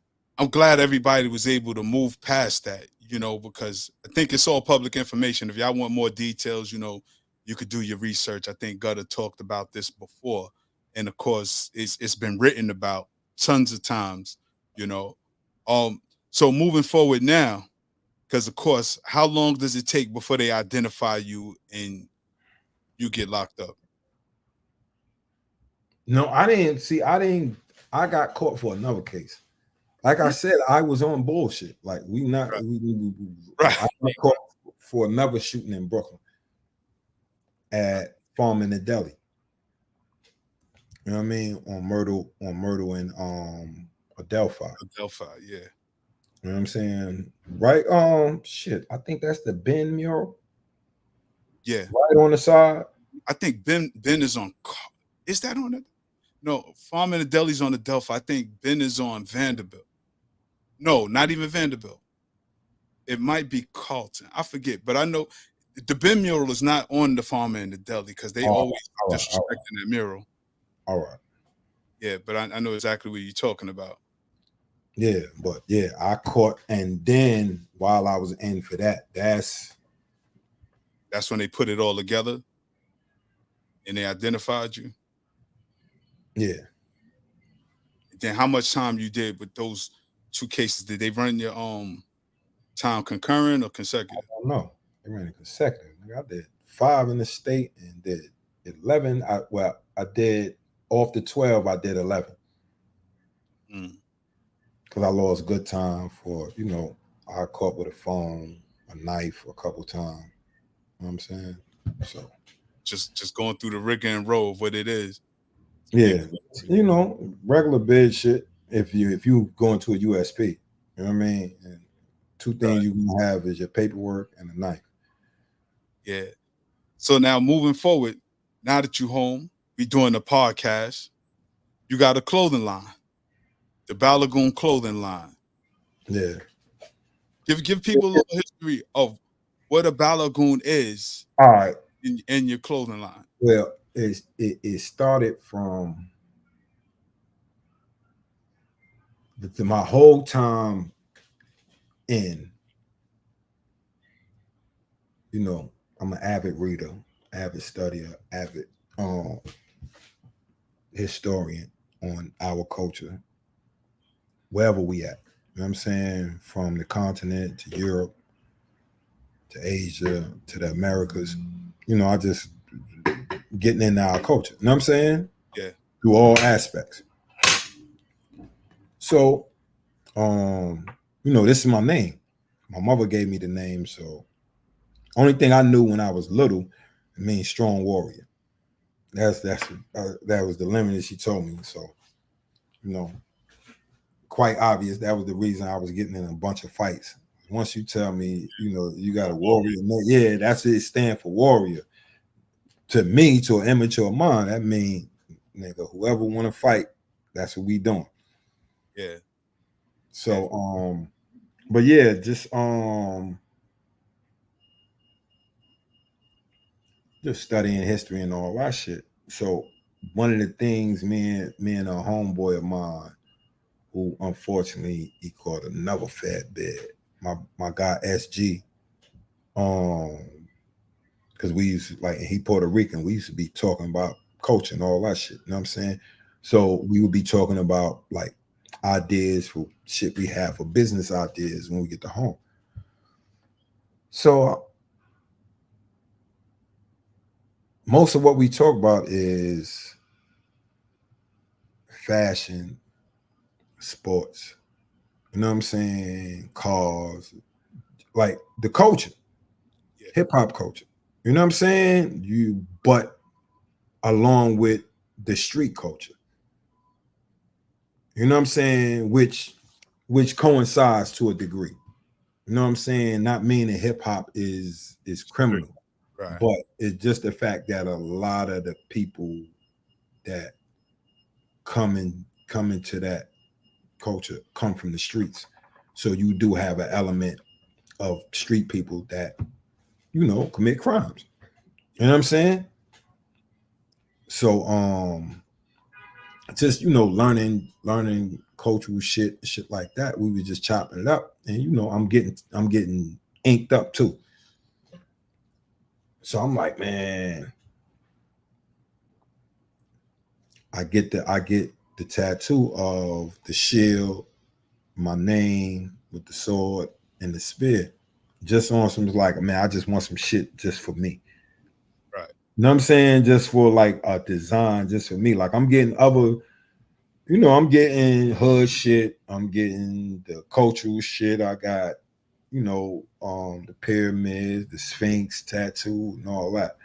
everybody was able to move past that, you know, because I think it's all public information. If y'all want more details, you know, you could do your research. I think Gutta talked about this before. And of course, it's been written about tons of times, you know. So moving forward now, because of course, how long does it take before they identify you and you get locked up? No, I got caught for another case. Like I said, I was on bullshit. Like I got caught for another shooting in Brooklyn at Farm in the Deli. You know what I mean? On Myrtle and Adelphi. Adelphi, yeah. You know what I'm saying? Right? Shit. I think that's the Ben mural. Yeah. Right on the side. I think Ben is on. Is that on it? No, Farm in the Deli's on Adelphi. I think Ben is on Vanderbilt. No, not even Vanderbilt. It might be Carlton. I forget, but I know the Ben mural is not on the Farm in the Deli because they always disrespecting that mural. All right. Yeah, but I know exactly what you're talking about. Yeah, but yeah, I caught, and then while I was in for that, that's when they put it all together and they identified you. Yeah. Then how much time you did with those 2 cases? Did they run your time concurrent or consecutive? I don't know. They ran it consecutive. I did 5 in the state and did 11. I did off the 12. I did 11 because I lost good time for I caught with a phone, a knife a couple times. You know what I'm saying? So Just going through the rigor and roll of what it is. yeah, regular bid shit. If you go into a USP, you know what I mean. And 2 things you can have is your paperwork and a knife. Yeah. So now moving forward, now that you home, we doing the podcast. You got a clothing line, the Balagon clothing line. Yeah. Give people a little history of what a Balagon is. All right. In your clothing line. Well, it started from my whole time in. I'm an avid reader, avid studier, avid historian on our culture, wherever we at. You know what I'm saying? From the continent to Europe, to Asia, to the Americas. I just getting into our culture. You know what I'm saying? Yeah. Through all aspects. So, this is my name. My mother gave me the name, so only thing I knew when I was little, it means strong warrior. That was the limit that she told me. So, quite obvious that was the reason I was getting in a bunch of fights. Once you tell me, you got a warrior, yeah, that's it. Stand for warrior. To me, to an immature mind, that means, nigga, whoever want to fight, that's what we doing. Yeah. So, but yeah, just studying history and all that shit. So one of the things me and a homeboy of mine, who unfortunately he caught another fat bed, my guy SG, because we used to, he Puerto Rican, we used to be talking about culture and all that shit. You know what I'm saying? So we would be talking about ideas for shit we have for business ideas when we get to home. So most of what we talk about is fashion, sports, you know what I'm saying? Cars, the culture, hip hop culture. You know what I'm saying? But along with the street culture. You know what I'm saying? Which coincides to a degree. You know what I'm saying? Not meaning hip hop is criminal. Right. But it's just the fact that a lot of the people that come into that culture come from the streets. So you do have an element of street people that, commit crimes. You know what I'm saying? So just learning cultural shit like that. We were just chopping it up. And I'm getting inked up too. So I'm like, man, I get the tattoo of the shield, my name with the sword and the spear, just on some man, I just want some shit just for me. Right. You know what I'm saying? Just for a design, just for me. I'm getting other, I'm getting hood shit. I'm getting the cultural shit. I got, the pyramids, the Sphinx tattoo and all that.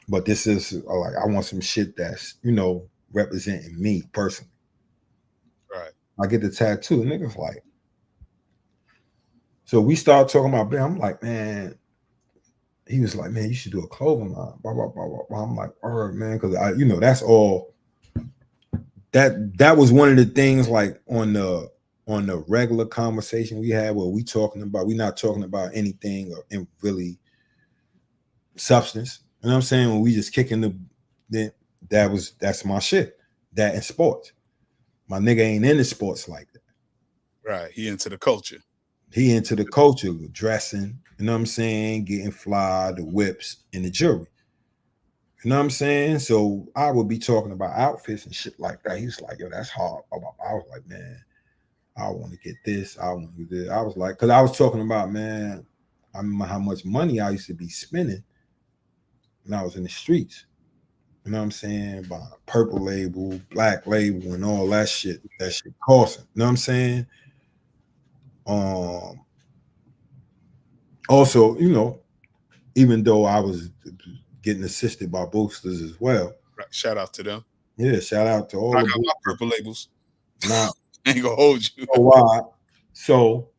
But this is I want some shit that's, representing me personally. Right. I get the tattoo, niggas so we start talking about, I'm like, man, he was like, man, you should do a clothing line, blah, blah, blah, blah, blah. I'm like, all right, man, because that's all that was one of the things on the regular conversation we had where we're not talking about anything in really substance. You know what I'm saying? When we just kicking that's my shit. That in sports. My nigga ain't into sports like that. Right. He into the culture. He into the culture, dressing, you know what I'm saying? Getting fly, the whips, and the jewelry. You know what I'm saying? So I would be talking about outfits and shit like that. He was like, yo, that's hard. I was like, man, I want to get this. I want to do this. I was like, because I was talking about, man, I remember how much money I used to be spending when I was in the streets. You know what I'm saying? By purple label, black label, and all that shit. That shit costing. You know what I'm saying? Also, you know, even though I was getting assisted by boosters as well. Right. Shout out to them. Yeah, shout out to all I the got my boosters. purple labels. Now, Ain't gonna hold you. why? So,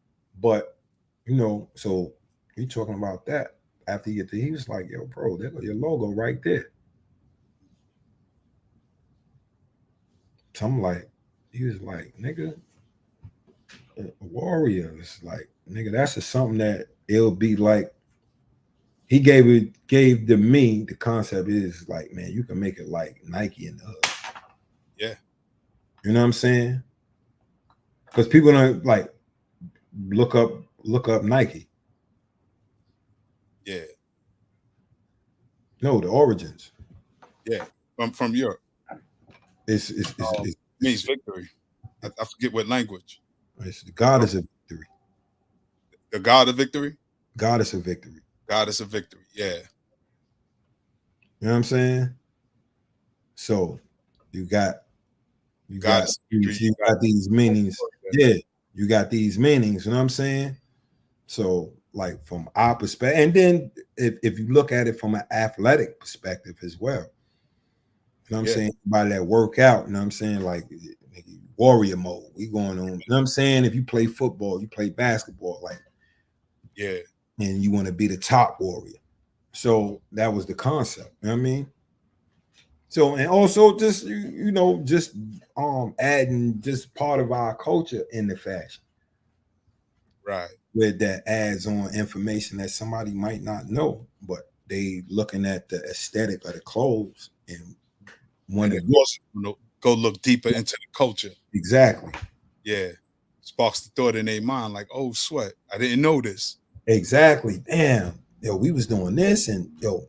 but you know, so we talking about that after you get to, he was like, yo, bro, there go your logo right there. So I'm like, he was like, nigga, a warrior. It's like, nigga, that's just something that it'll be like. He gave to me the concept is like, man, you can make it like Nike in the hood. Yeah. You know what I'm saying? Because people don't like look up Nike. Yeah. No, the origins. Yeah. From Europe. It's means victory. I forget what language. It's the goddess of victory. The god of victory? Goddess of victory. Goddess of victory. Yeah. You know what I'm saying? So you got these meanings. Yeah, you got these meanings, you know what I'm saying? So like from our perspective, and then if you look at it from an athletic perspective as well, you know what I'm saying? By that workout, you know what I'm saying? Like warrior mode, we going on. You know what I'm saying? If you play football, you play basketball, like and you want to be the top warrior. So that was the concept. You know what I mean? So and also just you know just adding just part of our culture in the fashion, right? Where that adds on information that somebody might not know, but they looking at the aesthetic of the clothes and want to go look deeper into the culture. Exactly. Yeah, sparks the thought in their mind like, oh, sweat, I didn't know this. Exactly. Damn, yo, we was doing this, and yo,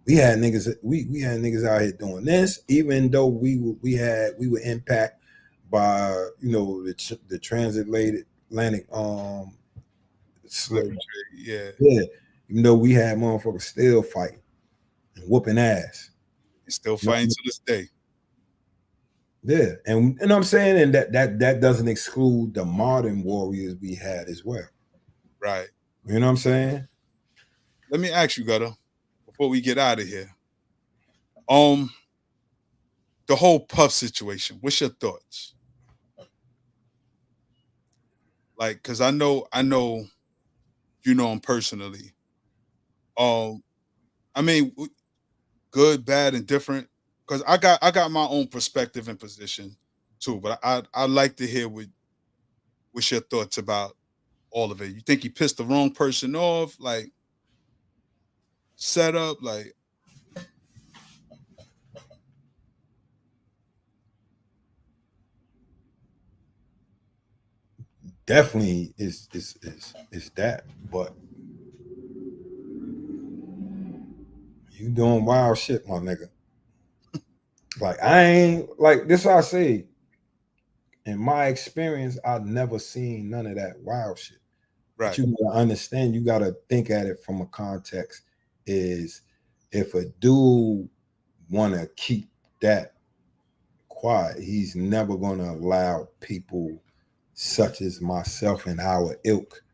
we had niggas out here doing this, even though we were impacted by the transatlantic slavery. Yeah. Even though we had motherfuckers still fighting and whooping ass. And still fighting to this day. Yeah, and you know what I'm saying, and that doesn't exclude the modern warriors we had as well. Right. You know what I'm saying? Let me ask you, Gutta, before we get out of here. The whole Puff situation, what's your thoughts? Like, cause I know you know him personally. I mean, good, bad, and different. Cause I got my own perspective and position too, but I like to hear what's your thoughts about all of it. You think he pissed the wrong person off, like set up, like definitely is that, but you doing wild shit, my nigga. Like I ain't like this. I say, in my experience, I've never seen none of that wild shit. Right. But you gotta understand, you gotta think at it from a context. Is if a dude wanna keep that quiet, he's never gonna allow people such as myself and our ilk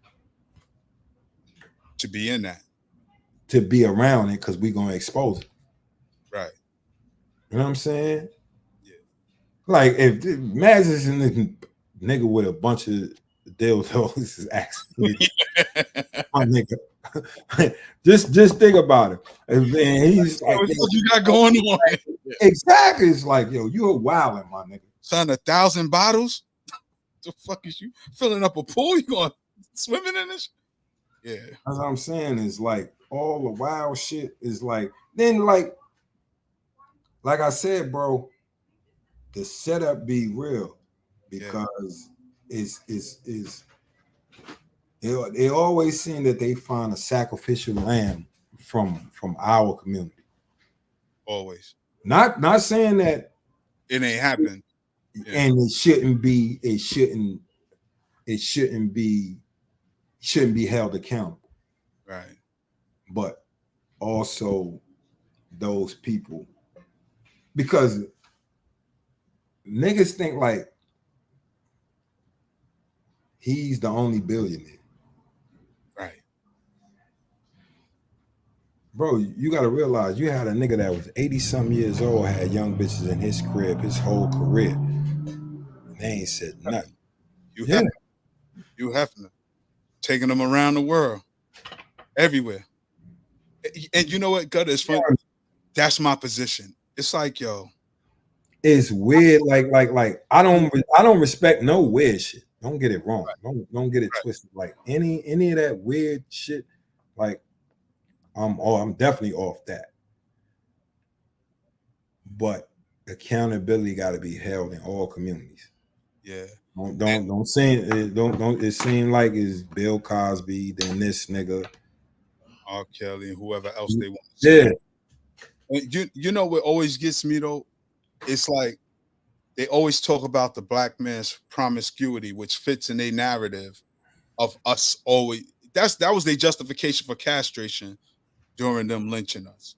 to be in that, to be around it, because we're gonna expose it. Right. You know what I'm saying? Yeah. Like if Maz is in the nigga with a bunch of dildos is actually my nigga. just think about it. And he's like, what you got going on? Exactly. It's like, yo, you're wilding, my nigga. Son, 1,000 bottles? The fuck is you filling up a pool? You going swimming in this? Yeah. That's what I'm saying. Is like all the wild shit is like, then like I said, bro, the setup be real because they always seem that they find a sacrificial lamb from our community. Always. Not saying that it ain't happened. Yeah. And it shouldn't be held accountable. Right. But also those people, because niggas think like he's the only billionaire. Right. Bro, you got to realize you had a nigga that was 80-something years old, had young bitches in his crib his whole career. And they ain't said nothing. You have to. Taking them around the world. Everywhere. And you know what, Gutta, is fun. That's my position. It's like, yo. It's weird. Like I don't respect no weird shit. Don't get it wrong. Don't get it twisted. Like any of that weird shit, like I'm definitely off that. But accountability got to be held in all communities. Yeah. Don't say it. Don't. It seem like it's Bill Cosby, then this nigga, R. Kelly, and whoever else they want to say. Yeah. You know what always gets me though? It's like they always talk about the black man's promiscuity, which fits in their narrative of us always. That was their justification for castration during them lynching us.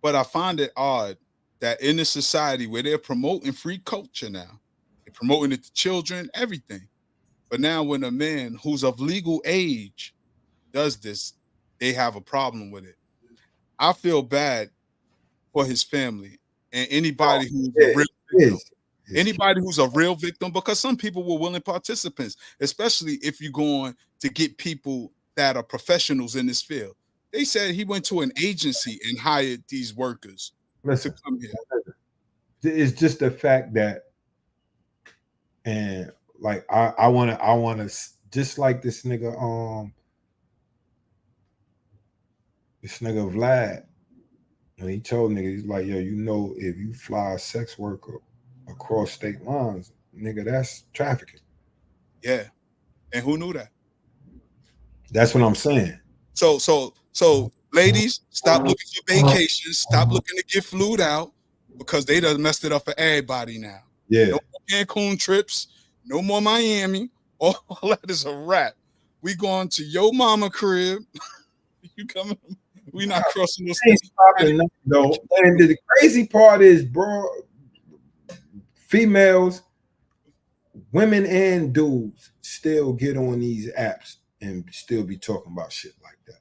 But I find it odd that in a society where they're promoting free culture now, they're promoting it to children, everything. But now when a man who's of legal age does this, they have a problem with it. I feel bad for his family and anybody who's a real victim. Anybody who's a real victim, because some people were willing participants, especially if you're going to get people that are professionals in this field. They said he went to an agency and hired these workers to come here. It's just the fact that, and like I want to just like this nigga Vlad, and he told niggas, he's like, yo, you know, if you fly a sex worker across state lines, nigga, that's trafficking. Yeah, and who knew that? That's what I'm saying. So, ladies, stop looking for vacations. Stop looking to get flued out because they done messed it up for everybody now. Yeah. No more Cancun trips. No more Miami. All that is a wrap. We going to your mama crib. You coming? We not crossing the state. Though. And the crazy part is, bro, females, women and dudes still get on these apps and still be talking about shit like that.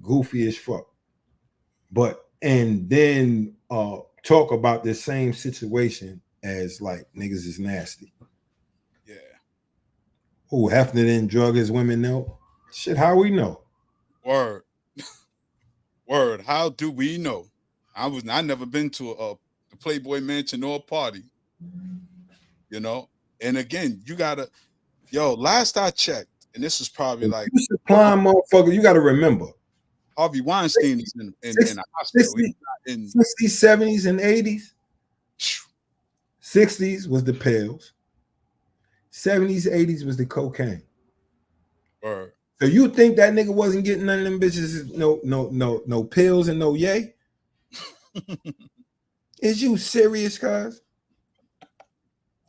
Goofy as fuck. And then talk about the same situation as like niggas is nasty. Yeah. Who Hefner didn't drug his women know? Shit, how we know? Word. Word. How do we know? I never been to a Playboy mansion or a party. You know? And again, you gotta, last I checked, and this is probably if like you supply motherfucker, you gotta remember. Harvey Weinstein is in a hospital. 60s, 70s, and 80s. 60s was the pills. 70s, 80s was the cocaine. Word. So you think that nigga wasn't getting none of them bitches, no pills and no yay? Is you serious, guys?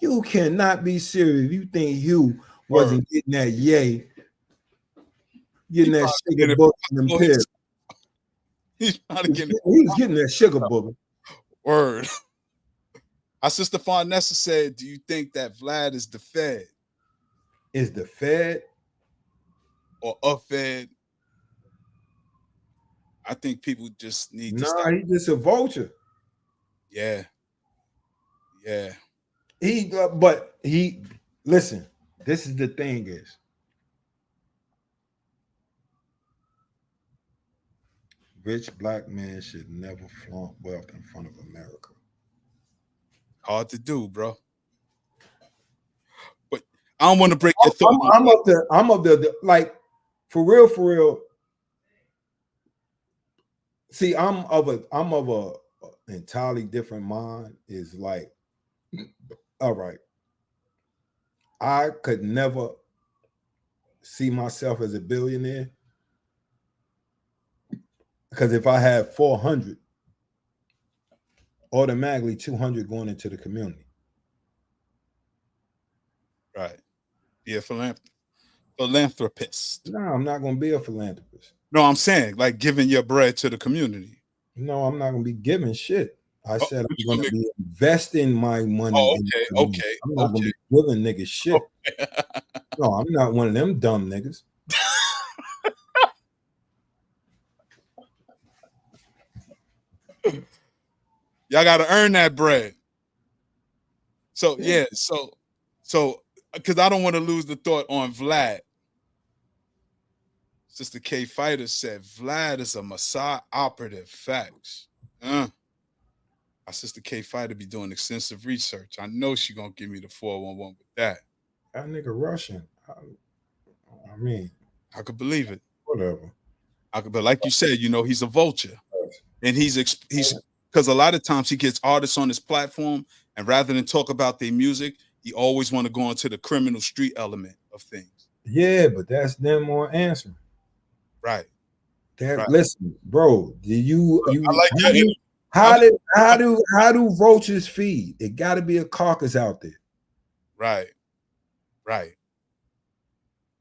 You cannot be serious if you think you wasn't getting that yay, getting that sugar booger and them pills. He was getting that sugar booger. Word. Our sister Farnessa said, do you think that Vlad is the Fed? Is the Fed? Or a Fed? I think people just need to stop. He's just a vulture. Yeah. Yeah. Listen, this is the thing is, rich black men should never flaunt wealth in front of America. Hard to do, bro. But I don't want to break your thought. I'm up there, like, for real. See, I'm of a entirely different mind. Is like, all right, I could never see myself as a billionaire because if I had 400, automatically 200 going into the community. Right. Be a philanthropist. No, I'm not going to be a philanthropist. No, I'm saying like giving your bread to the community. No, I'm not going to be giving shit. I said what I'm you going gonna to be investing my money. Oh, in the okay, community. okay, I'm not going to okay. be giving niggas shit. No, I'm not one of them dumb niggas. Y'all got to earn that bread. So yeah, so because I don't want to lose the thought on Vlad. Sister K Fighter said Vlad is a Maasai operative. Facts. My sister K Fighter be doing extensive research. I know she gonna give me the 411 with that. That nigga Russian. I mean, I could believe it. whatever. But like you said, he's a vulture, and he's because a lot of times he gets artists on his platform, and rather than talk about their music, he always want to go into the criminal street element of things. Yeah, but that's them more answering. Right. Right. Listen, bro. I like how do vultures feed? It got to be a carcass out there. Right.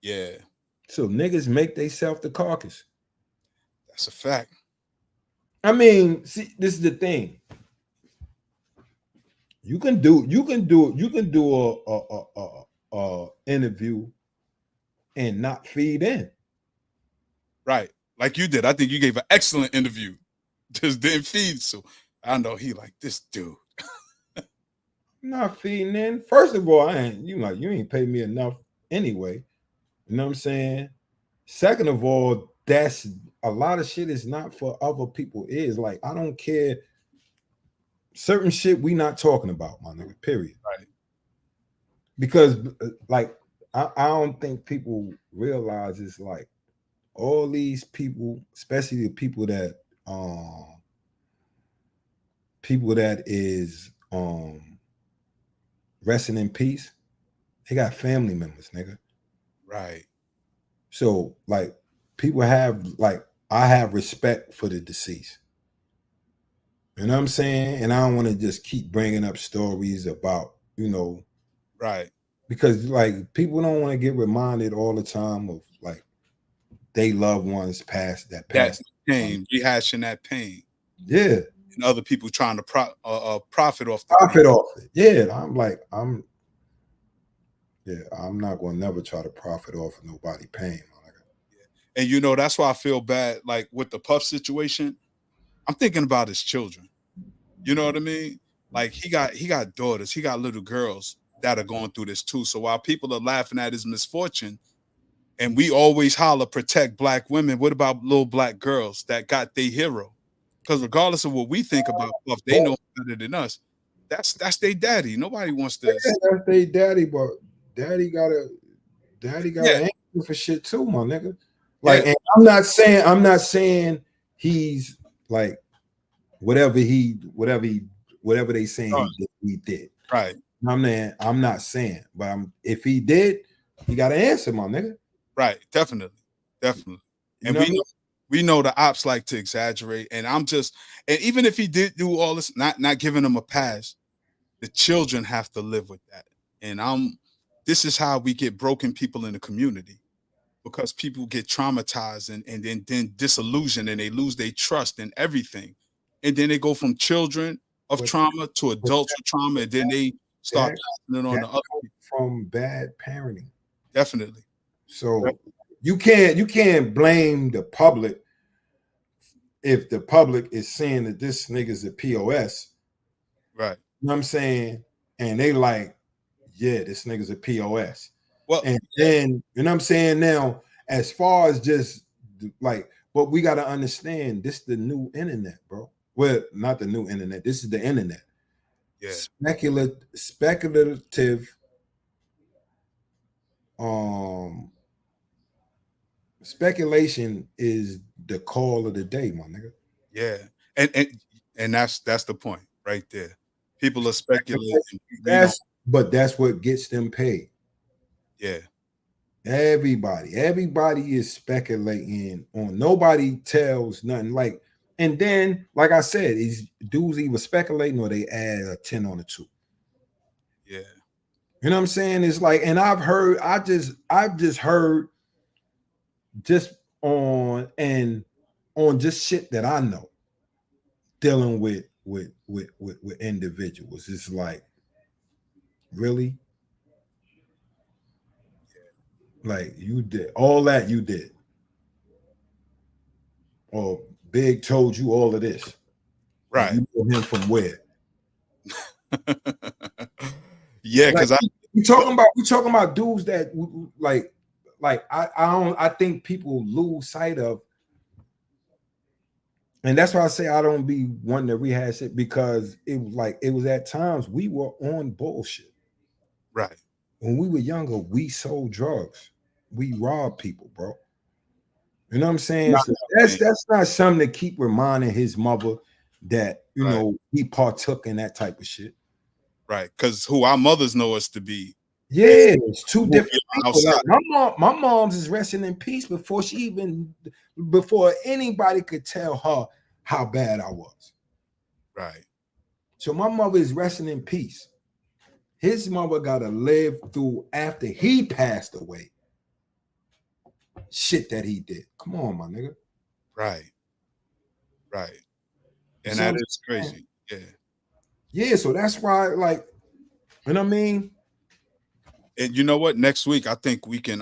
Yeah. So niggas make theyself the carcass. That's a fact. I mean, see, this is the thing. You can do a interview and not feed in. Right. Like you did. I think you gave an excellent interview. Just didn't feed. So I know he like this dude. I'm not feeding in. First of all, you ain't paid me enough anyway. You know what I'm saying? Second of all, that's a lot of shit is not for other people. Is like, I don't care. Certain shit we not talking about, my nigga, period. Right. Because like I don't think people realize it's like all these people, especially the people that is resting in peace, they got family members, nigga. Right. So like people have like, I have respect for the deceased. You know what I'm saying? And I don't want to just keep bringing up stories about, right. Because like people don't want to get reminded all the time of like they loved ones passed. Pain, rehashing that pain. Yeah. And other people trying to profit off it. Yeah. I'm not going to never try to profit off of nobody pain. And that's why I feel bad. Like with the Puff situation, I'm thinking about his children. You know what I mean? Like he got daughters, he got little girls that are going through this too. So while people are laughing at his misfortune, and we always holler protect Black women, what about little Black girls that got their hero? Because regardless of what we think about Puff, they know better than us. That's their daddy. Nobody wants to. Yeah, that's their daddy, but daddy got an answer for shit too, my nigga. Like, and I'm not saying he's like whatever they saying he did. Right. I'm not saying, but if he did, he got an answer, my nigga. Right. Definitely. And we know the ops like to exaggerate. And and even if he did do all this, not giving them a pass, the children have to live with that. And this is how we get broken people in the community, because people get traumatized and then disillusioned, and they lose their trust in everything. And then they go from children of trauma to adults with trauma, and then they start passing it on to other people. From bad parenting. Definitely. So you can't blame the public if the public is saying that this nigga's a POS. Right. You know what I'm saying? And they like, yeah, this nigga's a POS. Well, and then, you know what I'm saying? Now, as far as just like, but we got to understand this is the new internet, bro. Well, not the new internet. This is the internet. Yeah. Speculative. Speculation is the call of the day, my nigga. Yeah. And that's the point right there. People are speculating. But that's what gets them paid. Yeah. Everybody is speculating on. Nobody tells nothing. Like And then, like I said, these dudes either speculating or they add a 10 on the 2. Yeah. You know what I'm saying? It's like, and I've just heard just on just shit that I know dealing with individuals. It's like, really? Like, you did all that, you did. Or Big told you all of this. Right. And you know him from where? Yeah, because like, we talking about dudes that like I think people lose sight of, and that's why I say I don't be wanting to rehash it, because it was at times we were on bullshit. Right. When we were younger, we sold drugs, we robbed people, bro. You know what I'm saying? So that's not something to keep reminding his mother that, you know, he partook in that type of shit. Right, because who our mothers know us to be. Yeah, it's two different people. Like my mom's is resting in peace before anybody could tell her how bad I was. Right. So my mother is resting in peace. His mother got to live through, after he passed away, shit that he did. Come on, my nigga. Right. Right. And so that is crazy. Yeah. Yeah, so that's why, like, you know what I mean? And you know what? Next week, I think we can,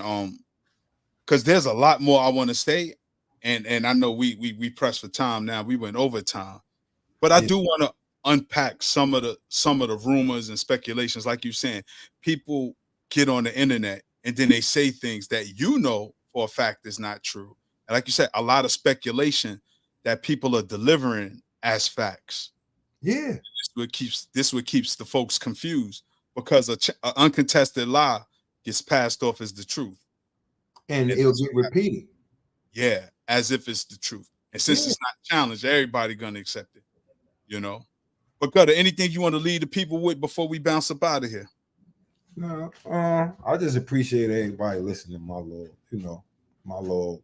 because there's a lot more I want to say, and I know we press for time now. We went over time, but I do want to unpack some of the rumors and speculations. Like you saying, people get on the internet and then they say things that you know for a fact is not true. And like you said, a lot of speculation that people are delivering as facts. Yeah, this what keeps the folks confused, because an uncontested lie gets passed off as the truth, and it'll get repeated. Yeah, as if it's the truth. And since it's not challenged, everybody gonna accept it, you know. But Gutta, anything you want to lead the people with before we bounce up out of here? No, I just appreciate everybody listening to my little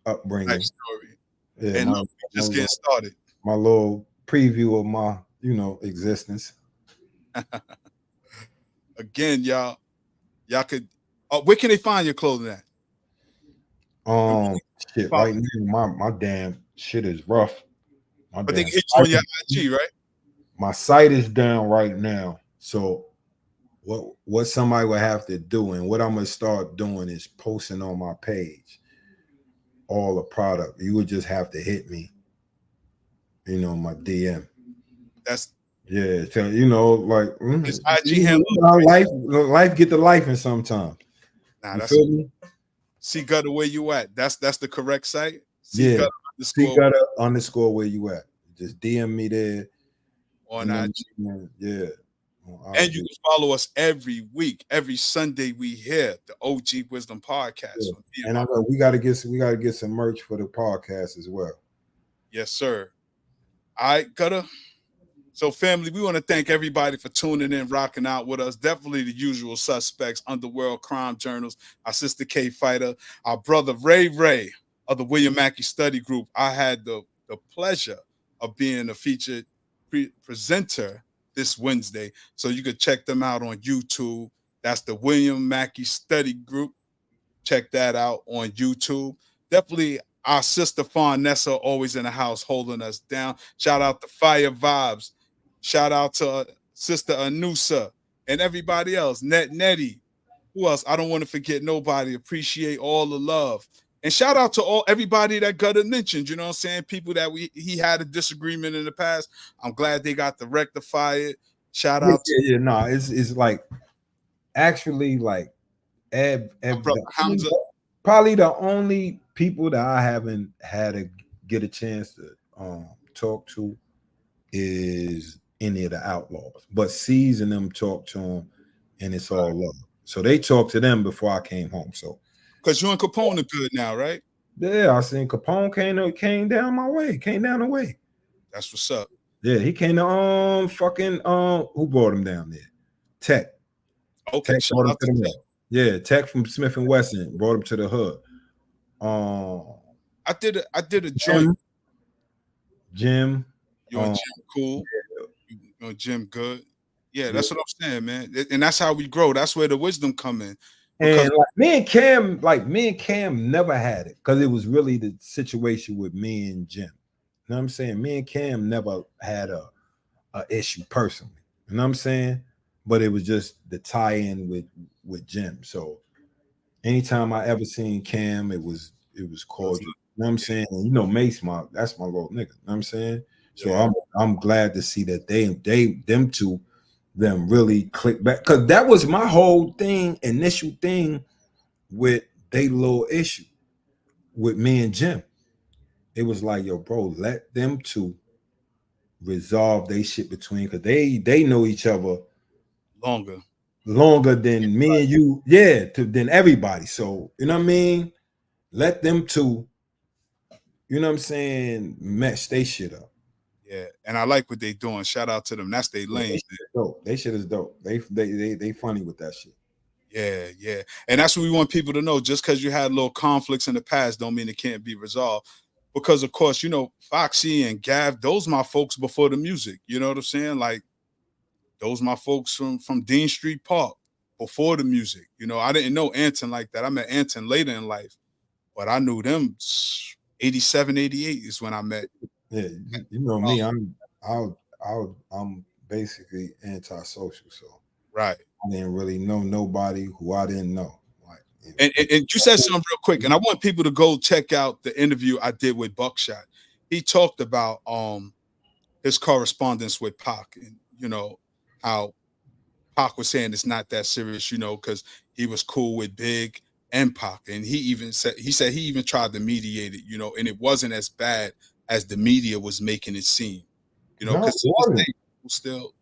upbringing. Nice story. Yeah, and just getting started. My little preview of my, existence. Again, y'all could. Where can they find your clothing at? Shit. Right now, my damn shit is rough. But they can hit you on your IG, right? My site is down right now. So what somebody would have to do, and what I'm gonna start doing, is posting on my page all the product. You would just have to hit me, my DM. That's so like his IG handle. Life get the life in sometimes. Nah, that's C-Gutta Where You At. That's the correct site. C-Gutta _ Where You At. Just DM me there on IG. Yeah. And you can follow us every week, every Sunday. We hear the OG Wisdom Podcast. Yeah. And we gotta get some merch for the podcast as well. Yes, sir. All right, Gutta. So, family, we want to thank everybody for tuning in, rocking out with us. Definitely the usual suspects: Underworld Crime Journals, our sister K Fighter, our brother Ray of the William Mackey Study Group. I had the pleasure of being a featured presenter this Wednesday, so you could check them out on YouTube. That's the William Mackey Study Group. Check that out on YouTube. Definitely our sister Farnessa, always in the house holding us down. Shout out to Fire Vibes. Shout out to sister Anusa and everybody else. Nettie. Who else? I don't want to forget nobody. Appreciate all the love. And shout out to everybody that Gutta mentioned, you know what I'm saying? People that he had a disagreement in the past. I'm glad they got to rectify it. Shout out to it's like actually like Hamza. Probably the only people that I haven't had to get a chance to talk to is any of the outlaws. But C's and them talk to them, and it's all love. So they talked to them before I came home. So because you and Capone are good now, right? Yeah, I seen Capone came down my way, came down the way. That's what's up. Yeah, he came to who brought him down there? Tech. Okay, Tech brought him to the hood. Yeah, Tech from Smith and Wesson brought him to the hood. I did a joint. Jim. You and Jim cool. You and Jim good. Yeah, that's what I'm saying, man. And that's how we grow. That's where the wisdom come in. Because And like me and Cam never had it because it was really the situation with me and Jim. You know what I'm saying? Me and Cam never had a issue personally. You know what I'm saying? But it was just the tie-in with Jim. So anytime I ever seen Cam, it was cordial. You know what I'm saying? And you know, Mase, that's my little nigga. You know what I'm saying? So yeah. I'm glad to see that them two really click back, because that was my whole initial thing with they little issue with me and Jim. It was like, yo, bro, let them two resolve they shit between, because they know each other longer than me and you, than everybody. So you know what I mean? Let them two, you know what I'm saying, mesh they shit up. Yeah, and I like what they doing. Shout out to them. That's their lane. They shit is dope. They funny with that shit. Yeah, yeah. And that's what we want people to know. Just because you had little conflicts in the past don't mean it can't be resolved. Because of course, you know, Foxy and Gav, those my folks before the music. You know what I'm saying? Like, those my folks from Dean Street Park before the music. You know, I didn't know Anton like that. I met Anton later in life, but I knew them 87, 88 is when I met. Yeah, you know me, I'm basically antisocial, so right. I didn't really know nobody who I didn't know. Like, and you said something real quick, and I want people to go check out the interview I did with Buckshot. He talked about his correspondence with Pac, and you know how Pac was saying it's not that serious, you know, because he was cool with Big and Pac, and he said he even tried to mediate it, you know, and it wasn't as bad as the media was making it seem, you know, because still,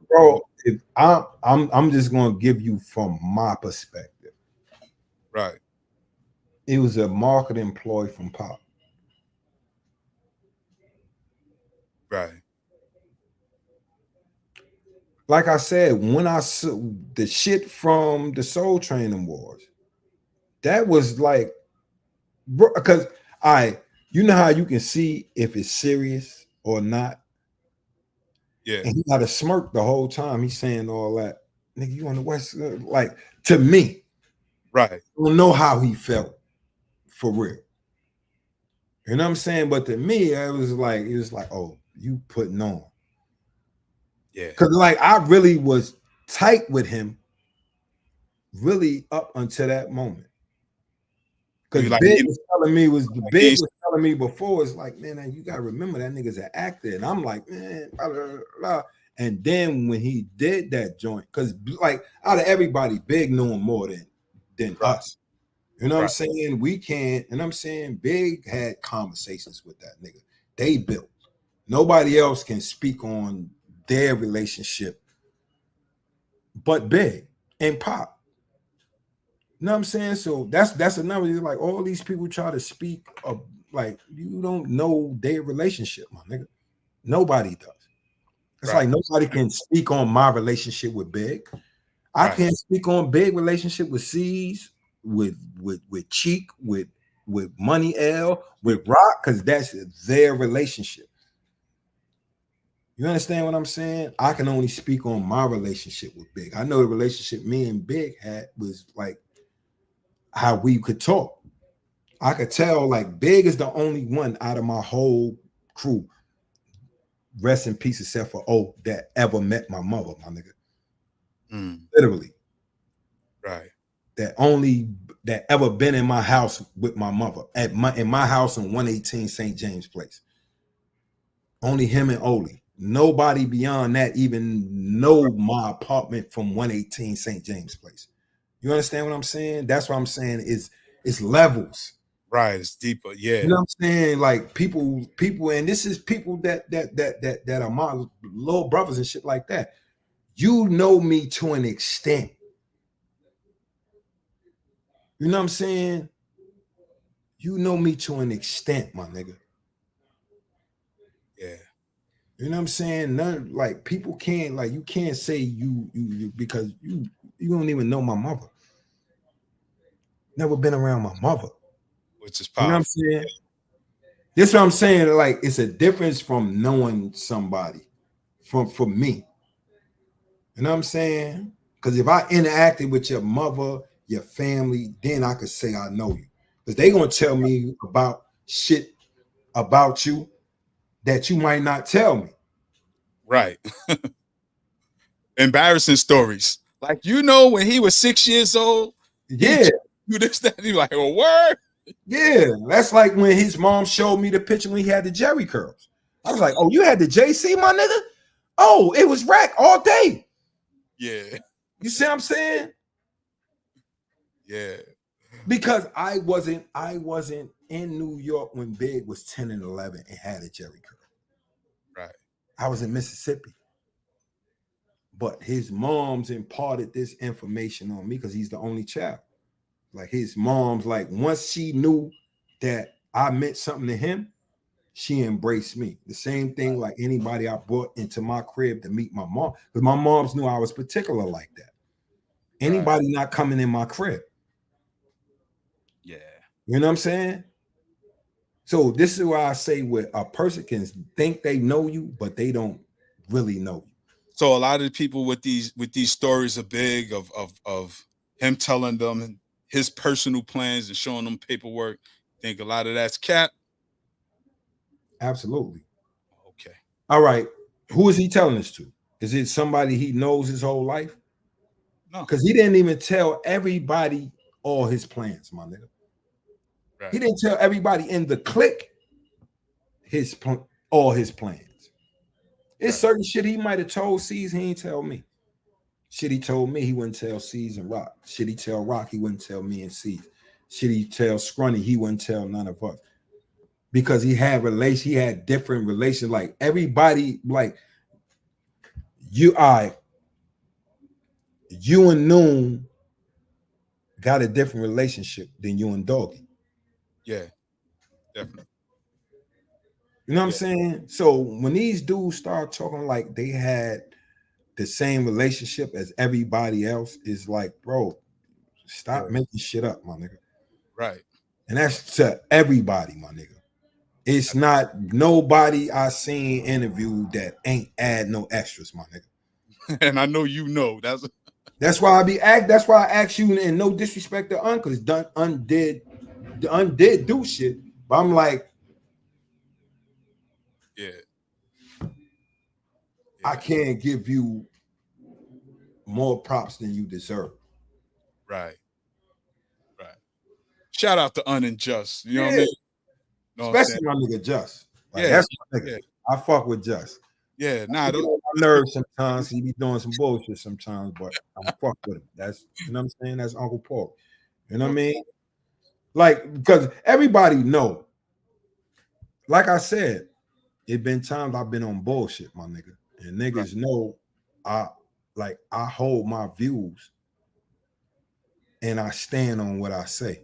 bro. If I'm just gonna give you from my perspective, right? It was a marketing ploy from Pac, right? Like I said, when I saw the shit from the Soul Training Wars, that was like, bro, because you know how you can see if it's serious or not. Yeah. And he got a smirk the whole time. He's saying all that. Nigga, you on the West, like, to me. Right. I don't know how he felt for real. You know what I'm saying? But to me, it was like, oh, you putting on. Yeah. Because like I really was tight with him really up until that moment. Because Big was telling me before, it's like, man, you gotta remember that nigga's an actor. And I'm like, man, blah, blah, blah. And then when he did that joint, because like out of everybody, Big knew him more than us. You know what I'm saying? We can't, and I'm saying Big had conversations with that nigga. They built. Nobody else can speak on their relationship but Big and Pop. You know what I'm saying? So that's another. It's like all these people try to speak of, like, you don't know their relationship, my nigga. Nobody does. It's like nobody can speak on my relationship with Big. I can't speak on Big relationship with C's, with Cheek, with Money L, with Rock, because that's their relationship. You understand what I'm saying? I can only speak on my relationship with Big. I know the relationship me and Big had was like how we could talk. I could tell like Big is the only one out of my whole crew, rest in peace, except for that ever met my mother, my nigga. Literally. Right. That ever been in my house with my mother in my house on 118 St. James Place. Only him and Oli. Nobody beyond that even know my apartment from 118 St. James Place. You understand what I'm saying? That's what I'm saying. It's levels. Right, it's deeper. Yeah. You know what I'm saying? Like people, and this is people that are my little brothers and shit like that. You know me to an extent. You know what I'm saying? You know me to an extent, my nigga. Yeah. You know what I'm saying? None, like, people can't, like, you can't say you because you don't even know my mother. Never been around my mother. Which is powerful. You know what I'm saying? This is what I'm saying. Like, it's a difference from knowing somebody for me. You know what I'm saying? Because if I interacted with your mother, your family, then I could say I know you. Because they gonna tell me about shit about you that you might not tell me. Right. Embarrassing stories. Like, when he was 6 years old, Yeah. you this, that, and you like, a word? Yeah. That's like when his mom showed me the picture when he had the Jerry curls. I was like, oh, you had the JC, my nigga? Oh, it was rack all day. Yeah. You see what I'm saying? Yeah. Because I wasn't in New York when Big was 10 and 11 and had a Jerry curl. Right. I was in Mississippi. But his mom's imparted this information on me because he's the only child. Like, his mom's, like, once she knew that I meant something to him, she embraced me. The same thing like anybody I brought into my crib to meet my mom. Because my moms knew I was particular like that. Anybody not coming in my crib. Yeah. You know what I'm saying? So this is why I say where a person can think they know you, but they don't really know you. So a lot of the people with these stories are big of him telling them his personal plans and showing them paperwork. Think a lot of that's cap. Absolutely. Okay. All right. Who is he telling this to? Is it somebody he knows his whole life? No. Because he didn't even tell everybody all his plans, my nigga. Right. He didn't tell everybody in the clique all his plans. It's certain shit he might have told C's, he ain't tell me. Shit he told me, he wouldn't tell C's and Rock. Shit he tell Rock, he wouldn't tell me and C's. Shit he tell Scrunny, he wouldn't tell none of us. Because he had different relations. Like, everybody, like, you and Noon got a different relationship than you and Doggy. Yeah, definitely. You know what I'm saying? So when these dudes start talking like they had the same relationship as everybody else, is like, bro, stop making shit up, my nigga. Right. And that's to everybody, my nigga. It's not nobody I seen interviewed that ain't add no extras, my nigga. And I know that's why that's why I asked you, and no disrespect to because did do shit. But I'm like, yeah. I can't give you more props than you deserve. Right. Right. Shout out to Unjust. You know what I mean? Especially my nigga Just. Like, that's my nigga. I fuck with Just. Yeah, I get on my nerves sometimes. He be doing some bullshit sometimes, but I fuck with him. That's, you know what I'm saying? That's Uncle Paul. You know what I mean? Like, because everybody know. Like I said, it been times I've been on bullshit, my nigga. And niggas know I hold my views and I stand on what I say.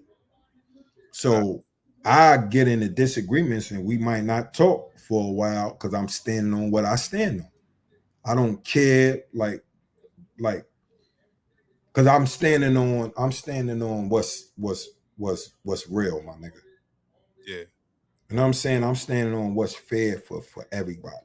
So I get into disagreements and we might not talk for a while because I'm standing on what I stand on. I don't care, like, because I'm standing on what's real, my nigga. Yeah. You know what I'm saying? I'm standing on what's fair for everybody.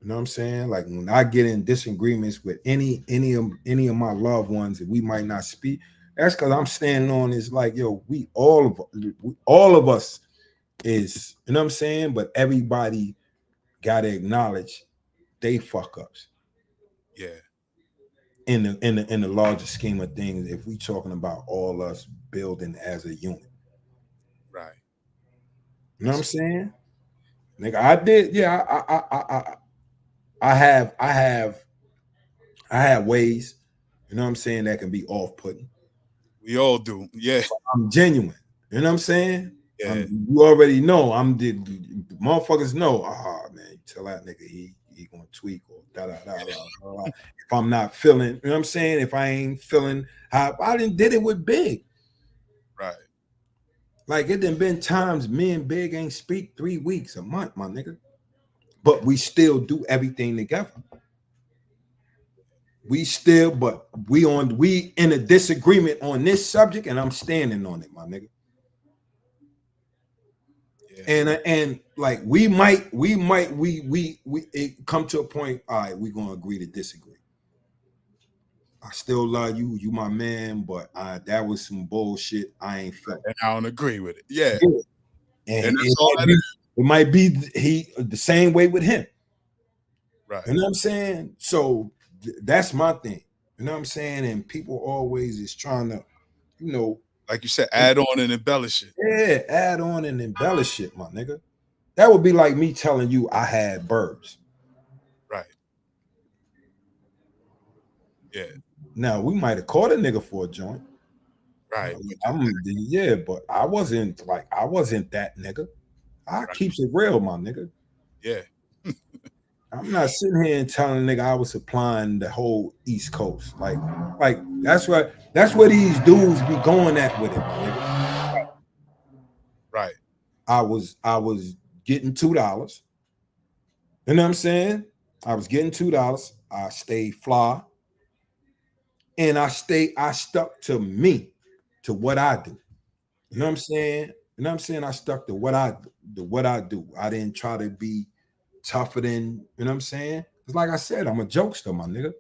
You know what I'm saying? Like, when I get in disagreements with any of my loved ones that we might not speak, that's because I'm standing on is like, yo, all of us is, you know what I'm saying? But everybody gotta acknowledge they fuck ups. Yeah. In the larger scheme of things, if we talking about all us building as a unit. Right. You know what I'm saying? Nigga, I did, I have ways, you know what I'm saying, that can be off-putting. We all do. Yeah. I'm genuine. You know what I'm saying? Yeah. You already know. Motherfuckers know. Man, you tell that nigga he gonna tweak or da. If I'm not feeling, you know what I'm saying? If I ain't feeling how I did it with Big. Right. Like, it done been times me and Big ain't speak 3 weeks, a month, my nigga. But we still do everything together. We in a disagreement on this subject, and I'm standing on it, my nigga. And like we it come to a point. All right, we're gonna agree to disagree. I still love you. You my man, but that was some bullshit. I ain't felt. And I don't agree with it. Yeah. And it might be the same way with him. Right. You know what I'm saying? So that's my thing. You know what I'm saying? And people always is trying to, like you said, add on and embellish it. Yeah, add on and embellish it, my nigga. That would be like me telling you I had birds. Right. Yeah. Now we might have caught a nigga for a joint. Right. But I wasn't that nigga. I keeps it real, my nigga. Yeah. I'm not sitting here and telling a nigga I was supplying the whole East Coast. Like that's where these dudes be going at with it, my nigga. Right. I was getting $2. You know what I'm saying? I was getting $2. I stayed fly. And I stuck to me, to what I do. You know what I'm saying? You know what I'm saying? I stuck to what I do. I didn't try to be tougher than, you know what I'm saying? Because like I said, I'm a jokester, my nigga.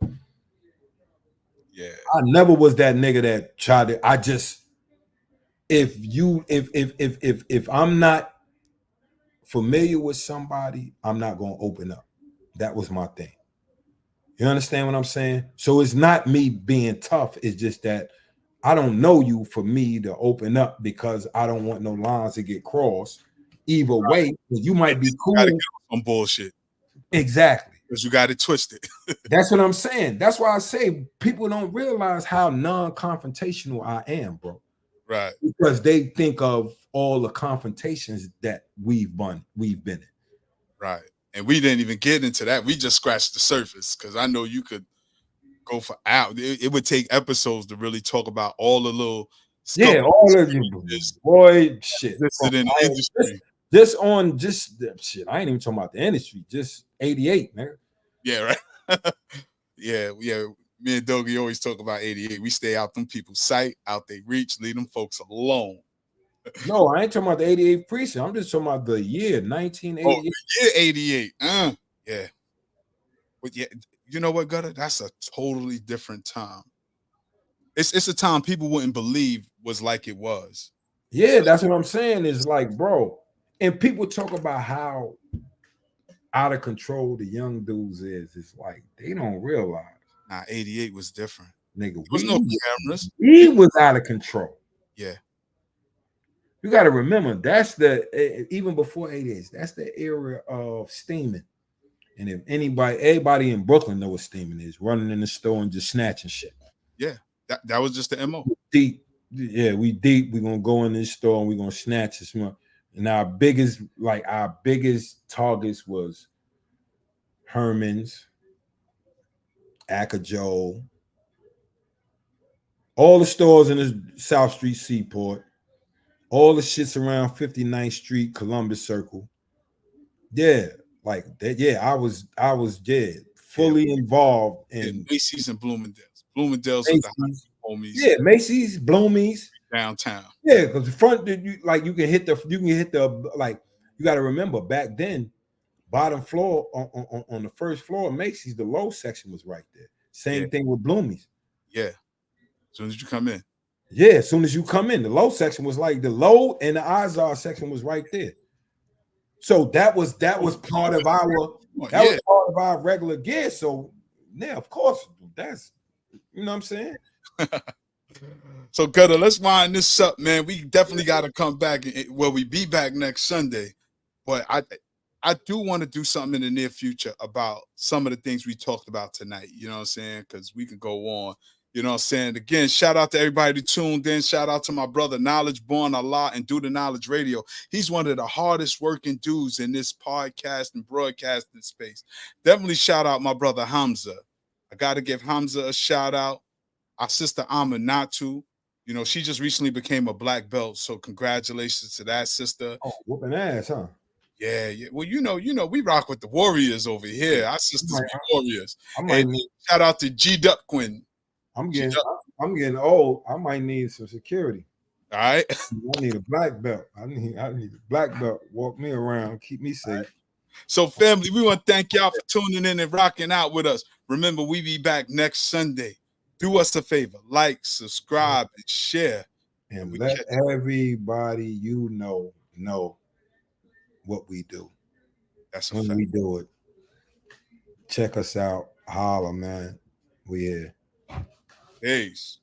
Yeah. I never was that nigga that tried to, if I'm not familiar with somebody, I'm not gonna open up. That was my thing. You understand what I'm saying? So it's not me being tough. It's just that I don't know you for me to open up, because I don't want no lines to get crossed. Either way, you might be cool. On bullshit. Exactly. Because you got it twisted. That's what I'm saying. That's why I say people don't realize how non-confrontational I am, bro. Right. Because they think of all the confrontations that we've been in. Right. And we didn't even get into that. We just scratched the surface, because I know you could go for out. It would take episodes to really talk about all the little stuff. Yeah, all of you, boy, shit. In the industry. Just shit. I ain't even talking about the industry. Just 88, man. Yeah, right. yeah. Me and Dogie always talk about 88. We stay out them people's sight, out they reach, leave them folks alone. No, I ain't talking about the 88 precinct. I'm just talking about the year 1988. Oh, the year 88. Yeah. But yeah, you know what, Gutta? That's a totally different time. It's a time people wouldn't believe was like it was. Yeah, that's what I'm saying. Is like, bro, and people talk about how out of control the young dudes is. It's like they don't realize. Nah, 88 was different. Nigga, there was no cameras. He was out of control. Yeah. You got to remember, that's even before 88, that's the era of steaming. And if everybody in Brooklyn know what steaming is, running in the store and just snatching shit. Yeah, that was just the MO. Deep. Yeah, we deep. We're gonna go in this store and we're gonna snatch this one. And our biggest targets was Herman's, Akajo, all the stores in the South Street Seaport, all the shits around 59th Street, Columbus Circle. Yeah, like that. Yeah, I was fully involved in Macy's and Bloomingdale's. Bloomingdale's with the homies. Yeah, Macy's, Bloomies. Downtown. Yeah, because the front, you can hit the like, you got to remember back then, bottom floor on the first floor of Macy's, the low section was right there. Same thing with Bloomies. Yeah. As soon as you come in. Yeah, as soon as you come in, the low section was like the low, and the Izar section was right there. So that was part of our regular gear. So yeah, of course, that's, you know what I'm saying. So Gutta, let's wind this up, man. We definitely got to come back. We be back next Sunday, but I do want to do something in the near future about some of the things we talked about tonight. You know what I'm saying? Because we can go on. You know what I'm saying? Again, shout out to everybody who tuned in. Shout out to my brother, Knowledge Born Allah and Do the Knowledge Radio. He's one of the hardest working dudes in this podcast and broadcasting space. Definitely shout out my brother Hamza. I got to give Hamza a shout out. Our sister Aminatu. You know, she just recently became a black belt. So congratulations to that sister. Oh, whooping ass, huh? Yeah. Well, you know, we rock with the warriors over here. Our sisters be warriors. And shout out to G Duck Quinn. I'm getting old. I might need some security. All right. I need a black belt. I need a black belt. Walk me around, keep me safe. So, family, we want to thank y'all for tuning in and rocking out with us. Remember, we be back next Sunday. Do us a favor, like, subscribe, and share. And let everybody you know what we do. That's a when fact. we do it. Check us out. Holla, man. We here. Peace.